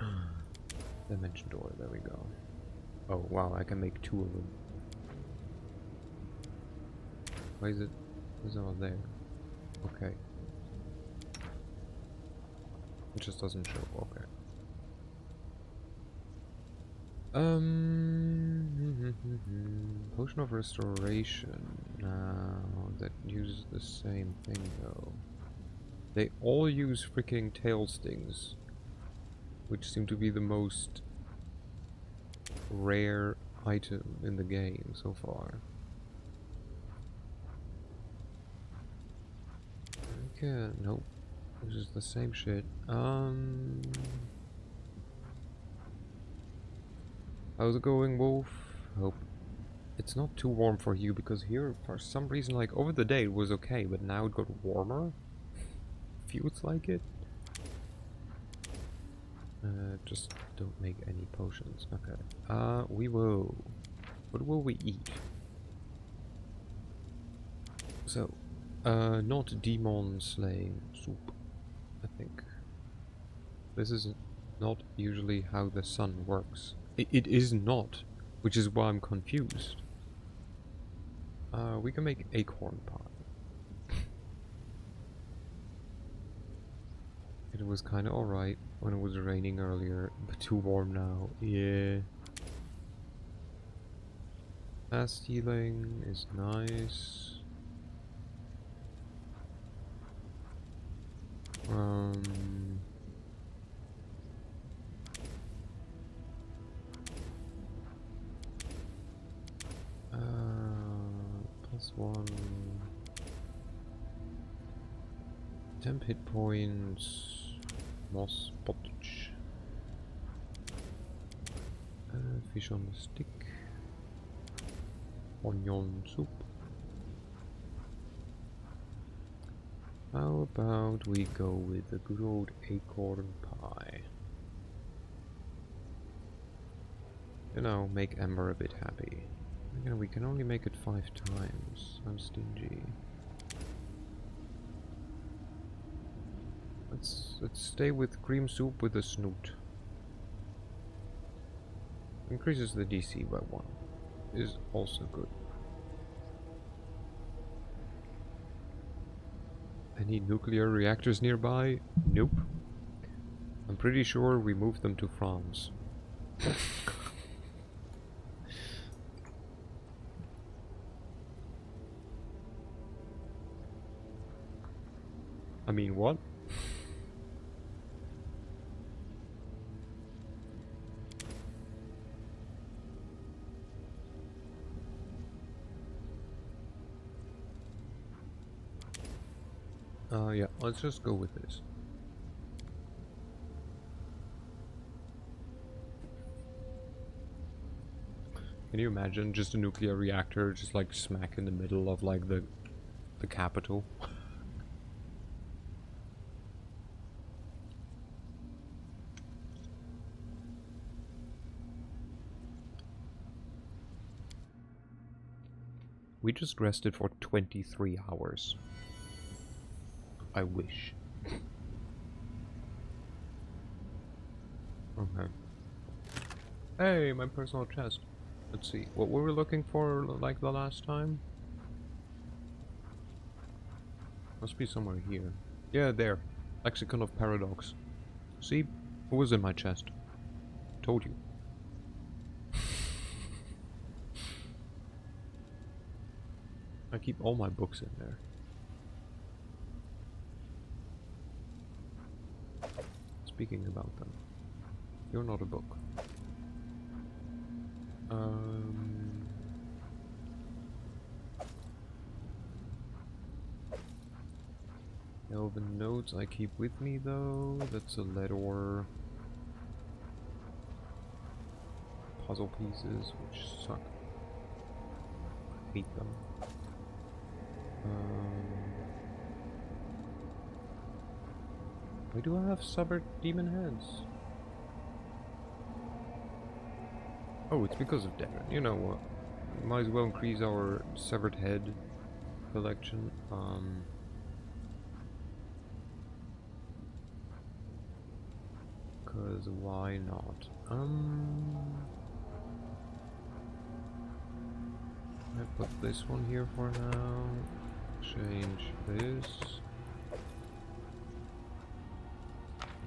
Dimension door. There we go. Oh, wow. I can make 2 of them. Why is it... It's not there. Okay. It just doesn't show. Okay. Potion of Restoration. No, that uses the same thing though. They all use freaking tail stings, which seem to be the most rare item in the game so far. Okay, nope. This is the same shit. How's it going, Wolf? Hope it's not too warm for you, because here, for some reason, like, over the day it was okay, but now it got warmer. Feels like it. Just don't make any potions. Okay. We will... What will we eat? So, not demon slaying soup, I think. This is not usually how the sun works. It is not, which is why I'm confused. We can make acorn pie. It was kind of alright when it was raining earlier, but too warm now. Yeah. Fast healing is nice. +1. 10 hit points. Moss pottage. Fish on the stick. Onion soup. How about we go with the good old acorn pie? You know, make Ember a bit happy. Again, we can only make it 5 times. I'm stingy. Let's stay with cream soup with a snoot. Increases the DC by 1. Is also good. Any nuclear reactors nearby? Nope. I'm pretty sure we moved them to France. I mean, what? Yeah, let's just go with this. Can you imagine just a nuclear reactor just like smack in the middle of like the capital? We just rested for 23 hours. I wish. Okay. Hey, my personal chest. Let's see, what were we looking for like the last time? Must be somewhere here. Yeah, there. Lexicon of Paradox. See? Who was in my chest? Told you. I keep all my books in there. Speaking about them. You're not a book. Elven notes I keep with me though. That's a lead ore. Puzzle pieces, which suck. I hate them. Why do I have severed demon heads? Oh, it's because of Darren. You know what? Might as well increase our severed head collection. Cause why not? I put this one here for now. Change this.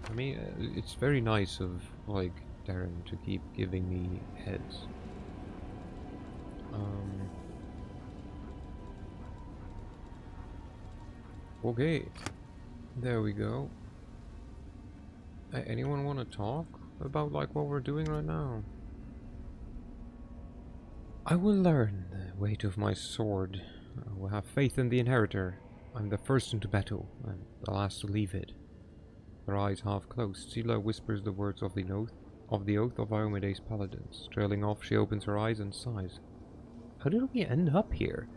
I mean, it's very nice of, like, Darren to keep giving me heads. Okay. There we go. Anyone want to talk about, like, what we're doing right now? I will learn the weight of my sword. I will have faith in the inheritor. I'm the first into battle, and the last to leave it. Her eyes half closed, Sela whispers the words of the oath of Iomede's paladins. Trailing off, she opens her eyes and sighs. How did we end up here?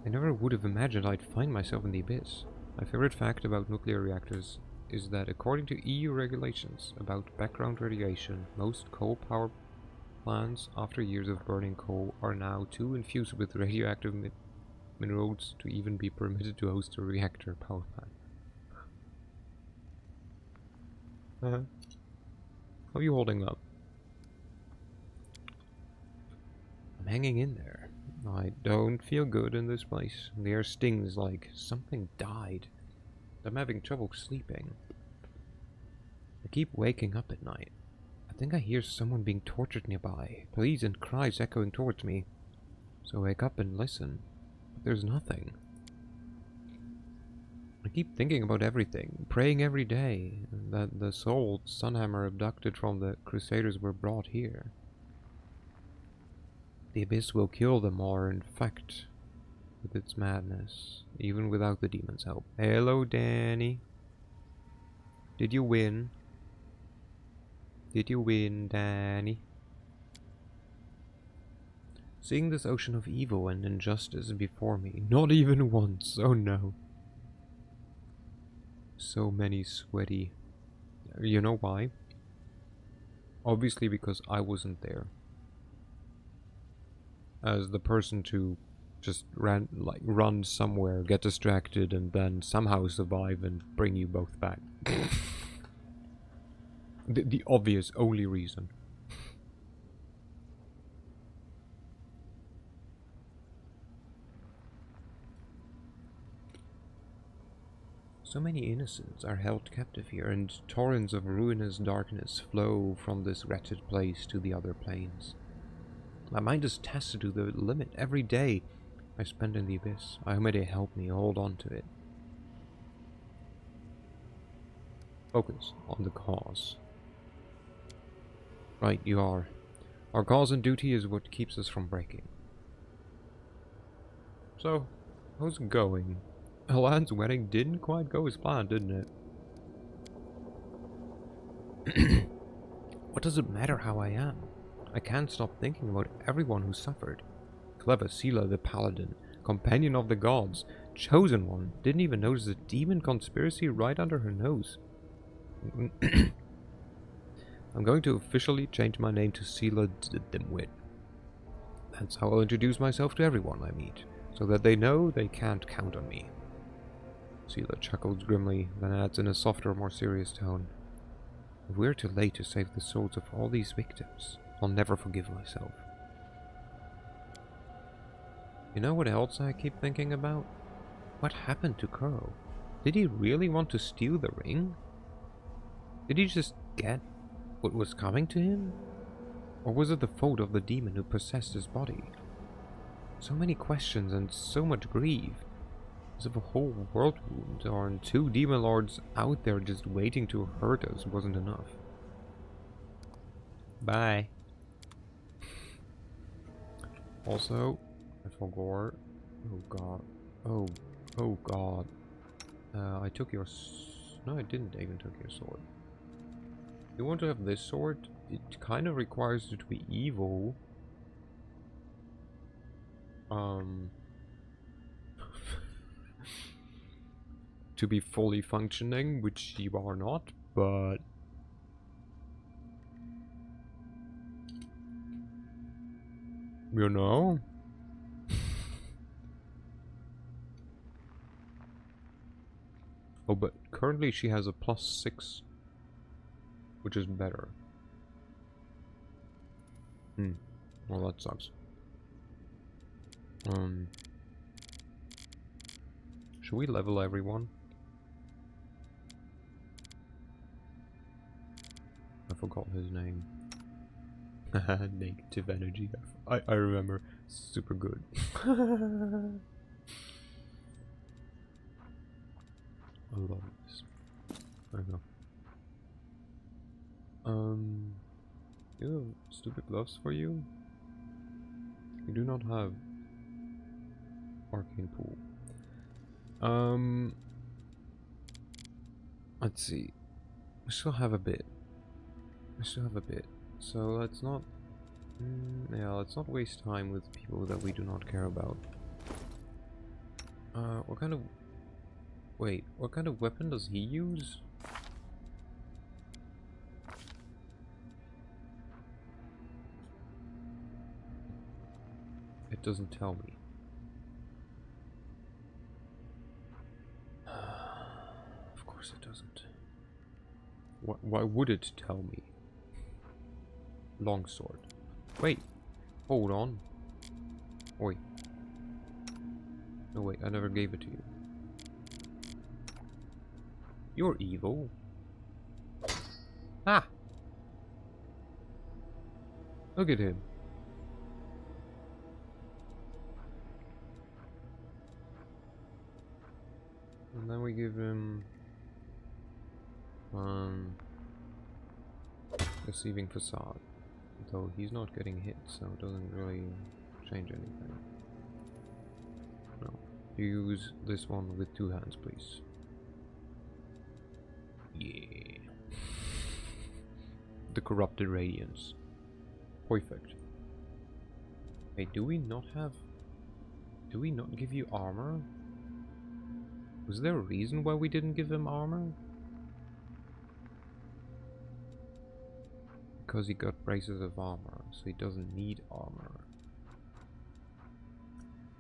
I never would have imagined I'd find myself in the abyss. My favorite fact about nuclear reactors is that according to EU regulations about background radiation, most coal power plants, after years of burning coal, are now too infused with radioactive minerals to even be permitted to host a reactor power plant. How are you holding up? I'm hanging in there. I don't feel good in this place. The air stings like something died. I'm having trouble sleeping. I keep waking up at night. I think I hear someone being tortured nearby, pleas and cries echoing towards me. So I wake up and listen, but there's nothing. I keep thinking about everything, praying every day, that the souls Sunhammer abducted from the Crusaders were brought here. The Abyss will kill them or infect with its madness, even without the demon's help. Hello, Danny. Did you win? Did you win, Danny? Seeing this ocean of evil and injustice before me, not even once, oh no. So many sweaty... You know why? Obviously because I wasn't there. As the person to just run somewhere, get distracted, and then somehow survive and bring you both back. The obvious only reason. So many innocents are held captive here, and torrents of ruinous darkness flow from this wretched place to the other planes. My mind is tested to the limit every day I spend in the Abyss. I hope they help me hold on to it. Focus on the cause. Right, you are. Our cause and duty is what keeps us from breaking. So, how's it going? Alan's wedding didn't quite go as planned, didn't it? What does it matter how I am? I can't stop thinking about everyone who suffered. Clever Sela the Paladin, companion of the gods, chosen one, didn't even notice a demon conspiracy right under her nose. I'm going to officially change my name to Sela the Dimwit. That's how I'll introduce myself to everyone I meet, so that they know they can't count on me. Sela chuckles grimly, then adds in a softer, more serious tone. If we're too late to save the souls of all these victims, I'll never forgive myself. You know what else I keep thinking about? What happened to Kuro? Did he really want to steal the ring? Did he just get what was coming to him? Or was it the fault of the demon who possessed his body? So many questions and so much grief. As if a whole world wound or 2 demon lords out there just waiting to hurt us wasn't enough. Bye. Also, I forgot. Oh god. Oh god. I took your... No, I didn't even took your sword. You want to have this sword? It kind of requires you to be evil. To be fully functioning, which you are not, but... You know? Oh, but currently she has a +6, which is better. Well, that sucks. Should we level everyone? I forgot his name. Negative energy. I remember. Super good. I love this. I know. You have stupid gloves for you? You do not have arcane pool. Let's see. We still have a bit. So let's not... yeah, let's not waste time with people that we do not care about. What kind of... Wait, what kind of weapon does he use? It doesn't tell me. Of course it doesn't. Why would it tell me? Longsword. Wait. Hold on. Oi. No, wait. I never gave it to you. You're evil. Ah! Look at him. And then we give him... Deceiving Facade. Though he's not getting hit, so it doesn't really change anything. No. Use this one with 2 hands, please. Yeah. The Corrupted Radiance. Perfect. Hey, do we not have... Do we not give you armor? Was there a reason why we didn't give him armor? Because he got braces of armor, so he doesn't need armor.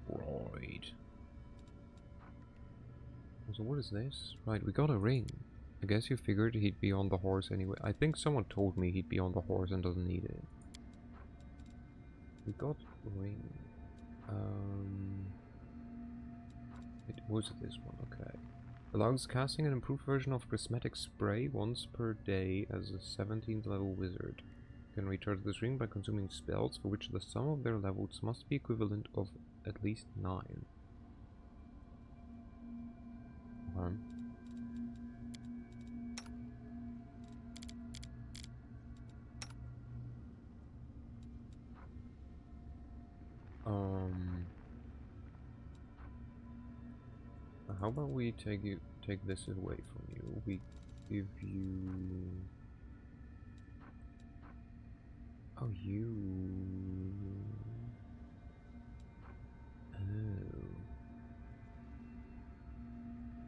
Right. So what is this? Right, we got a ring. I guess you figured he'd be on the horse anyway. I think someone told me he'd be on the horse and doesn't need it. We got a ring. It was this one, okay. Allows casting an improved version of Prismatic Spray once per day as a 17th level wizard. Can recharge this ring by consuming spells for which the sum of their levels must be equivalent of at least 9. How about we take this away from you? We give you... Oh, you... Oh.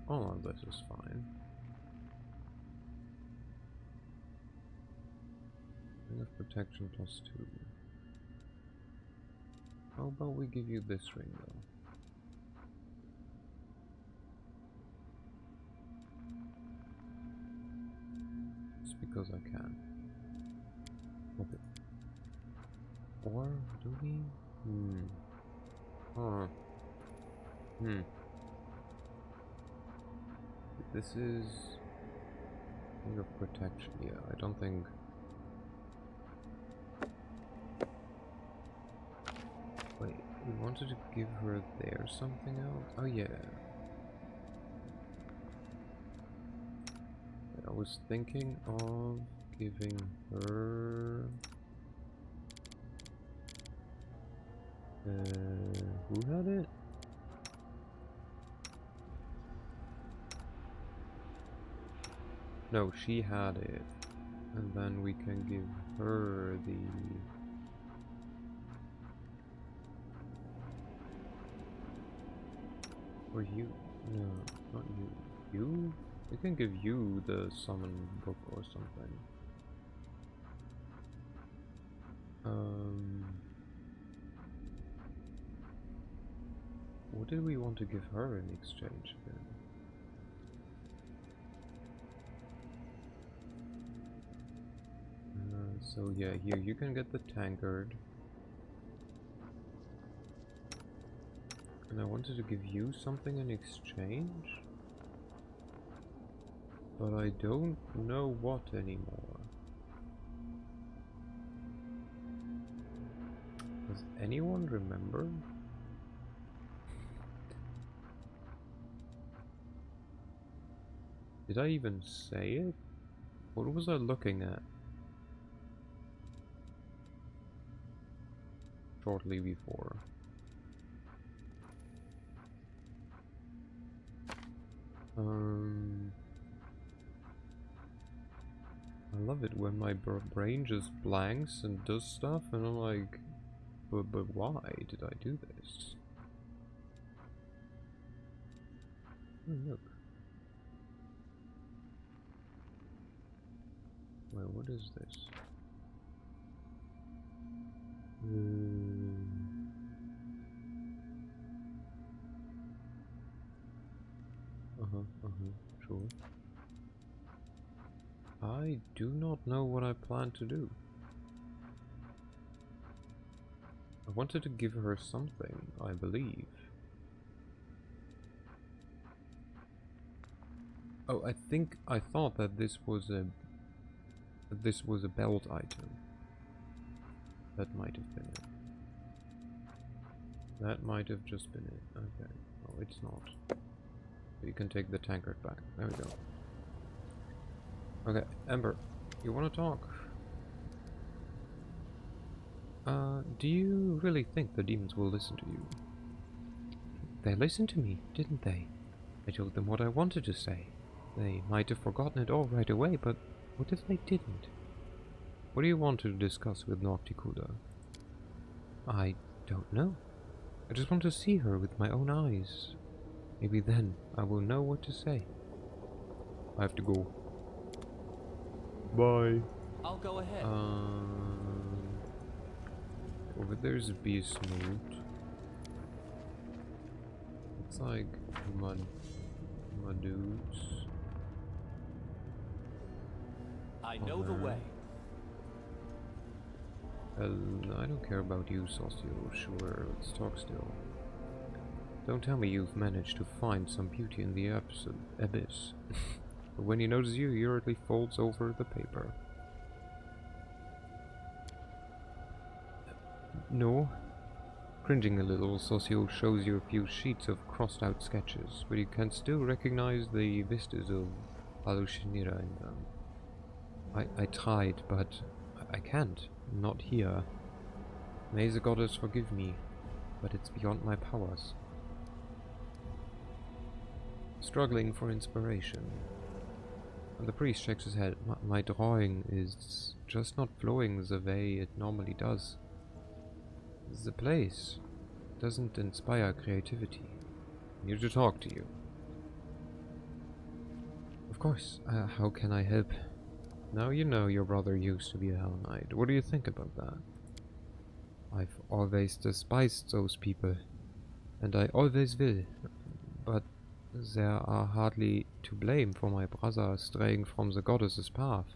All of this is fine. Ring of Protection +2. How about we give you this ring, though? Just because I can. Okay. Or do we? This is Ring of Protection. Yeah, I don't think. Wait, we wanted to give her there something else? Oh yeah. I was thinking of giving her... who had it? No, she had it. And then we can give her the... Or you? No, not you. You? We can give you the summon book or something. What did we want to give her in exchange then? So yeah, here you can get the tankard. And I wanted to give you something in exchange, but I don't know what anymore. Does anyone remember? Did I even say it? What was I looking at? Shortly before. I love it when my brain just blanks and does stuff and I'm like, but why did I do this? Oh, look. Wait, what is this? Sure. I do not know what I plan to do. I wanted to give her something, I believe. Oh, I thought that this was a belt item. That might have been it. That might have just been it. Okay. Oh, it's not. You can take the tankard back. There we go. Okay, Ember, you want to talk? Do you really think the demons will listen to you? They listened to me, didn't they? I told them what I wanted to say. They might have forgotten it all right away, but what if they didn't? What do you want to discuss with Nocticuda? I don't know. I just want to see her with my own eyes. Maybe then I will know what to say. I have to go. Bye. I'll go ahead. Over there's a beast mode. It's like my dudes. I know the way. I don't care about you, Socio. Sure, let's talk still. Don't tell me you've managed to find some beauty in the abyss. But when he notices you, he hurriedly folds over the paper. No. Cringing a little, Socio shows you a few sheets of crossed-out sketches, but you can still recognize the vistas of Alushinira in them. I tried, but I can't. Not here. May the goddess forgive me, but it's beyond my powers. Struggling for inspiration. And the priest shakes his head. My drawing is just not flowing the way it normally does. The place doesn't inspire creativity. I need to talk to you. Of course, how can I help? Now you know your brother used to be a Hell Knight. What do you think about that? I've always despised those people, and I always will, but they are hardly to blame for my brother straying from the goddess's path.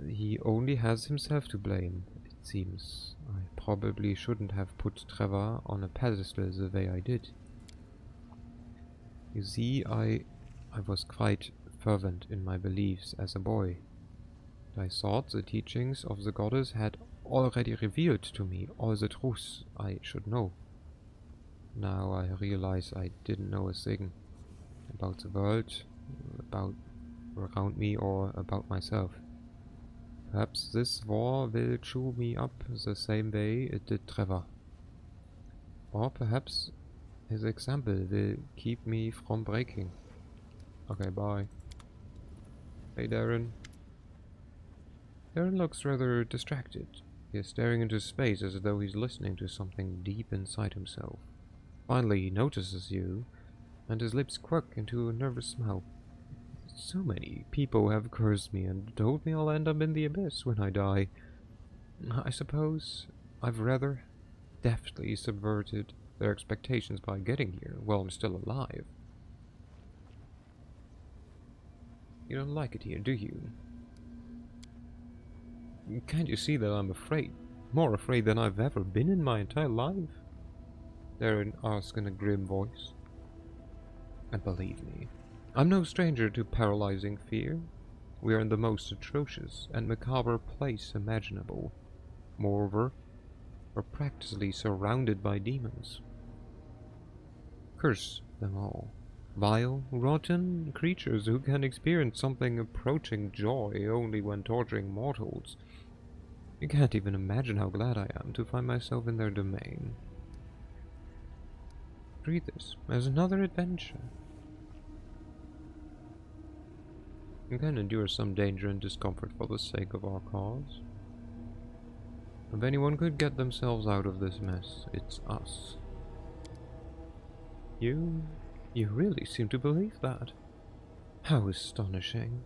He only has himself to blame, it seems. I probably shouldn't have put Trevor on a pedestal the way I did. You see, I was quite fervent in my beliefs as a boy. I thought the teachings of the goddess had already revealed to me all the truths I should know. Now I realize I didn't know a thing about the world, about around me, or about myself. Perhaps this war will chew me up the same way it did Trevor. Or perhaps his example will keep me from breaking. Okay, bye. Hey, Darren. Darren looks rather distracted. He is staring into space as though he's listening to something deep inside himself. Finally, he notices you, and his lips quirk into a nervous smile. So many people have cursed me and told me I'll end up in the abyss when I die. I suppose I've rather deftly subverted their expectations by getting here while I'm still alive. You don't like it here, do you? Can't you see that I'm afraid? More afraid than I've ever been in my entire life? Darren asks in a grim voice. And believe me, I'm no stranger to paralyzing fear. We are in the most atrocious and macabre place imaginable. Moreover, we're practically surrounded by demons. Curse them all. Vile, rotten creatures who can experience something approaching joy only when torturing mortals. You can't even imagine how glad I am to find myself in their domain. Treat this as another adventure. You can endure some danger and discomfort for the sake of our cause. If anyone could get themselves out of this mess, it's us. You really seem to believe that. How astonishing.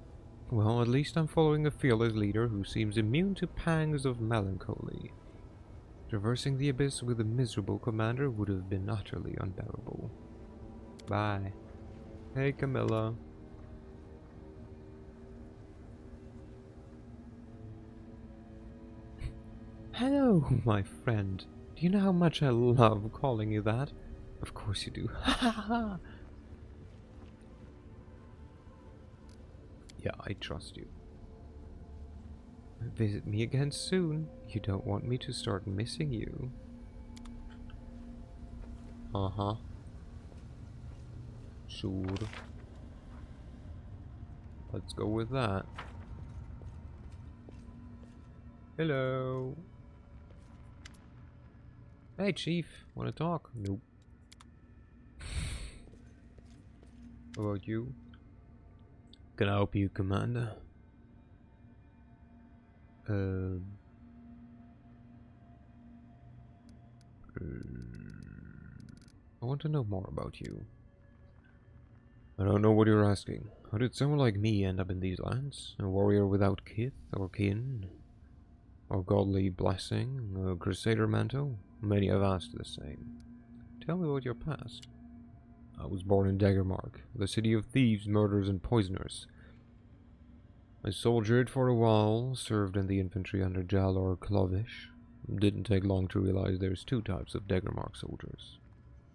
Well, at least I'm following a fearless leader who seems immune to pangs of melancholy. Traversing the abyss with a miserable commander would have been utterly unbearable. Bye. Hey, Camilla. Hello, my friend. Do you know how much I love calling you that? Of course you do. Ha ha ha! Yeah, I trust you. Visit me again soon. You don't want me to start missing you. Uh-huh. Sure. Let's go with that. Hello. Hey, Chief. Wanna talk? Nope. How about you? Can I help you, Commander? I want to know more about you. I don't know what you're asking. How did someone like me end up in these lands? A warrior without kith or kin? Or godly blessing? A crusader mantle? Many have asked the same. Tell me about your past. I was born in Daggermark, the city of thieves, murderers, and poisoners. I soldiered for a while, served in the infantry under Jalor Klovish. Didn't take long to realize there's two types of Daggermark soldiers.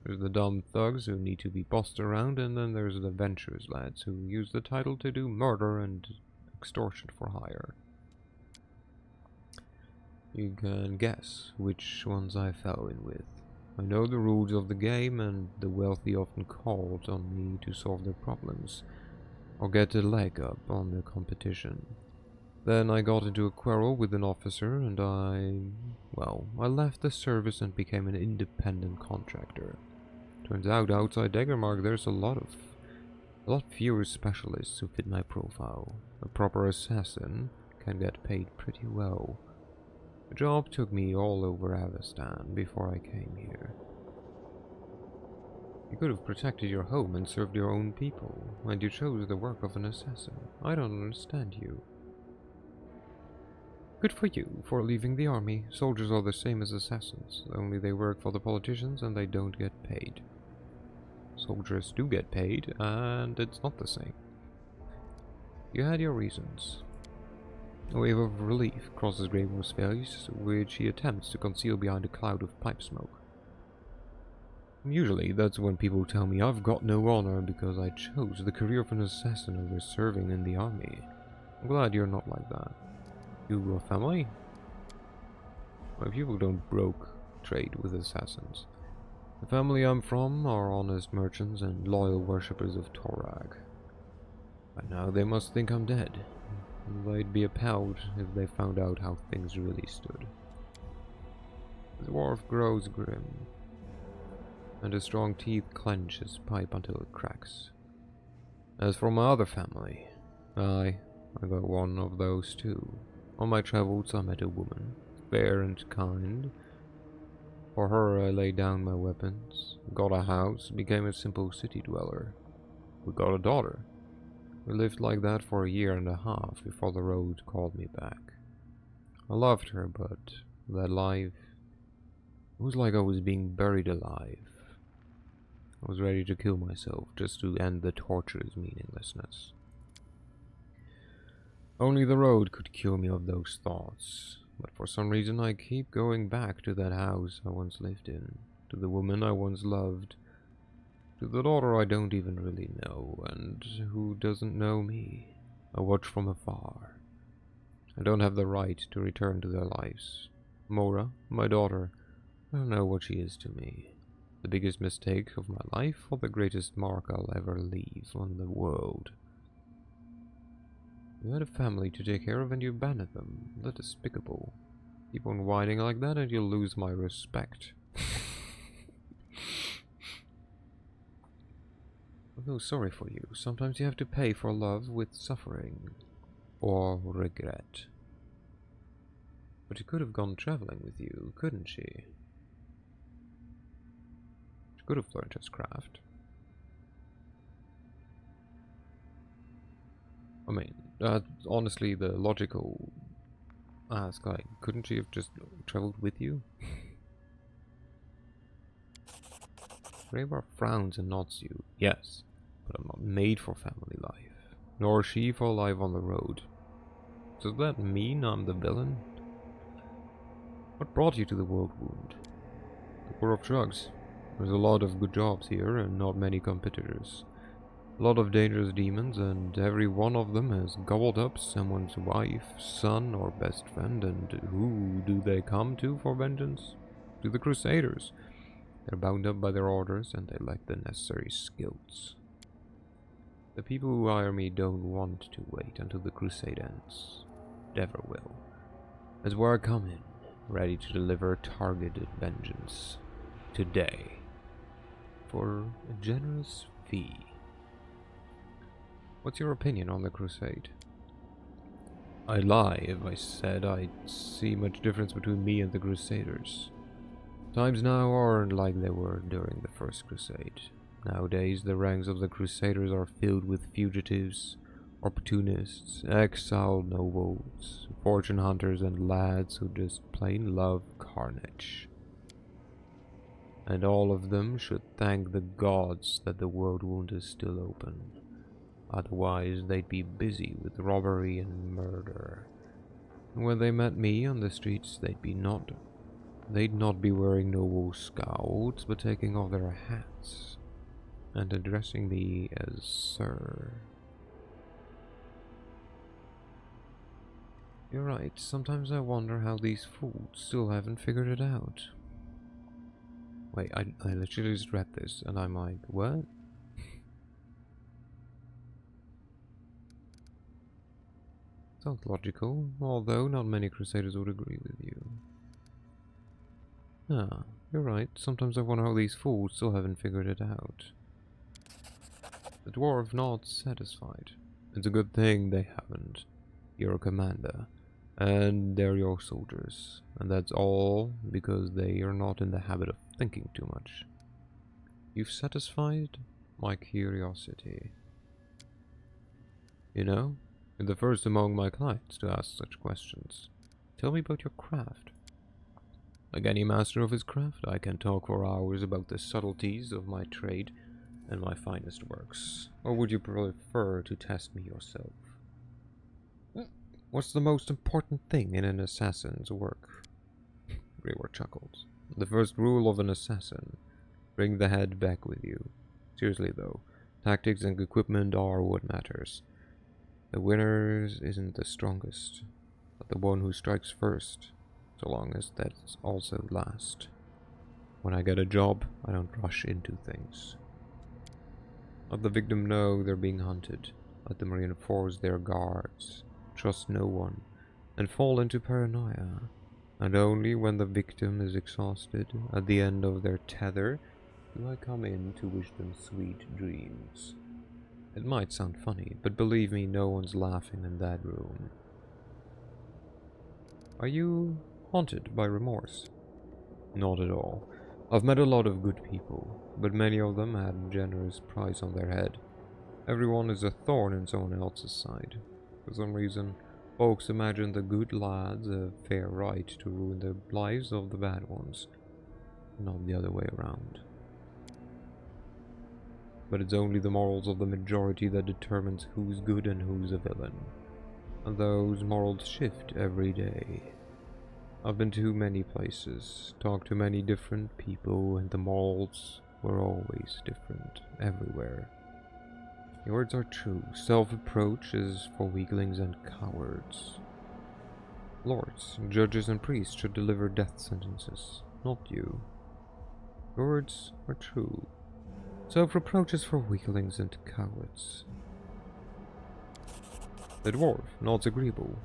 There's the dumb thugs who need to be bossed around, and then there's the adventurous lads who use the title to do murder and extortion for hire. You can guess which ones I fell in with. I know the rules of the game, and the wealthy often called on me to solve their problems, or get a leg up on the competition. Then I got into a quarrel with an officer, and I left the service and became an independent contractor. Turns out outside Daggermark there's a lot fewer specialists who fit my profile. A proper assassin can get paid pretty well. The job took me all over Avestan before I came here. You could have protected your home and served your own people, and you chose the work of an assassin. I don't understand you. Good for you for leaving the army. Soldiers are the same as assassins, only they work for the politicians and they don't get paid. Soldiers do get paid, and it's not the same. You had your reasons. A wave of relief crosses Greymoor's face, which he attempts to conceal behind a cloud of pipe smoke. Usually, that's when people tell me I've got no honor because I chose the career of an assassin over serving in the army. I'm glad you're not like that. You a family? My people don't broke trade with assassins. The family I'm from are honest merchants and loyal worshippers of Torag. By now they must think I'm dead. They'd be appalled if they found out how things really stood. The dwarf grows grim, and his strong teeth clench his pipe until it cracks. As for my other family, I got one of those too. On my travels I met a woman, fair and kind. For her I laid down my weapons, got a house, became a simple city dweller. We got a daughter. We lived like that for 1.5 years before the road called me back. I loved her, but that life, it was like I was being buried alive. I was ready to kill myself just to end the torture's meaninglessness. Only the road could cure me of those thoughts. But for some reason I keep going back to that house I once lived in, to the woman I once loved, to the daughter I don't even really know, and who doesn't know me. I watch from afar. I don't have the right to return to their lives. Mora, my daughter, I don't know what she is to me. The biggest mistake of my life, or the greatest mark I'll ever leave on the world. You had a family to take care of and you abandoned them. That's despicable. Keep on whining like that and you'll lose my respect. I feel sorry for you. Sometimes you have to pay for love with suffering. Or regret. But she could have gone traveling with you, couldn't she? She could have learned his craft. I mean, honestly, the logical ask, like, couldn't she have just traveled with you? Raybar frowns and nods you. Yes, but I'm not made for family life, nor she for life on the road. Does that mean I'm the villain? What brought you to the World Wound? The War of Drugs. There's a lot of good jobs here and not many competitors. A lot of dangerous demons, and every one of them has gobbled up someone's wife, son, or best friend, and who do they come to for vengeance? To the Crusaders. They're bound up by their orders, and they lack the necessary skills. The people who hire me don't want to wait until the crusade ends. Never will. That's where I come in, ready to deliver targeted vengeance. Today. For a generous fee. What's your opinion on the crusade? I'd lie if I said I'd see much difference between me and the Crusaders. Times now aren't like they were during the First Crusade. Nowadays, the ranks of the Crusaders are filled with fugitives, opportunists, exiled nobles, fortune hunters, and lads who just plain love carnage. And all of them should thank the gods that the World Wound is still open. Otherwise, they'd be busy with robbery and murder. And when they met me on the streets, they'd not be wearing noble scouts, but taking off their hats and addressing me as Sir. You're right, sometimes I wonder how these fools still haven't figured it out. Wait, I literally just read this and I'm like, what? Sounds logical, although not many Crusaders would agree with you. Ah, you're right, sometimes I wonder how these fools still haven't figured it out. The dwarf not satisfied. It's a good thing they haven't. You're a commander, and they're your soldiers, and that's all because they are not in the habit of thinking too much. You've satisfied my curiosity. You know, you're the first among my clients to ask such questions. Tell me about your craft. Like any master of his craft, I can talk for hours about the subtleties of my trade and my finest works. Or would you prefer to test me yourself? What's the most important thing in an assassin's work? Greyworth chuckled. The first rule of an assassin: bring the head back with you. Seriously though, tactics and equipment are what matters. The winner isn't the strongest, but the one who strikes first, so long as that's also last. When I get a job, I don't rush into things. Let the victim know they're being hunted. Let them reinforce their guards. Trust no one, and fall into paranoia. And only when the victim is exhausted, at the end of their tether, do I come in to wish them sweet dreams. It might sound funny, but believe me, no one's laughing in that room. Are you haunted by remorse? Not at all. I've met a lot of good people, but many of them had a generous price on their head. Everyone is a thorn in someone else's side. For some reason, folks imagine the good lads have fair right to ruin the lives of the bad ones, not the other way around. But it's only the morals of the majority that determines who's good and who's a villain. And those morals shift every day. I've been to many places, talked to many different people, and the morals were always different, everywhere. Your words are true. Self-approach is for weaklings and cowards. Lords, judges, and priests should deliver death sentences, not you. Your words are true. Self-reproach is for weaklings and cowards. The dwarf nods agreeable.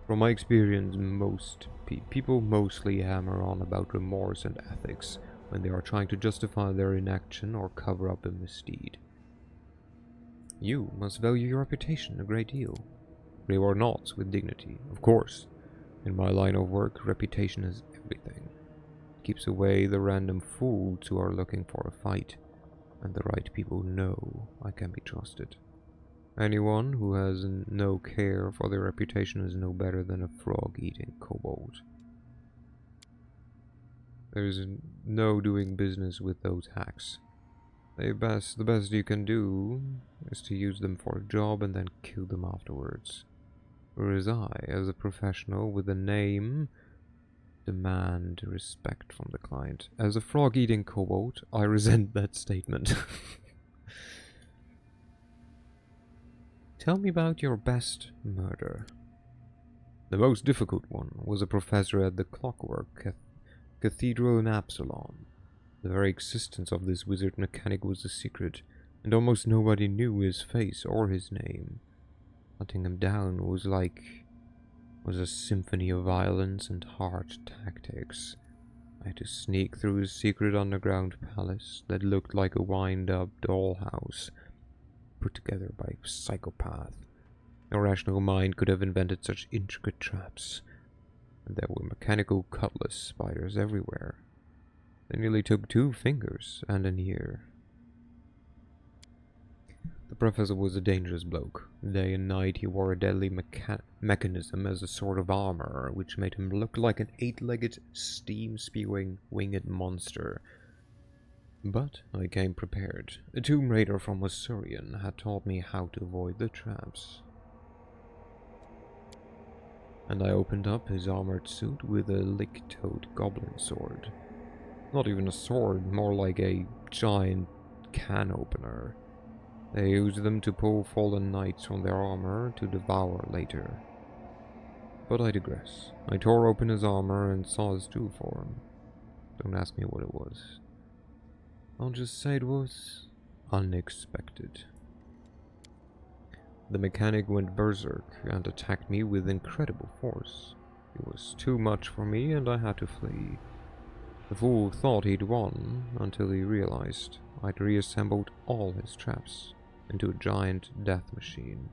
From my experience, most people mostly hammer on about remorse and ethics when they are trying to justify their inaction or cover up a misdeed. You must value your reputation a great deal. Greyworth nods with dignity. Of course, in my line of work, reputation is everything. It keeps away the random fools who are looking for a fight, and the right people know I can be trusted. Anyone who has no care for their reputation is no better than a frog-eating kobold. There's no doing business with those hacks. The best you can do is to use them for a job and then kill them afterwards. Whereas I, as a professional with a name, demand respect from the client. As a frog-eating kobold, I resent that statement. Tell me about your best murder. The most difficult one was a professor at the Clockwork Cathedral in Absalom. The very existence of this wizard mechanic was a secret, and almost nobody knew his face or his name. Hunting him down was a symphony of violence and hard tactics. I had to sneak through his secret underground palace that looked like a wind-up dollhouse, put together by a psychopath. No rational mind could have invented such intricate traps, and there were mechanical cutlass spiders everywhere. They nearly took 2 fingers and an ear. The professor was a dangerous bloke. Day and night he wore a deadly mechanism as a sort of armor, which made him look like an 8-legged, steam-spewing, winged monster. But I came prepared. A tomb raider from Osirian had taught me how to avoid the traps. And I opened up his armored suit with a lick-toed goblin sword. Not even a sword, more like a giant can opener. They used them to pull fallen knights from their armor to devour later. But I digress. I tore open his armor and saw his true form. Don't ask me what it was. I'll just say it was unexpected. The mechanic went berserk and attacked me with incredible force. It was too much for me and I had to flee. The fool thought he'd won until he realized I'd reassembled all his traps into a giant death machine.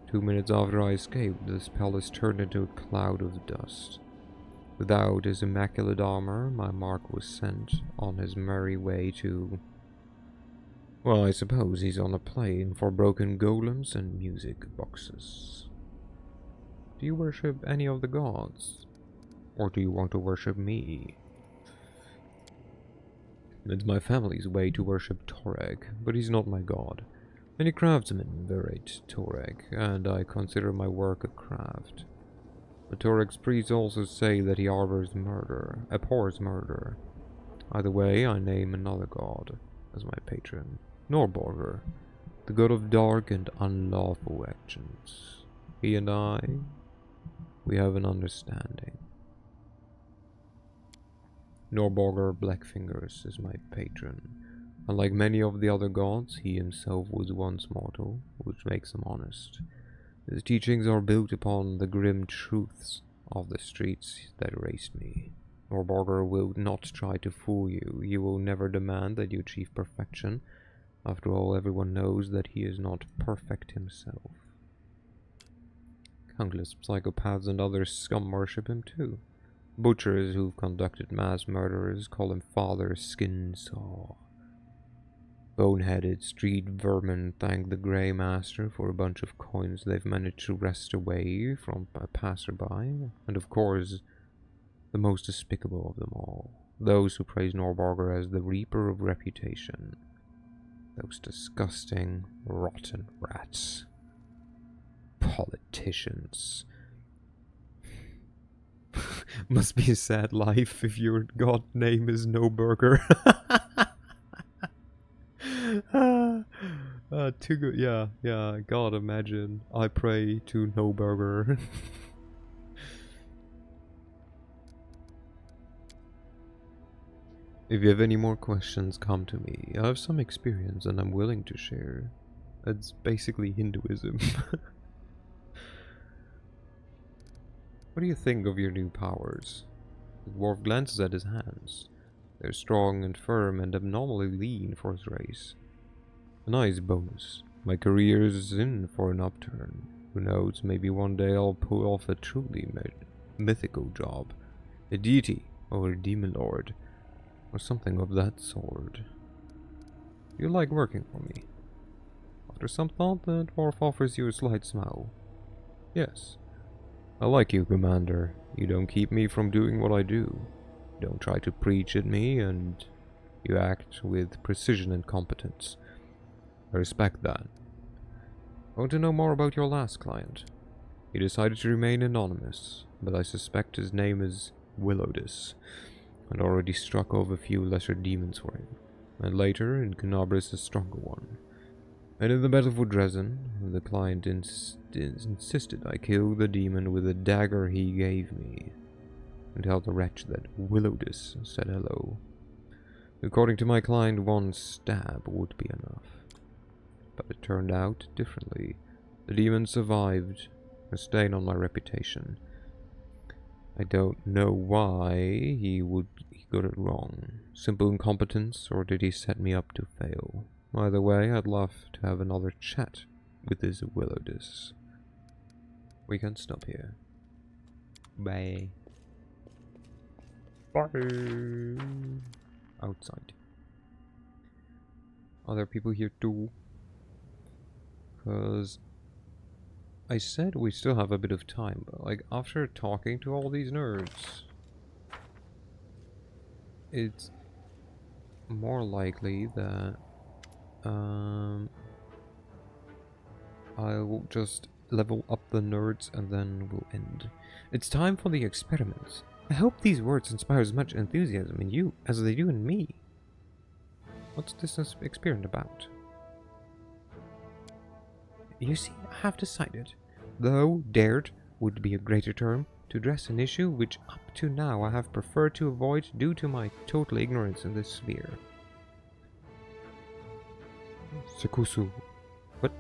2 minutes after I escaped, this palace turned into a cloud of dust. Without his immaculate armor, my mark was sent on his merry way to... well, I suppose he's on a plane for broken golems and music boxes. Do you worship any of the gods? Or do you want to worship me? It's my family's way to worship Toreg, but he's not my god. Many craftsmen venerate Toreg, and I consider my work a craft. The Toreg's priests also say that he abhors murder. Either way, I name another god as my patron, Norborger, the god of dark and unlawful actions. He and I, we have an understanding. Norborger Blackfingers is my patron. Unlike many of the other gods, he himself was once mortal, which makes him honest. His teachings are built upon the grim truths of the streets that raised me. Norborger will not try to fool you. He will never demand that you achieve perfection. After all, everyone knows that he is not perfect himself. Countless psychopaths and other scum worship him too. Butchers who've conducted mass murderers call him Father Skin Saw. Boneheaded street vermin thank the Grey Master for a bunch of coins they've managed to wrest away from a passerby. And of course, the most despicable of them all, those who praise Norborger as the Reaper of Reputation. Those disgusting, rotten rats. Politicians. Must be a sad life if your god name is Norborger. Too good. Yeah. God, imagine. I pray to Norborger. If you have any more questions, come to me. I have some experience and I'm willing to share. It's basically Hinduism. What do you think of your new powers? The dwarf glances at his hands. They're strong and firm and abnormally lean for his race. A nice bonus. My career is in for an upturn. Who knows, maybe one day I'll pull off a truly mythical job. A deity or a demon lord. Or something of that sort. You like working for me? After some thought, the dwarf offers you a slight smile. Yes. I like you, Commander. You don't keep me from doing what I do. You don't try to preach at me, and you act with precision and competence. I respect that. I want to know more about your last client. He decided to remain anonymous, but I suspect his name is Willowdus, and already struck off a few lesser demons for him, and later in Canabris a stronger one. And in the battle for Dresden, the client insisted I kill the demon with a dagger he gave me, and tell the wretch that Willowdus said hello. According to my client, one stab would be enough. But it turned out differently. The demon survived, a stain on my reputation. I don't know why he got it wrong. Simple incompetence, or did he set me up to fail? Either way, I'd love to have another chat with this Willowdus. We can stop here. Bye. Bye. Outside. Are there people here too? Because I said we still have a bit of time, but like after talking to all these nerds, it's more likely that I'll just level up the nerds and then we'll end. It's time for the experiments. I hope these words inspire as much enthusiasm in you as they do in me. What's this experiment about? You see, I have decided, though dared would be a greater term, to address an issue which up to now I have preferred to avoid due to my total ignorance in this sphere. Sekusu. What?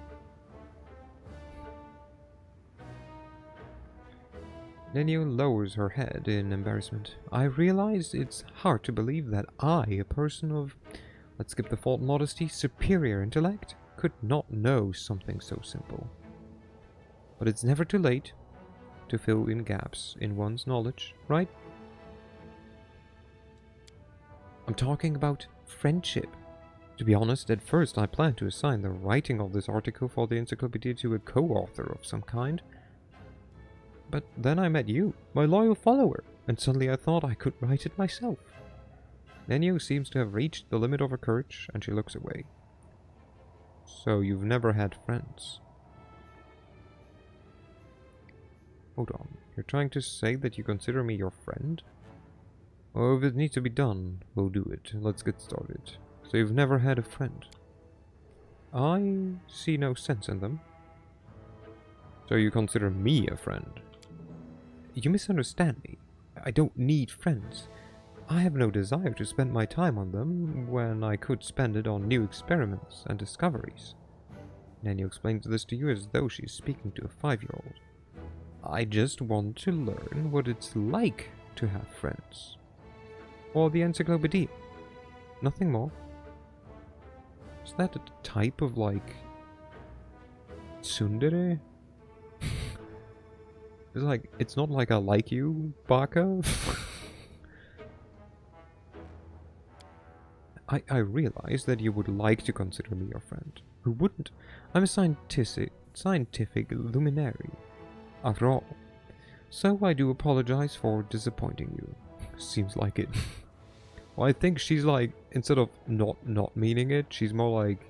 Nenio lowers her head in embarrassment. I realize it's hard to believe that I, a person of, let's skip the fault modesty, superior intellect, could not know something so simple. But it's never too late to fill in gaps in one's knowledge, right? I'm talking about friendship. To be honest, at first I planned to assign the writing of this article for the encyclopedia to a co-author of some kind. But then I met you, my loyal follower, and suddenly I thought I could write it myself. Nenio seems to have reached the limit of her courage, and she looks away. So you've never had friends? Hold on, you're trying to say that you consider me your friend? Well, if it needs to be done, we'll do it. Let's get started. So you've never had a friend? I see no sense in them. So you consider me a friend? You misunderstand me. I don't need friends. I have no desire to spend my time on them when I could spend it on new experiments and discoveries. Nanny explains this to you as though she's speaking to a 5-year-old. I just want to learn what it's like to have friends. Or the encyclopedia. Nothing more. Is that a type of, like, tsundere? It's like, it's not like I like you, Baka. I realize that you would like to consider me your friend. Who wouldn't? I'm a scientific luminary, after all. So I do apologize for disappointing you. Seems like it. Well, I think she's like, instead of not meaning it, she's more like,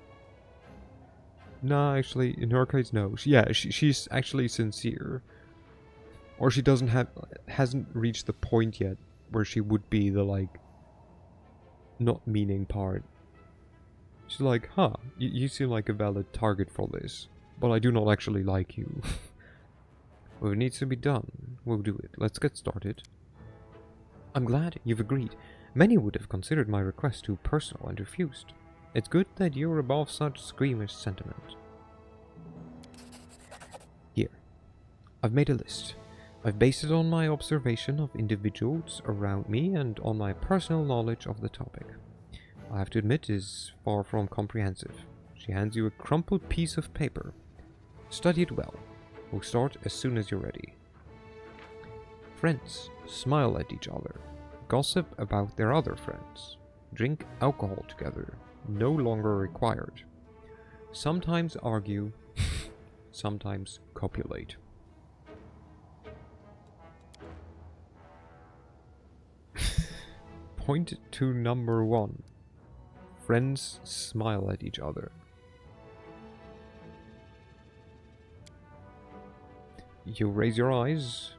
nah, actually, in her case, no. She's actually sincere. Or she hasn't reached the point yet where she would be the, like, not meaning part. She's like, huh, you seem like a valid target for this, but I do not actually like you. Well, it needs to be done. We'll do it. Let's get started. I'm glad you've agreed. Many would have considered my request too personal and refused. It's good that you're above such squeamish sentiment. Here. I've made a list. I've based it on my observation of individuals around me and on my personal knowledge of the topic. I have to admit it is far from comprehensive. She hands you a crumpled piece of paper. Study it well. We'll start as soon as you're ready. Friends smile at each other. Gossip about their other friends. Drink alcohol together. No longer required. Sometimes argue. Sometimes copulate. Point to number 1. Friends smile at each other. You raise your eyes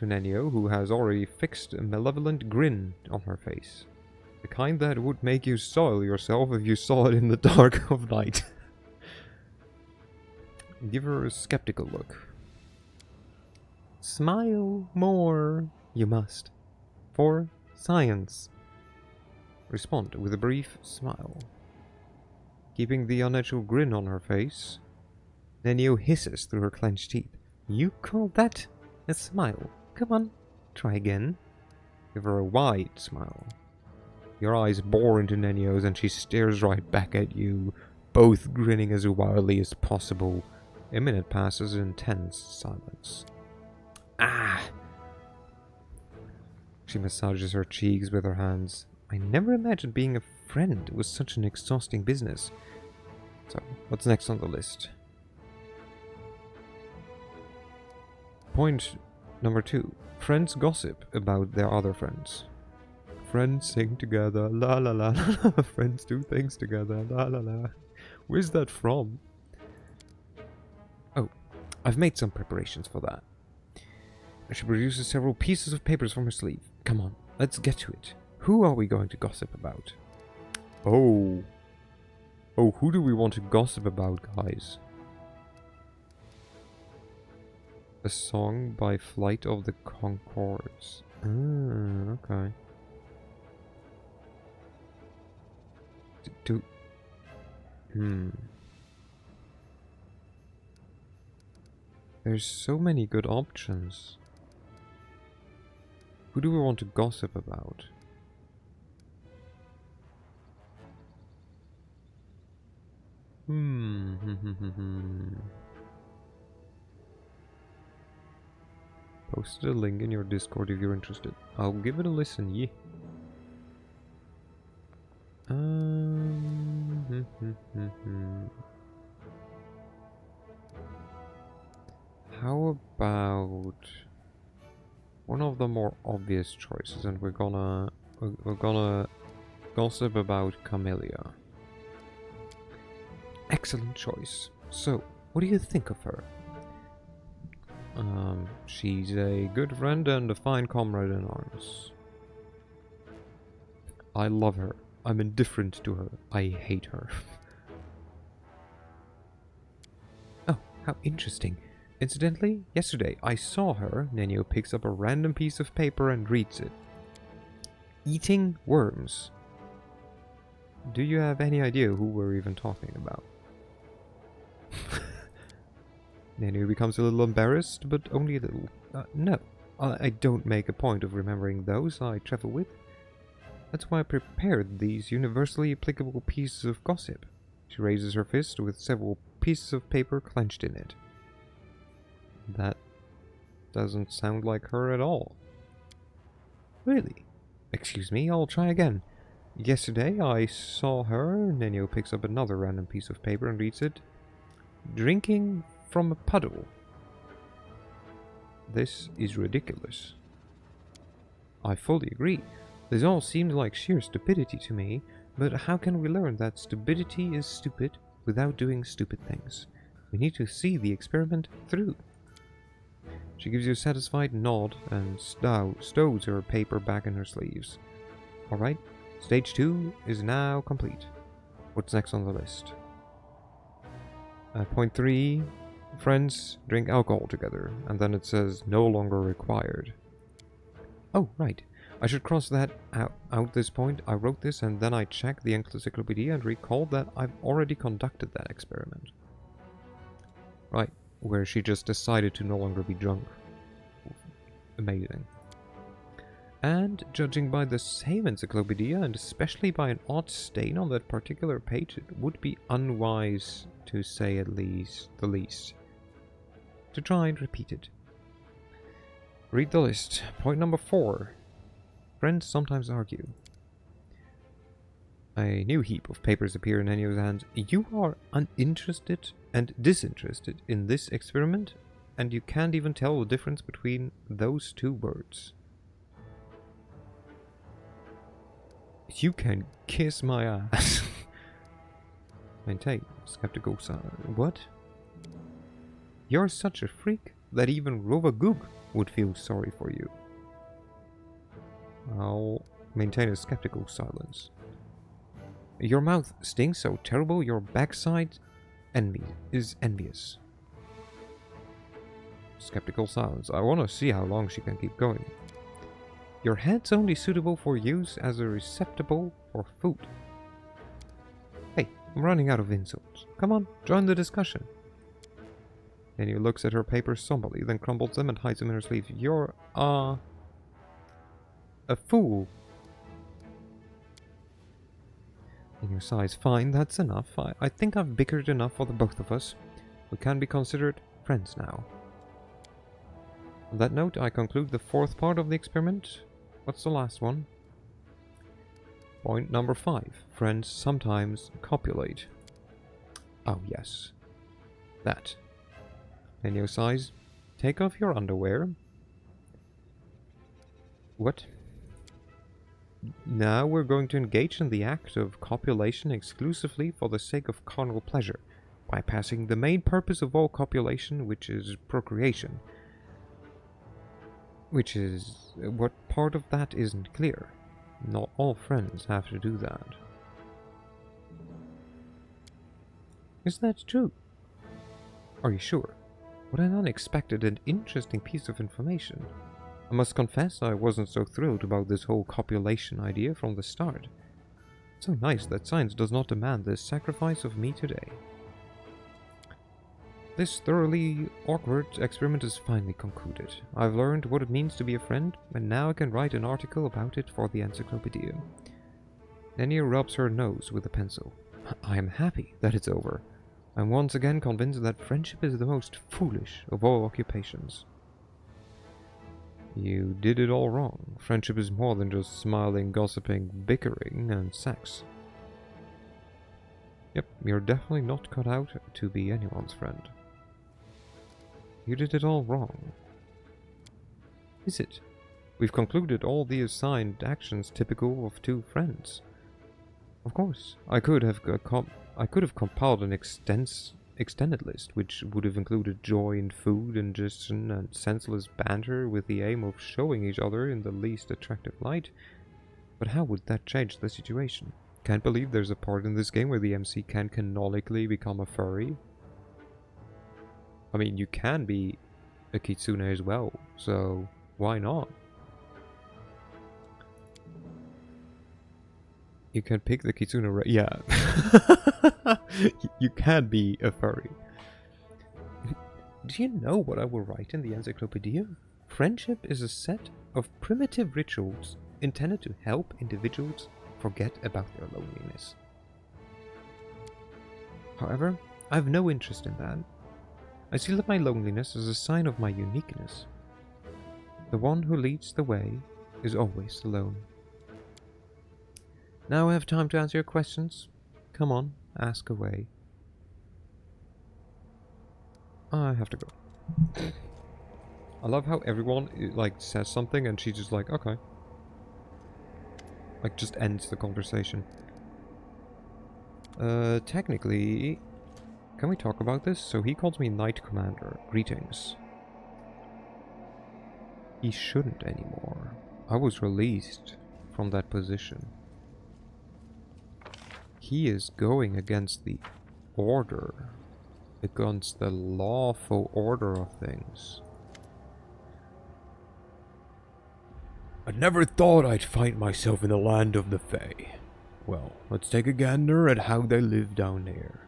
to Nenio, who has already fixed a malevolent grin on her face. The kind that would make you soil yourself if you saw it in the dark of night. Give her a skeptical look. Smile more, you must. For science. Respond with a brief smile. Keeping the unnatural grin on her face, Nenio hisses through her clenched teeth. You call that a smile? Come on, try again. Give her a wide smile. Your eyes bore into Nenio's and she stares right back at you, both grinning as wildly as possible. A minute passes in tense silence. Ah! She massages her cheeks with her hands. I never imagined being a friend was such an exhausting business. So, what's next on the list? Point number 2. Friends gossip about their other friends. Friends sing together, la la la la. Friends do things together, la la la. Where's that from? Oh, I've made some preparations for that. She produces several pieces of papers from her sleeve. Come on, let's get to it. Who are we going to gossip about? Oh, who do we want to gossip about, guys? A song by Flight of the Conchords. Okay. There's so many good options. Who do we want to gossip about? Post a link in your Discord if you're interested. I'll give it a listen, yeah. How about one of the more obvious choices, and we're gonna gossip about Camellia. Excellent choice. So, what do you think of her? She's a good friend and a fine comrade in arms. I love her. I'm indifferent to her. I hate her. Oh, how interesting. Incidentally, yesterday I saw her. Nenio picks up a random piece of paper and reads it. Eating worms. Do you have any idea who we're even talking about? Nenio becomes a little embarrassed, but only a little. No, I don't make a point of remembering those I travel with. That's why I prepared these universally applicable pieces of gossip. She raises her fist with several pieces of paper clenched in it. That doesn't sound like her at all. Really? Excuse me, I'll try again. Yesterday I saw her. Nenio picks up another random piece of paper and reads it. Drinking from a puddle. This is ridiculous. I fully agree. This all seems like sheer stupidity to me, but how can we learn that stupidity is stupid without doing stupid things? We need to see the experiment through. She gives you a satisfied nod and stows her paper back in her sleeves. Alright, stage 2 is now complete. What's next on the list? Point 3. Friends drink alcohol together, and then it says no longer required. Oh, right. I should cross that out this point. I wrote this and then I checked the encyclopedia and recalled that I've already conducted that experiment. Right, where she just decided to no longer be drunk. Amazing. And judging by the same encyclopedia, and especially by an odd stain on that particular page, it would be unwise, to say at least the least, to try and repeat it. Read the list. Point number 4. Friends sometimes argue. A new heap of papers appear in Ennio's hands. You are uninterested and disinterested in this experiment, and you can't even tell the difference between those two words. You can kiss my ass. Maintain skeptical silence. What? You're such a freak that even Rovagoog would feel sorry for you. I'll maintain a skeptical silence. Your mouth stings so terrible, your backside is envious. Skeptical silence. I want to see how long she can keep going. Your head's only suitable for use as a receptacle for food. Hey, I'm running out of insults. Come on, join the discussion. Enya looks at her papers somberly, then crumbles them and hides them in her sleeve. You're, a fool. Enya sighs. Fine, that's enough. I think I've bickered enough for the both of us. We can be considered friends now. On that note, I conclude the fourth part of the experiment. What's the last one? Point number 5. Friends sometimes copulate. Oh, yes. That. Enya sighs. Take off your underwear. What? Now we're going to engage in the act of copulation exclusively for the sake of carnal pleasure, bypassing the main purpose of all copulation, which is procreation. Which is... what part of that isn't clear? Not all friends have to do that. Is that true? Are you sure? What an unexpected and interesting piece of information. I must confess I wasn't so thrilled about this whole copulation idea from the start. It's so nice that science does not demand this sacrifice of me today. This thoroughly awkward experiment is finally concluded. I've learned what it means to be a friend, and now I can write an article about it for the encyclopedia. Enya rubs her nose with a pencil. I am happy that it's over. I'm once again convinced that friendship is the most foolish of all occupations. You did it all wrong. Friendship is more than just smiling, gossiping, bickering, and sex. Yep, you're definitely not cut out to be anyone's friend. You did it all wrong. Is it? We've concluded all the assigned actions typical of two friends. Of course, I could have compiled an extended list, which would have included joy in food, ingestion, and senseless banter with the aim of showing each other in the least attractive light. But how would that change the situation? Can't believe there's a part in this game where the MC can canonically become a furry. I mean, you can be a kitsune as well, so why not? You can pick the kitsune yeah. You can be a furry. Do you know what I will write in the encyclopedia? Friendship is a set of primitive rituals intended to help individuals forget about their loneliness. However, I have no interest in that. I see my loneliness as a sign of my uniqueness. The one who leads the way is always alone. Now I have time to answer your questions. Come on, ask away. I have to go. I love how everyone like says something and she's just like, okay. Like just ends the conversation. Technically, can we talk about this? So he calls me Knight Commander. Greetings. He shouldn't anymore. I was released from that position. He is going against the order. Against the lawful order of things. I never thought I'd find myself in the land of the Fae. Well, let's take a gander at how they live down there.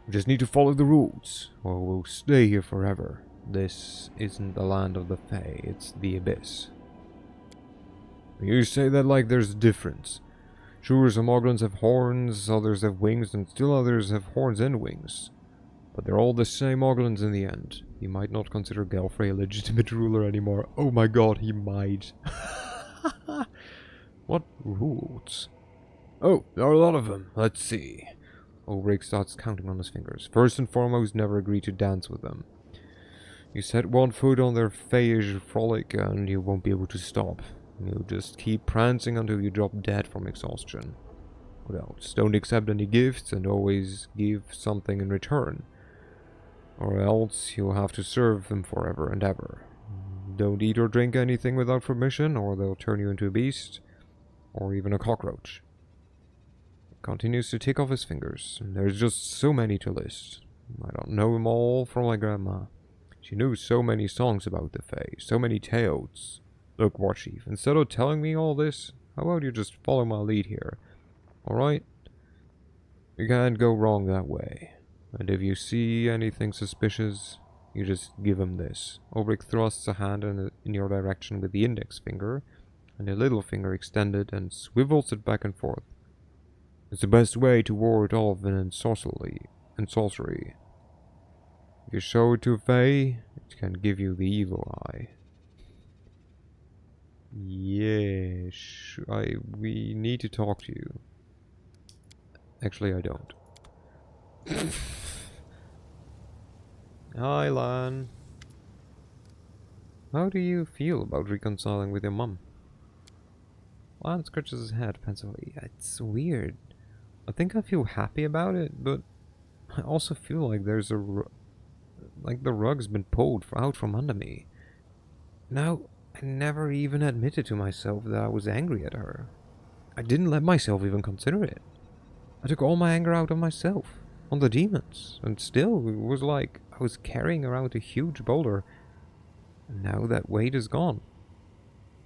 We just need to follow the rules, or we'll stay here forever. This isn't the land of the Fae, it's the Abyss. You say that like there's a difference. Sure, some Moglins have horns, others have wings, and still others have horns and wings. But they're all the same Moglins in the end. He might not consider Gelfrey a legitimate ruler anymore. Oh my god, he might. What rules? Oh, there are a lot of them. Let's see. Ulrich starts counting on his fingers. First and foremost, never agree to dance with them. You set one foot on their fayish frolic and you won't be able to stop. You'll just keep prancing until you drop dead from exhaustion. What else? Don't accept any gifts and always give something in return. Or else you'll have to serve them forever and ever. don't eat or drink anything without permission, or they'll turn you into a beast, or even a cockroach. Continues to tick off his fingers. There's just so many to list. I don't know them all from my grandma. She knew so many songs about the Fae, so many tales. Look, Warchief, instead of telling me all this, how about you just follow my lead here? Alright? You can't go wrong that way. And if you see anything suspicious, you just give him this. Ulrich thrusts a hand in your direction with the index finger, and the little finger extended and swivels it back and forth. It's the best way to ward off an sorcery. If you show it to a Fae, it can give you the evil eye. Yes, we need to talk to you. Actually, I don't. Hi, Lan. How do you feel about reconciling with your mum? Lan scratches his head pensively. It's weird. I think I feel happy about it, but I also feel like there's like the rug's been pulled out from under me. Now, I never even admitted to myself that I was angry at her. I didn't let myself even consider it. I took all my anger out on myself, on the demons, and still it was like I was carrying around a huge boulder, and now that weight is gone.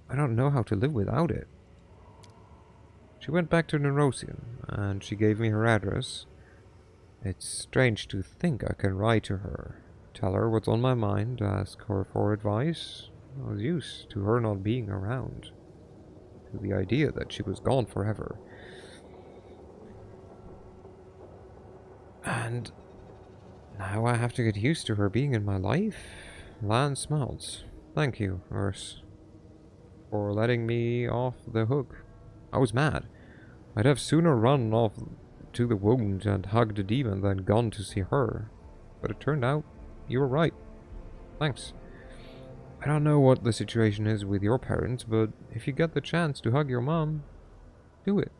I don't know how to live without it. She went back to Nerosian, and she gave me her address. It's strange to think I can write to her, tell her what's on my mind, ask her for advice. I was used to her not being around, to the idea that she was gone forever. And now I have to get used to her being in my life. Lan smiles. Thank you, Urs, for letting me off the hook. I was mad. I'd have sooner run off to the wound and hugged the demon than gone to see her. But it turned out you were right. Thanks. I don't know what the situation is with your parents, but if you get the chance to hug your mom, do it.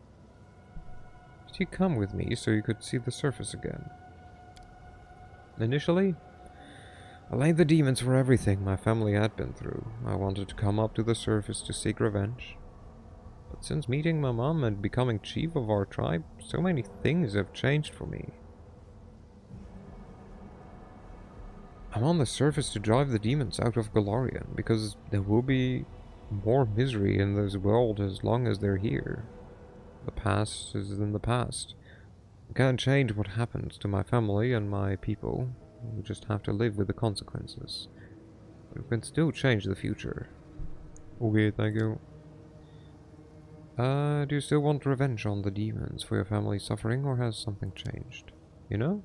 Did you come with me so you could see the surface again? Initially, I blamed the demons for everything my family had been through. I wanted to come up to the surface to seek revenge. But since meeting my mom and becoming chief of our tribe, so many things have changed for me. I'm on the surface to drive the demons out of Golarion, because there will be more misery in this world as long as they're here. The past is in the past. I can't change what happens to my family and my people. We just have to live with the consequences. But we can still change the future. Okay, thank you. Do you still want revenge on the demons for your family's suffering, or has something changed? You know?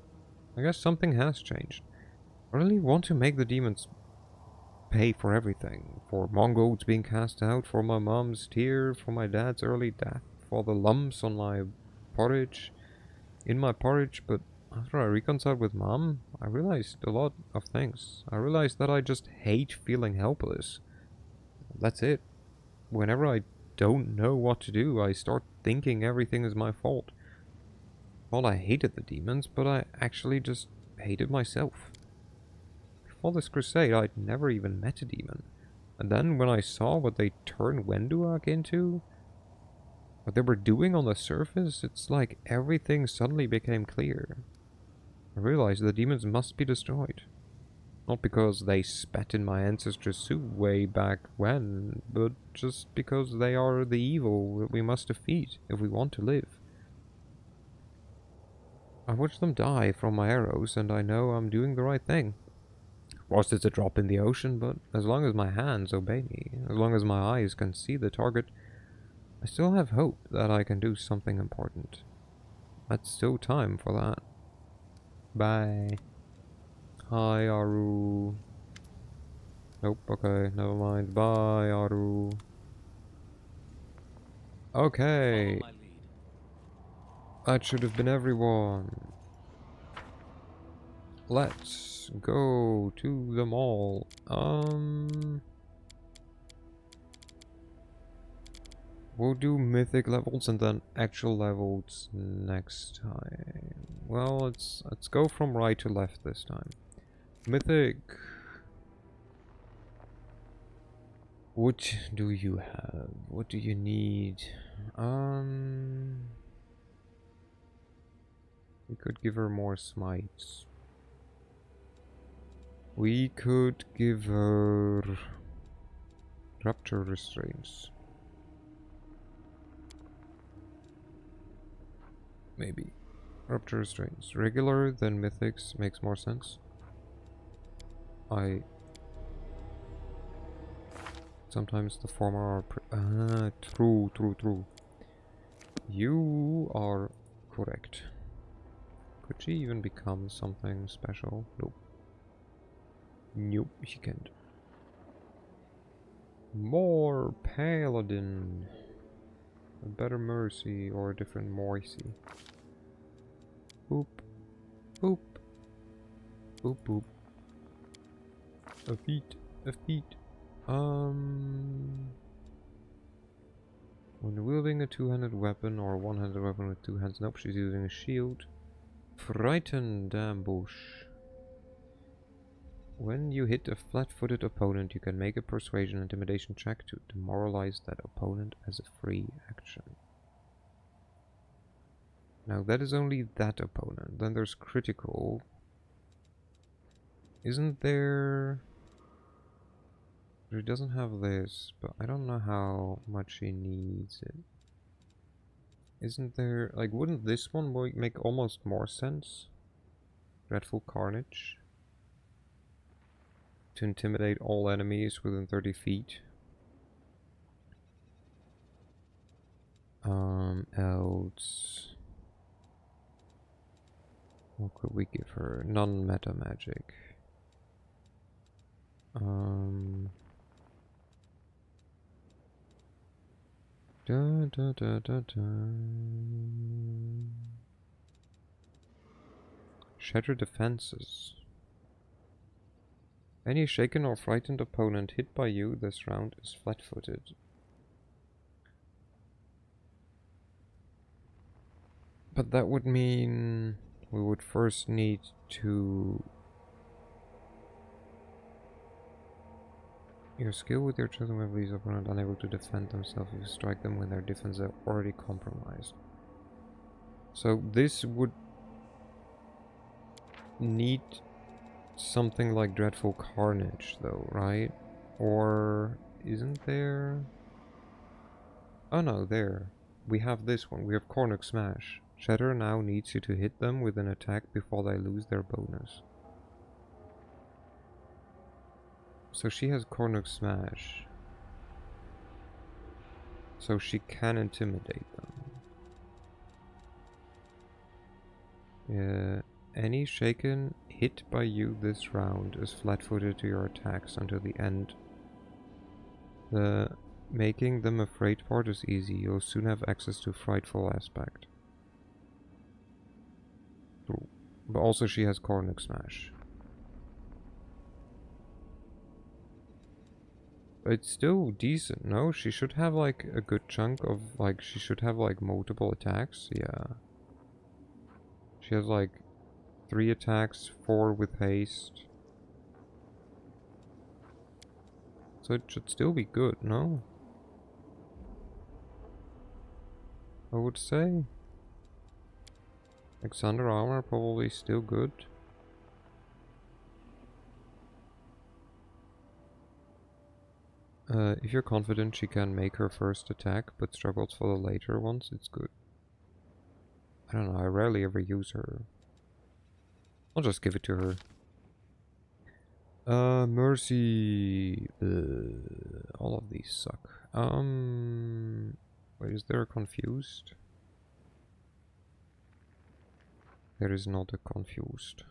I guess something has changed. I really want to make the demons pay for everything. For Mongols being cast out, for my mom's tear, for my dad's early death, for the lumps on my porridge, in my porridge. But after I reconciled with Mom, I realized a lot of things. I realized that I just hate feeling helpless. That's it. Whenever I don't know what to do, I start thinking everything is my fault. Well, I hated the demons, but I actually just hated myself. Before this crusade, I'd never even met a demon. And then when I saw what they turned Wenduak into, what they were doing on the surface, it's like everything suddenly became clear. I realized the demons must be destroyed. Not because they spat in my ancestors' soup way back when, but just because they are the evil that we must defeat if we want to live. I watched them die from my arrows, and I know I'm doing the right thing. Of course, it's a drop in the ocean, but as long as my hands obey me, as long as my eyes can see the target, I still have hope that I can do something important. That's still time for that. Bye. Hi, Aru. Nope, okay, never mind. Bye, Aru. Okay. Follow my lead. That should have been everyone. Let's go to the mall. We'll do mythic levels and then actual levels next time. Well, let's go from right to left this time. Mythic. What do you have? What do you need? We could give her more smites. We could give her Rapture Restraints. Maybe. Rapture Restraints. Regular than Mythics makes more sense. Sometimes the former are true. You are correct. Could she even become something special? Nope. Nope, she can't. More Paladin. A better Mercy or a different Moisey. Boop. Boop. Boop boop. A feat. A feat. When wielding a two-handed weapon or a one-handed weapon with two hands. Nope, she's using a shield. Frightened Ambush. When you hit a flat-footed opponent, you can make a persuasion intimidation check to demoralize that opponent as a free action. Now that is only that opponent. Then there's critical. Isn't there... She doesn't have this, but I don't know how much she needs it. Isn't there... Like, wouldn't this one make almost more sense? Dreadful Carnage. To intimidate all enemies within 30 feet. Else... What could we give her? Non-meta magic. Shatter defenses. Any shaken or frightened opponent hit by you this round is flat-footed. But that would mean we would first need to... Your skill with your chosen weapon leaves opponent unable to defend themselves if you strike them when their defenses are already compromised. So this would need something like Dreadful Carnage though, right? Or isn't there... Oh no, there. We have this one. We have Cornuc Smash. Shatter now needs you to hit them with an attack before they lose their bonus. So she has Cornuc Smash. So she can intimidate them. Any shaken hit by you this round is flat-footed to your attacks until the end. The making them afraid part is easy. You'll soon have access to Frightful Aspect. True. But also she has Cornuc Smash. It's still decent, no? She should have like a good chunk of like, she should have like multiple attacks, yeah. She has like 3 attacks, 4 with haste. So it should still be good, no? I would say. Alexander Armor probably still good. If you're confident she can make her first attack, but struggles for the later ones, it's good. I don't know, I rarely ever use her. I'll just give it to her. Mercy. All of these suck. Wait, is there a confused? There is not a confused.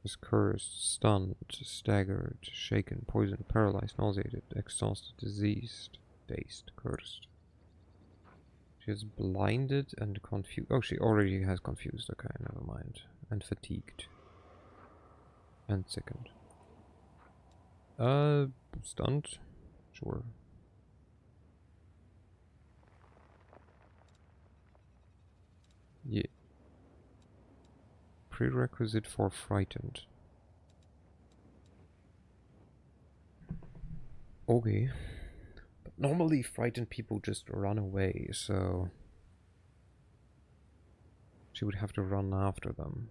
Is cursed, stunned, staggered, shaken, poisoned, paralyzed, nauseated, exhausted, diseased, dazed, cursed. She is blinded and confused. Oh, she already has confused. Okay, never mind. And fatigued. And sickened. Stunned? Sure. Yeah. Prerequisite for frightened. Okay. But normally frightened people just run away, so she would have to run after them.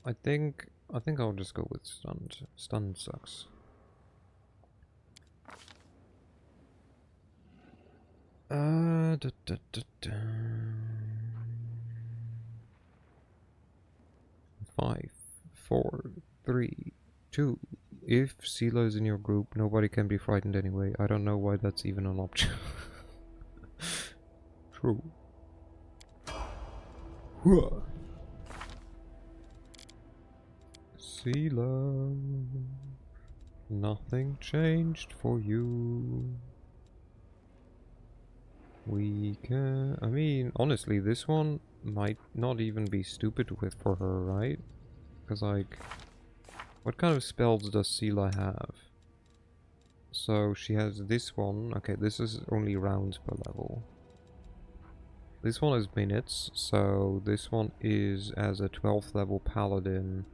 I think I'll just go with stunned. Stunned sucks. Da, da, da, da. 5, 4, 3, 2. If Sela is in your group, nobody can be frightened anyway. I don't know why that's even an option. True. Sela, nothing changed for you. We can... I mean, honestly, this one might not even be stupid with for her, right? Because, like, what kind of spells does Sela have? So she has this one. Okay, this is only rounds per level. This one is minutes, so this one is as a 12th level paladin.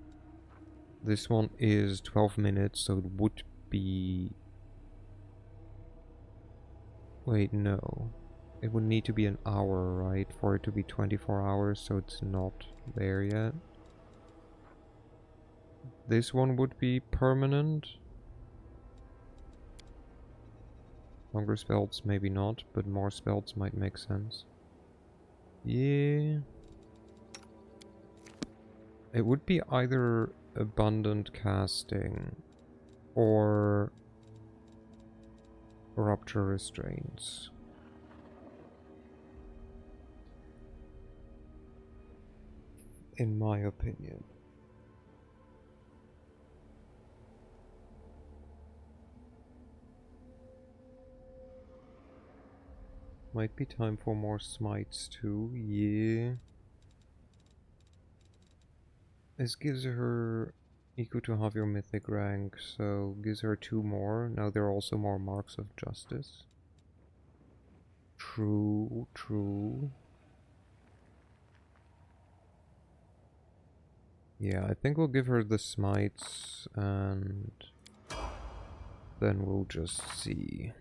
This one is 12 minutes, so it would be... Wait, no. It would need to be an hour, right? For it to be 24 hours, so it's not there yet. This one would be permanent. Longer spells, maybe not, but more spells might make sense. Yeah. It would be either abundant casting or rupture restraints. In my opinion. Might be time for more smites too, yeah. This gives her equal to half your mythic rank, so gives her 2 more. Now there are also more marks of justice. True, true. Yeah, I think we'll give her the smites and then we'll just see.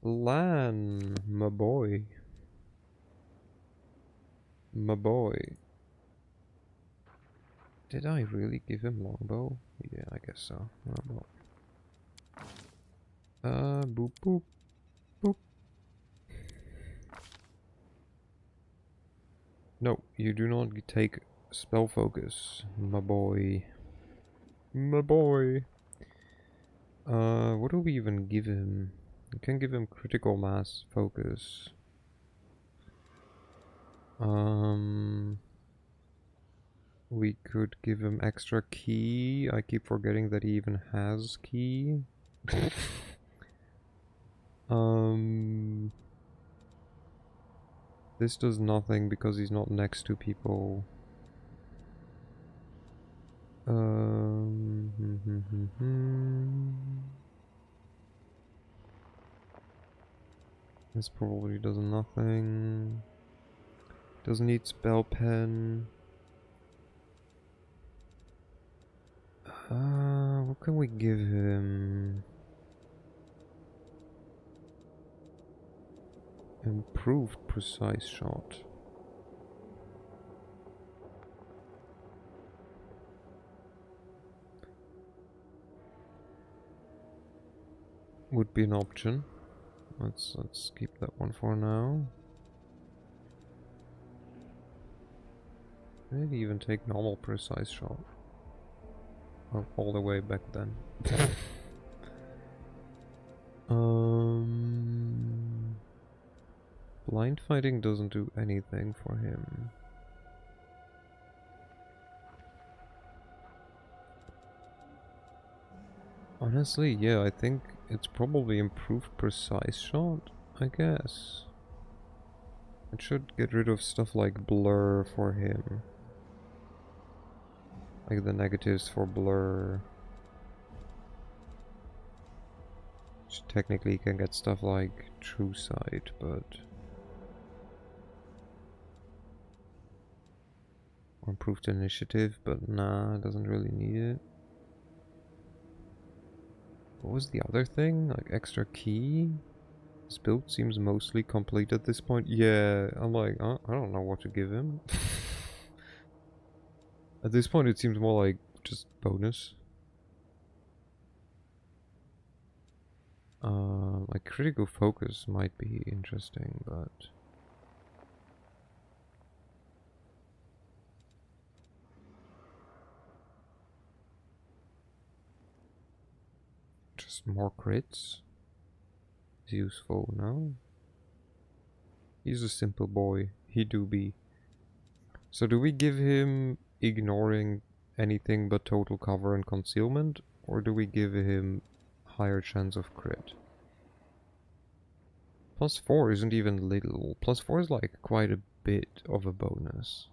Lan, my boy. My boy. Did I really give him longbow? Yeah, I guess so. Oh, well. Boop boop boop. No, you do not take spell focus, my boy. My boy. What do we even give him? We can give him critical mass focus. We could give him extra key. I keep forgetting that he even has key. This does nothing because he's not next to people. This probably does nothing. Doesn't need spell pen. What can we give him? Improved precise shot. Would be an option. Let's keep that one for now. Maybe even take normal precise shot. Oh, all the way back then. Blind fighting doesn't do anything for him. Honestly, yeah, I think it's probably improved precise shot, I guess. It should get rid of stuff like blur for him. Like the negatives for blur. Which technically can get stuff like true sight, but... Or improved initiative, but nah, it doesn't really need it. What was the other thing? Like extra key? His build seems mostly complete at this point. Yeah, I'm like, I don't know what to give him. At this point it seems more like just bonus. Like critical focus might be interesting, but just more crits is useful, no? He's a simple boy. He do be. So do we give him ignoring anything but total cover and concealment, or do we give him higher chance of crit? +4 isn't even little. +4 is like quite a bit of a bonus.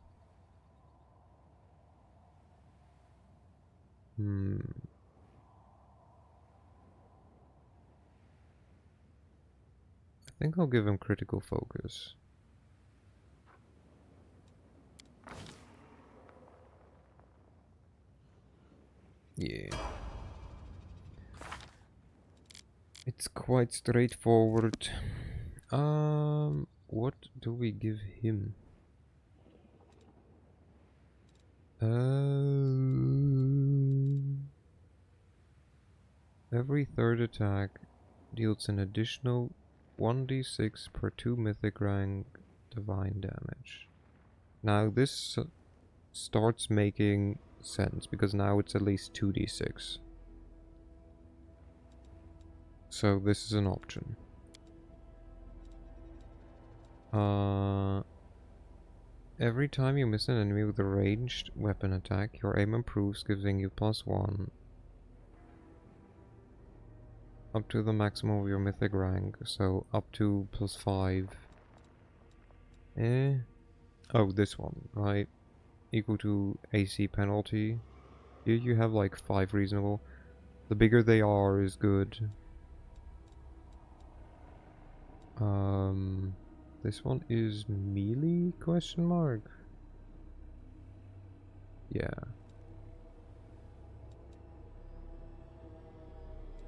I think I'll give him critical focus. Yeah. It's quite straightforward. What do we give him? Every third attack deals an additional 1d6 per 2 mythic rank divine damage. Now this starts making sense, because now it's at least 2d6. So this is an option. Every time you miss an enemy with a ranged weapon attack, your aim improves, giving you +1 up to the maximum of your mythic rank, so up to +5. Oh, this one, right? Equal to AC penalty. Here you have like 5 reasonable. The bigger they are is good. This one is melee, question mark? Yeah.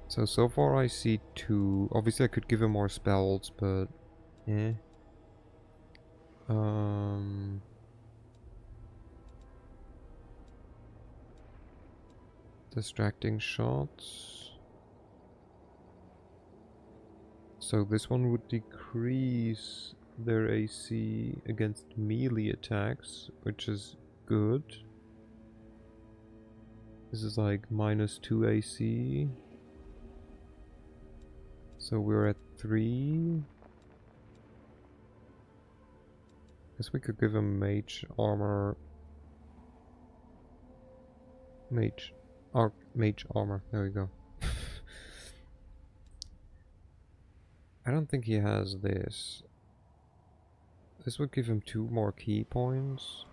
So far I see 2. Obviously I could give him more spells, but eh. Distracting shots. So this one would decrease their AC against melee attacks, which is good. This is like -2 AC. So we're at 3. Guess we could give him mage armor. Mage armor, there we go. I don't think he has this. This would give him 2 more key points.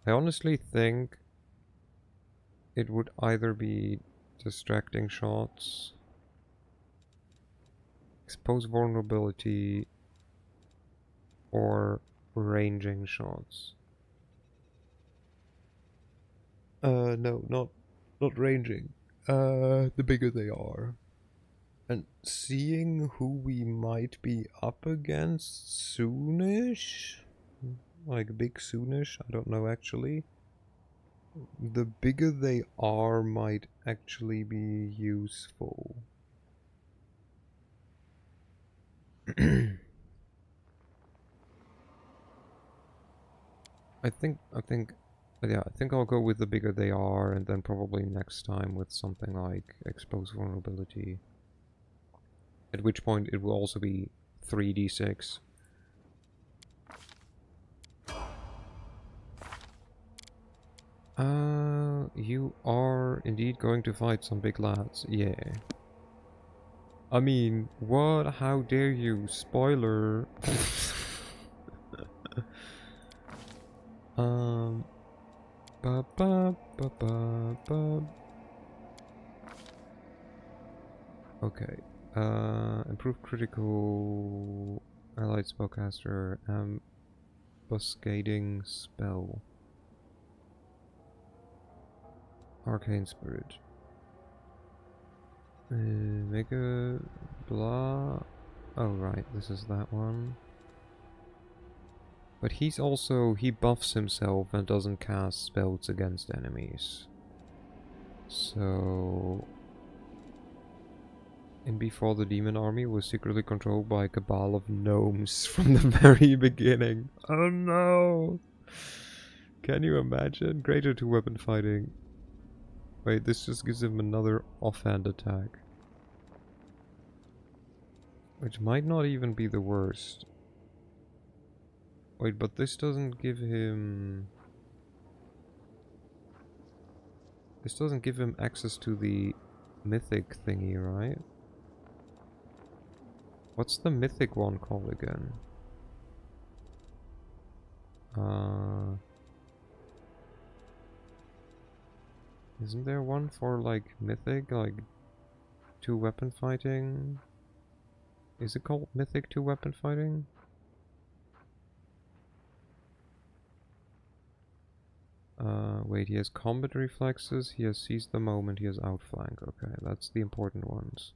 I honestly think it would either be distracting shots, expose vulnerability, or ranging shots. No, not ranging. The bigger they are. And seeing who we might be up against soonish, like big soonish, I don't know actually. The bigger they are might actually be useful. I think I'll go with the bigger they are, and then probably next time with something like expose vulnerability. At which point it will also be 3d6. You are indeed going to fight some big lads, yeah. I mean, what? How dare you? Spoiler. Ba ba ba ba ba. Okay. Improve critical allied spellcaster. Buscading spell. Arcane spirit. Make a blah. Oh right, this is that one. But he's also, he buffs himself and doesn't cast spells against enemies. So... In Before the Demon Army was secretly controlled by a cabal of gnomes from the very beginning. Oh no! Can you imagine? Greater two-weapon fighting. Wait, this just gives him another offhand attack. Which might not even be the worst. Wait, but this doesn't give him... This doesn't give him access to the mythic thingy, right? What's the mythic one called again? Isn't there one for like mythic, like two-weapon fighting? Is it called mythic two-weapon fighting? Wait, he has combat reflexes, he has seize the moment, he has outflank. Okay, that's the important ones.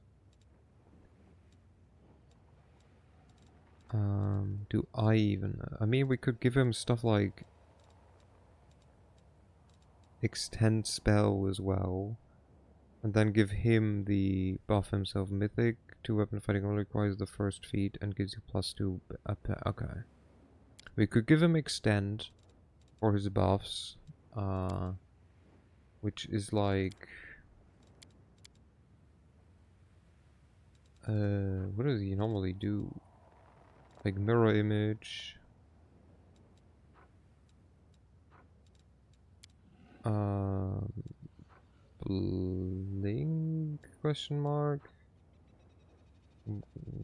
Do I even... I mean, we could give him stuff like extend spell as well. And then give him the buff himself. Mythic, two-weapon fighting only requires the first feat and gives you +2 okay. We could give him extend for his buffs. Which is like... what does he normally do? Like mirror image. Blink? Question mark.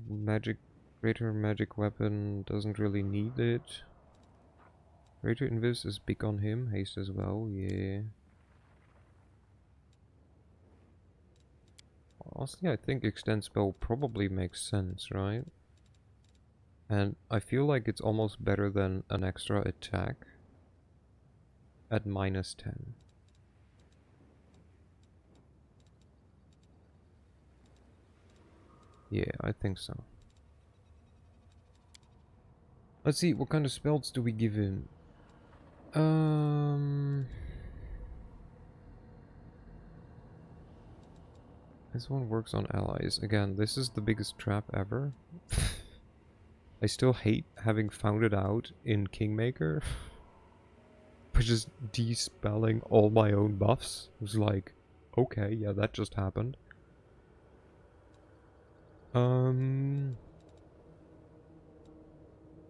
Magic, greater magic weapon doesn't really need it. Greater invis is big on him. Haste as well. Yeah. Honestly, I think extend spell probably makes sense, right? And I feel like it's almost better than an extra attack at -10. Yeah, I think so. Let's see, what kind of spells do we give him? This one works on allies. Again, this is the biggest trap ever. I still hate having found it out in Kingmaker. By just de-spelling all my own buffs. It was like, okay, yeah, that just happened.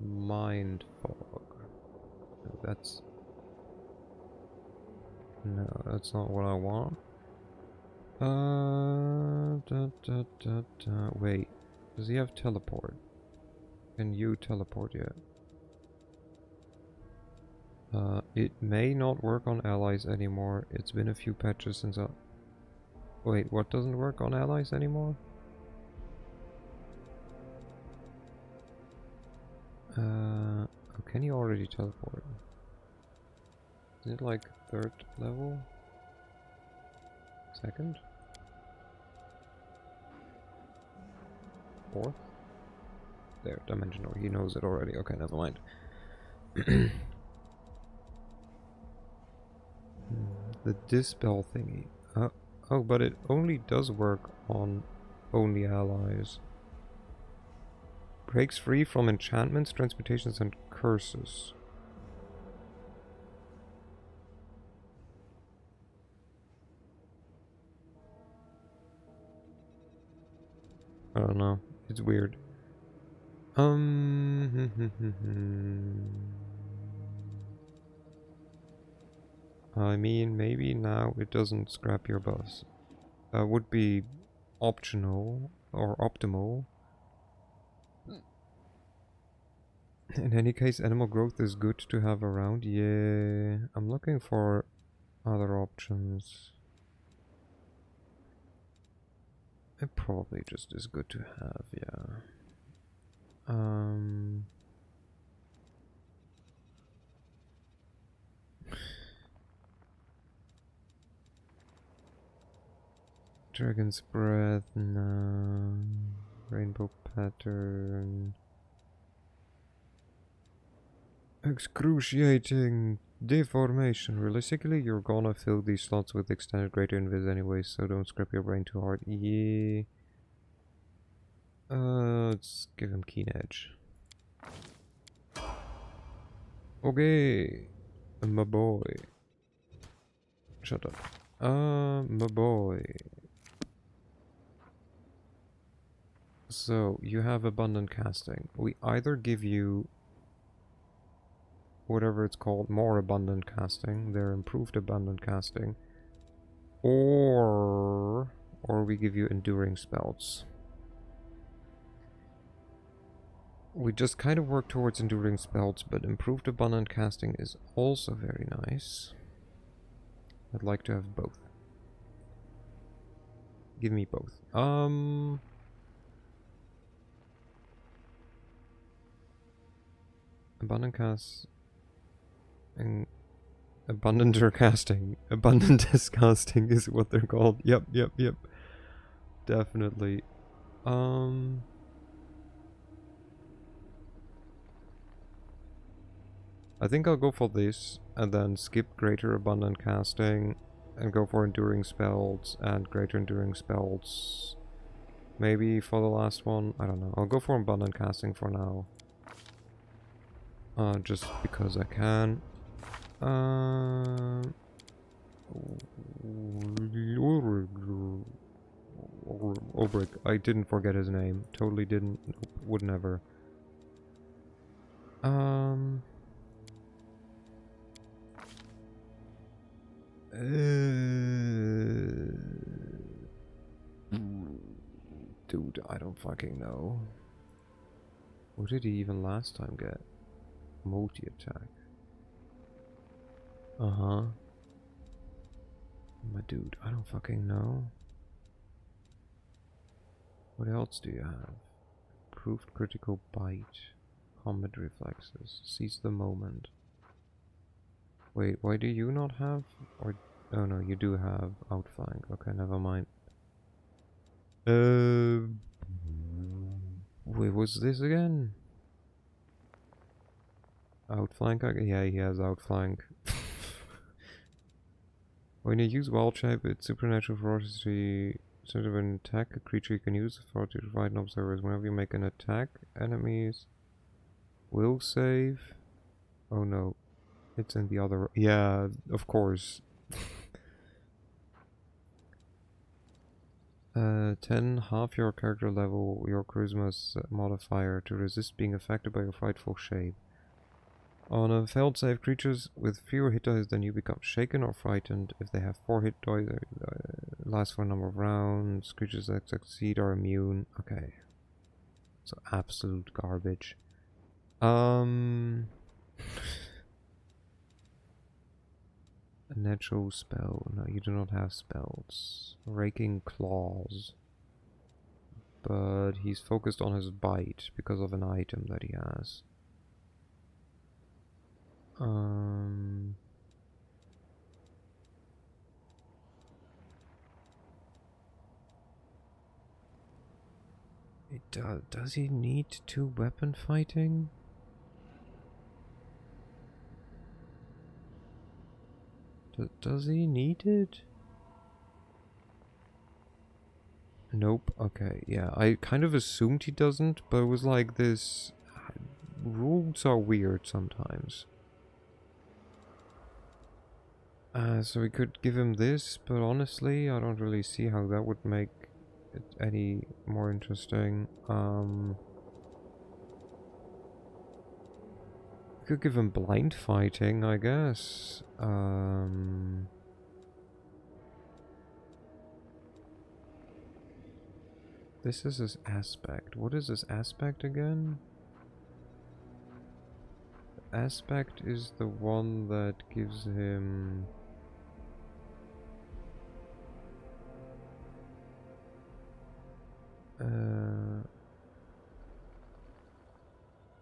Mind fog. That's... No, that's not what I want. Wait, does he have teleport? Can you teleport yet? It may not work on allies anymore. It's been a few patches since I... Wait, what doesn't work on allies anymore? Oh, can you already teleport? Is it like 3rd level? 2nd? 4th? There, dimensional. He knows it already. Okay, never mind. The dispel thingy. Oh, but it only does work on only allies. Breaks free from enchantments, transmutations, and curses. I don't know. It's weird. I mean, maybe now it doesn't scrap your buffs. Would be optional or optimal. In any case, animal growth is good to have around. Yeah, I'm looking for other options. It probably just is good to have, yeah. Dragon's Breath, no. Rainbow Pattern. Excruciating deformation. Realistically, you're gonna fill these slots with extended greater invis anyway, so don't scrap your brain too hard. Yeah. Let's give him Keen Edge. Okay. My boy. Shut up. My boy. So, you have abundant casting. We either give you whatever it's called, more abundant casting, their improved abundant casting, or we give you enduring spells. We just kind of work towards enduring spells, but improved abundant casting is also very nice. I'd like to have both. Give me both. Abundant cast and abundanter casting. Abundantest casting is what they're called. Yep. Definitely. I think I'll go for this and then skip greater abundant casting and go for enduring spells and greater enduring spells. Maybe for the last one, I don't know. I'll go for abundant casting for now. Just because I can. Obrick. I didn't forget his name. Totally didn't. Nope, would never. Dude, I don't fucking know. What did he even last time get? Multi-attack. Uh-huh. My dude, I don't fucking know. What else do you have? Improved critical bite. Combat reflexes. Seize the moment. Wait, why do you not have? Or oh no, you do have outflank. Okay, never mind. Wait, what's this again? Outflank? Yeah, he has outflank. When you use wild shape, it's supernatural ferocity. Instead of an attack, a creature you can use authority to fight observers. Whenever you make an attack, enemies will save. Oh no, it's in the other. Yeah, of course. 10, half your character level, your charisma's modifier to resist being affected by your frightful shape. On a failed save, creatures with fewer hit dice than you become shaken or frightened. If they have 4 hit dice, last for a number of rounds. Creatures that succeed are immune. Okay. So absolute garbage. A natural spell. No, you do not have spells. Raking Claws. But he's focused on his bite because of an item that he has. Does he need 2 weapon fighting? Does he need it? Nope. Okay, yeah. I kind of assumed he doesn't, but it was like this. Rules are weird sometimes. So we could give him this, but honestly, I don't really see how that would make it any more interesting. We could give him blind fighting, I guess. This is his aspect. What is his aspect again? Aspect is the one that gives him...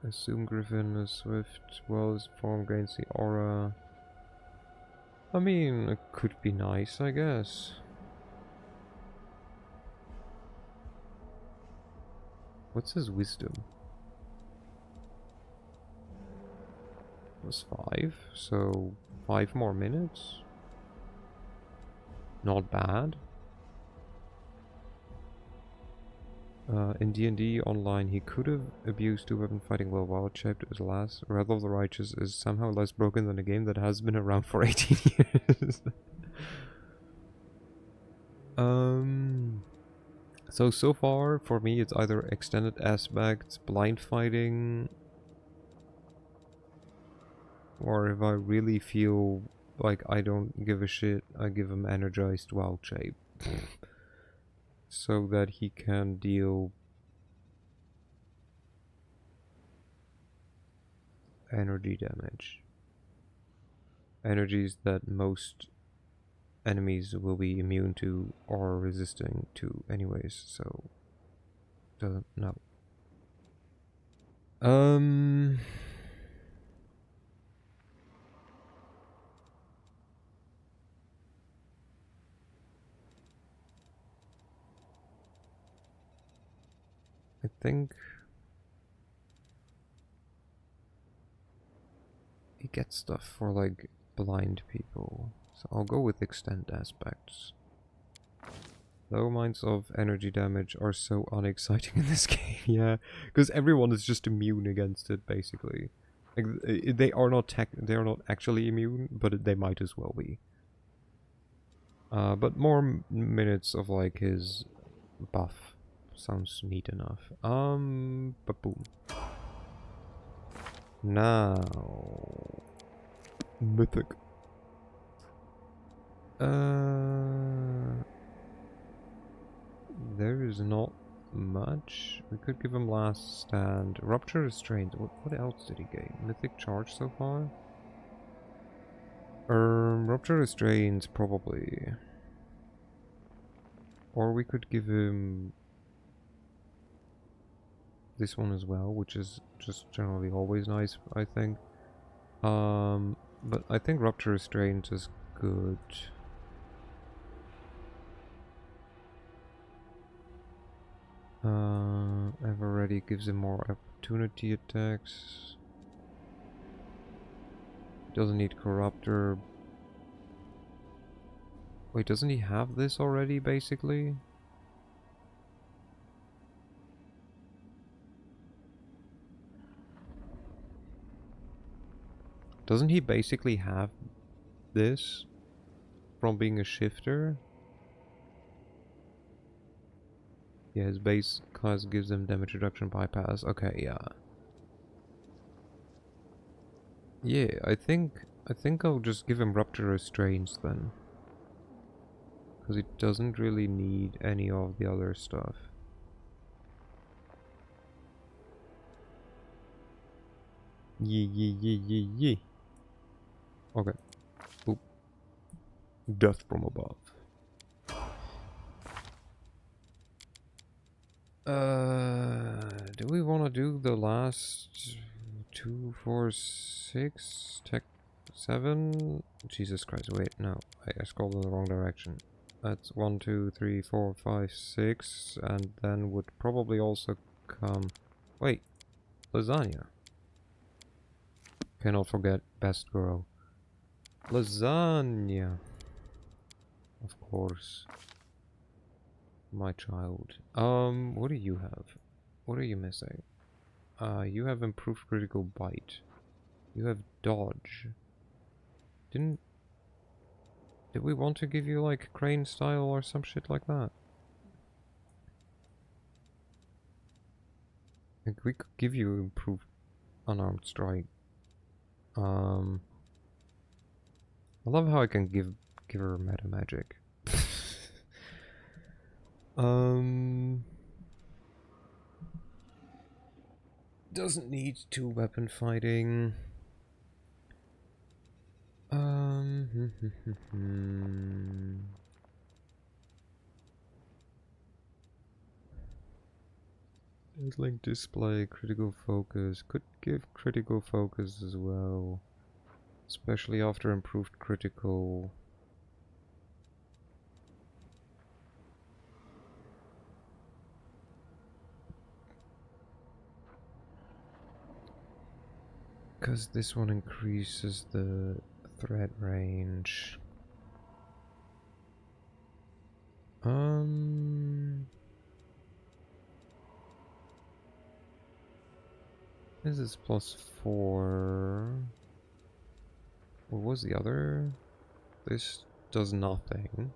assume Griffin is swift, well his form gains the aura. I mean, it could be nice, I guess. What's his wisdom? Was 5, so 5 more minutes? Not bad. In D&D online, he could have abused 2 weapon fighting while wild shaped as last. Wrath of the Righteous is somehow less broken than a game that has been around for 18 years. So far, for me, it's either extended aspects, blind fighting, or if I really feel like I don't give a shit, I give him energized wild shape. So that he can deal energy damage. Energies that most enemies will be immune to or resisting to anyways, so doesn't know. I think he gets stuff for like blind people, so I'll go with extend aspects. Low amounts of energy damage are so unexciting in this game, yeah, because everyone is just immune against it basically. Like they are not actually immune, but they might as well be. But more minutes of like his buff sounds neat enough. But boom. Now, mythic. There is not much. We could give him last stand. Rupture restraint. What else did he gain? Mythic charge so far? Rupture restraints probably. Or we could give him this one as well, which is just generally always nice, I think. But I think Rupture Restraint is good. Ever Ready gives him more opportunity attacks. Doesn't need Corruptor. Wait, doesn't he have this already, basically? Doesn't he basically have this from being a shifter? Yeah, his base class gives him damage reduction bypass. Okay, yeah. Yeah, I think I'll just give him Rupture Restraints then. Because he doesn't really need any of the other stuff. Yeah. Okay. Oop. Death from above. Do we want to do the last 2, 4, 6, tech 7? Jesus Christ, wait, no. I scrolled in the wrong direction. That's 1, 2, 3, 4, 5, 6, and then would probably also come... Wait, lasagna. Cannot forget best girl. Lasagna. Of course. My child. What do you have? What are you missing? You have improved critical bite. You have dodge. Did we want to give you like crane style or some shit like that? Like we could give you improved unarmed strike. I love how I can give her meta magic. Doesn't need 2 weapon fighting. Link display, critical focus. Could give critical focus as well. Especially after improved critical. Because this one increases the threat range. This is +4. What was the other? This does nothing.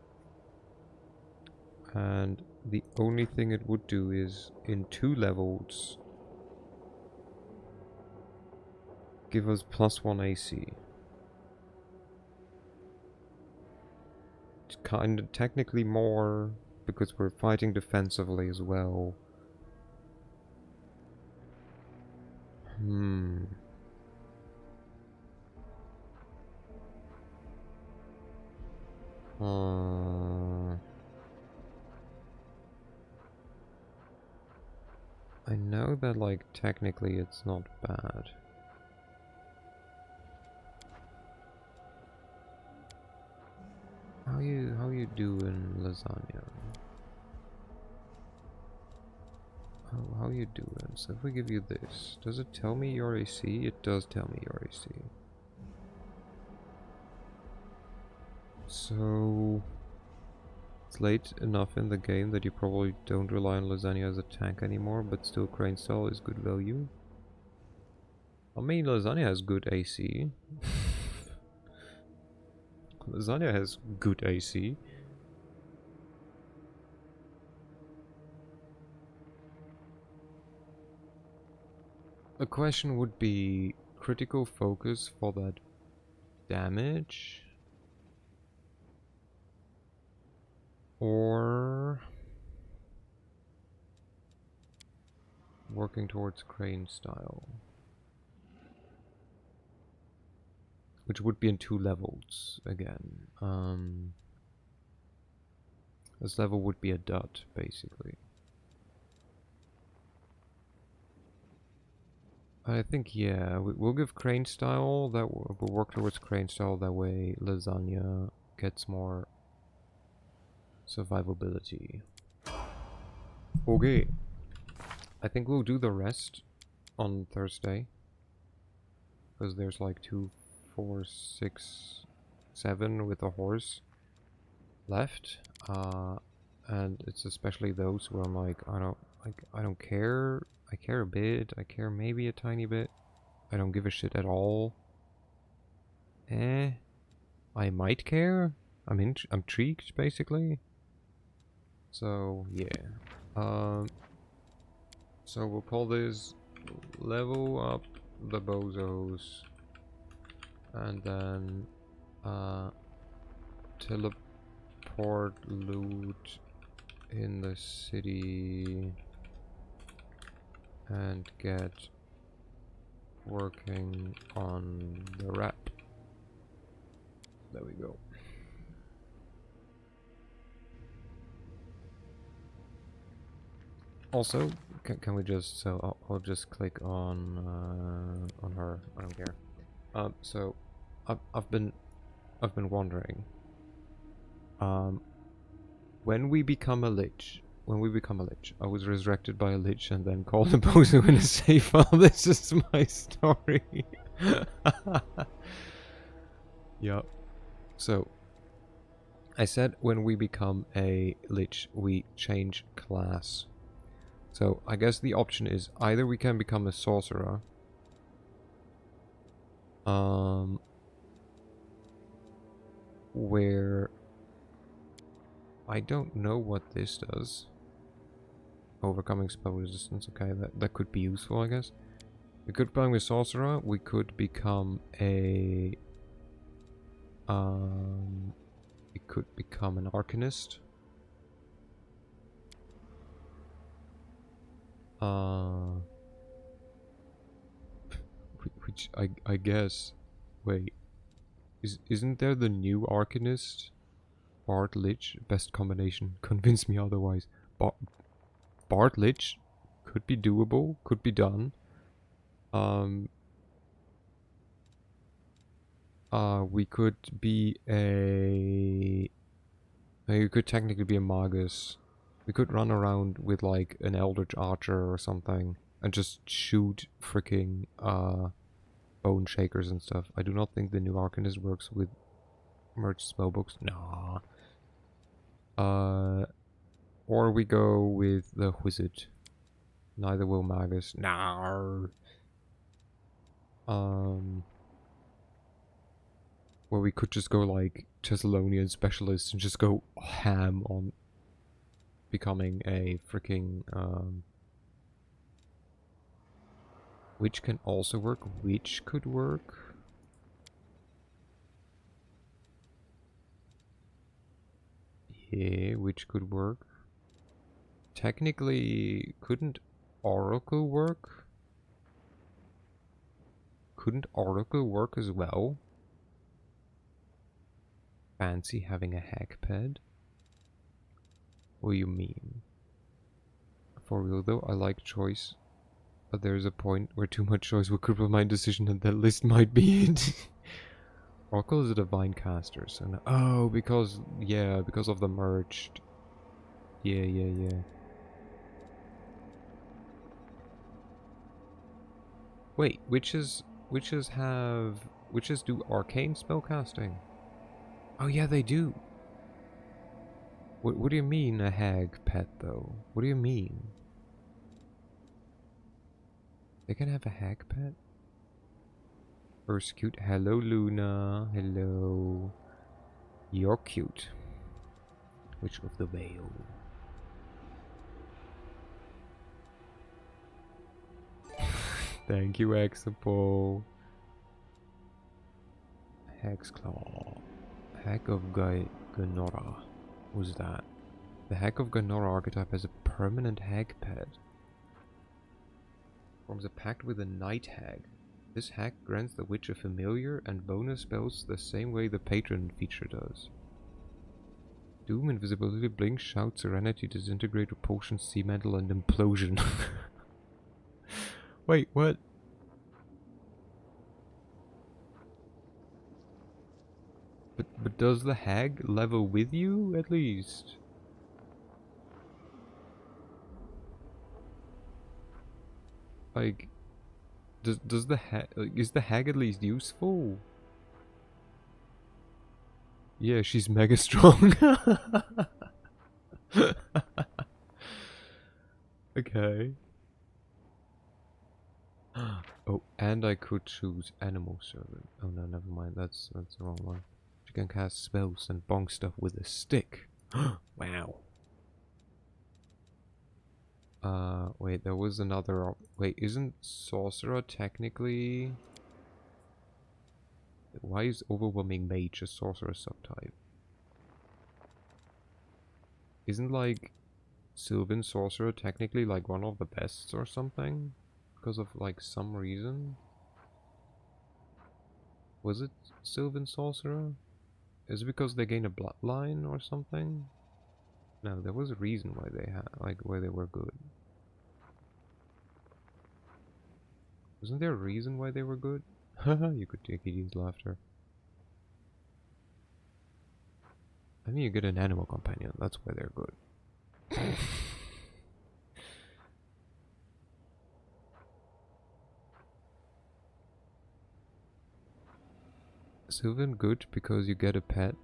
And the only thing it would do is, in 2 levels, give us +1 AC. It's kind of technically more, because we're fighting defensively as well. I know that, like, technically it's not bad. How you doing, lasagna? How you doing? So if we give you this, does it tell me your AC? It does tell me your AC. So it's late enough in the game that you probably don't rely on lasagna as a tank anymore, but still crane style is good value. I mean, lasagna has good AC. Lasagna has good AC. A question would be critical focus for that damage, or working towards crane style, which would be in 2 levels again. This level would be a dot, basically. I think, yeah, we'll give crane style. That we'll work towards crane style. That way, lasagna gets more survivability. Okay, I think we'll do the rest on Thursday, because there's like 2, 4, 6, 7 with a horse left, and it's especially those where I'm like, I don't care. I care a bit. I care maybe a tiny bit. I don't give a shit at all. I might care. I'm intrigued, basically. So yeah. So we'll call this level up the bozos, and then teleport loot in the city and get working on the rap. There we go. Also, can we just, so I'll just click on her. I don't care. So I've been wondering. When we become a lich, I was resurrected by a lich and then called a bozo in a save file. This is my story. Yep. So I said when we become a lich, we change class. So I guess the option is either we can become a sorcerer, where I don't know what this does. Overcoming spell resistance. Okay, that could be useful, I guess. We could become a sorcerer. We could become a we could become an arcanist. Which I guess. Wait, isn't there the new arcanist? Bard Lich, best combination. Convince me otherwise. Bard Lich could be doable, could be done. We could be a. You could technically be a magus. We could run around with like an eldritch archer or something and just shoot freaking bone shakers and stuff. I do not think the new Arcanist works with merged spellbooks. Nah. Or we go with the Wizard. Neither will Magus. Nah. Where we could just go like Thessalonian specialist and just go ham on becoming a freaking which can also work. Which could work. Yeah, which could work. Technically, couldn't Oracle work? Couldn't Oracle work as well? Fancy having a hack pad? What do you mean? For real though, I like choice. But there's a point where too much choice will cripple my decision and that list might be it. Oracle is a divine caster, so no, oh, because of the merged. Yeah. Wait, witches do arcane spellcasting? Oh yeah, they do. What do you mean a hag pet though? What do you mean? They can have a hag pet? Persecute. Hello, Luna. Hello. You're cute. Witch of the Veil. Thank you, Exapo. Hexclaw. Hack of Ganora. Who's that? The Hack of Ganora archetype has a permanent hag pet. Forms a pact with a night hag. This hack grants the witch a familiar and bonus spells the same way the patron feature does. Doom, invisibility, blink, shout, serenity, disintegrate, repulsion, sea mantle, and implosion. Wait, what? But does the hag level with you at least? Like, does the hag, like, is the hag at least useful? Yeah, she's mega strong. Okay. Oh, and I could choose animal servant. Oh no, never mind. That's the wrong one. She can cast spells and bonk stuff with a stick. Wow. Wait, there was another wait, isn't sorcerer technically... Why is overwhelming mage a sorcerer subtype? Isn't like Sylvan sorcerer technically like one of the best or something? Because of like some reason? Was it Sylvan sorcerer? Is it because they gain a bloodline or something? No, there was a reason why they had, like, why they were good. Wasn't there a reason why they were good? Haha, you could take Edie's laughter. I mean, you get an animal companion, that's why they're good. Sylvan good because you get a pet.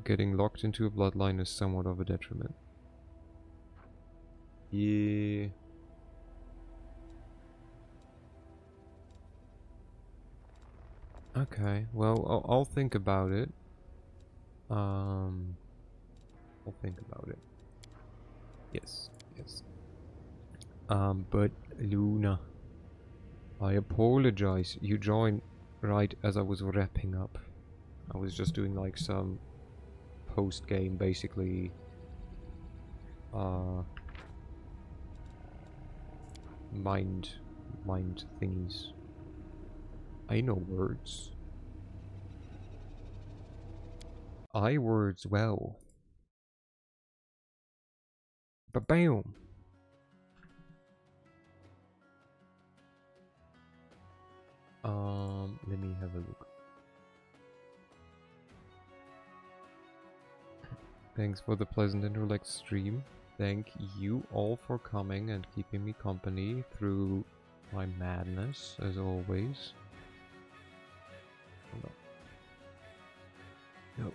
Getting locked into a bloodline is somewhat of a detriment. Yeah. Okay, well, I'll think about it. I'll think about it. Yes. But Luna, I apologize. You joined right as I was wrapping up. I was just doing like some post-game, basically, mind thingies. I know words. I words well. Ba-bam! Let me have a look. Thanks for the pleasant and relaxed stream. Thank you all for coming and keeping me company through my madness, as always. No.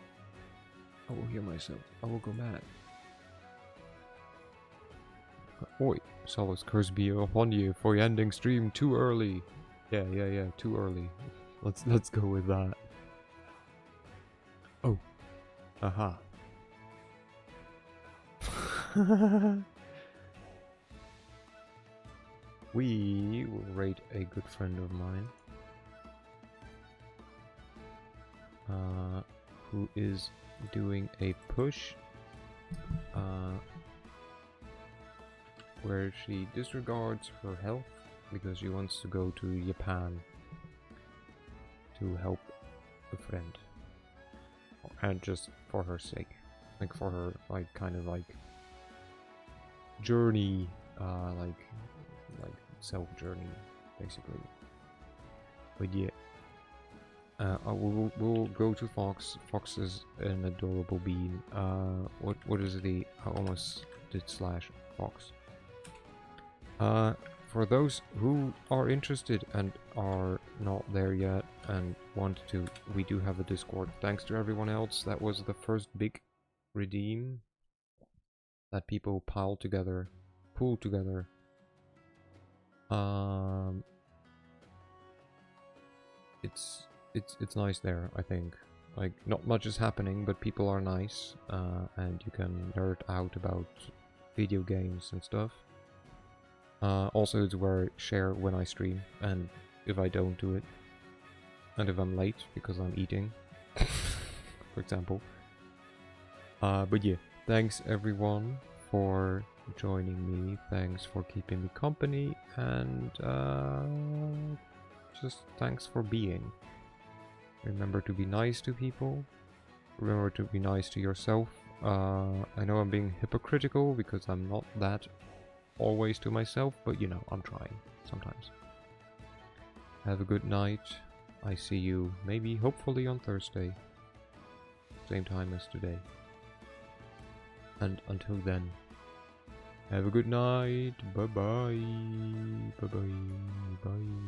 I will hear myself. I will go mad. Oi, Solace curse be upon you for ending stream too early. Yeah, too early. Let's go with that. Oh. Aha. We will rate a good friend of mine. Who is doing a push where she disregards her health because she wants to go to Japan to help a friend, and just for her sake, like for her like kind of like journey, like self journey basically. But yeah. We'll go to Fox. Fox is an adorable bean. What is the? I almost did slash Fox. For those who are interested and are not there yet and want to, we do have a Discord. Thanks to everyone else. That was the first big redeem that people pull together. It's nice there, I think. Like, not much is happening, but people are nice, and you can nerd out about video games and stuff. Also, it's where I share when I stream, and if I don't do it, and if I'm late because I'm eating, for example. But yeah, thanks everyone for joining me, thanks for keeping me company, and just thanks for being. Remember to be nice to people. Remember to be nice to yourself. I know I'm being hypocritical because I'm not that always to myself, but you know, I'm trying sometimes. Have a good night. I see you maybe, hopefully on Thursday. Same time as today. And until then, have a good night. Bye-bye. Bye-bye. Bye.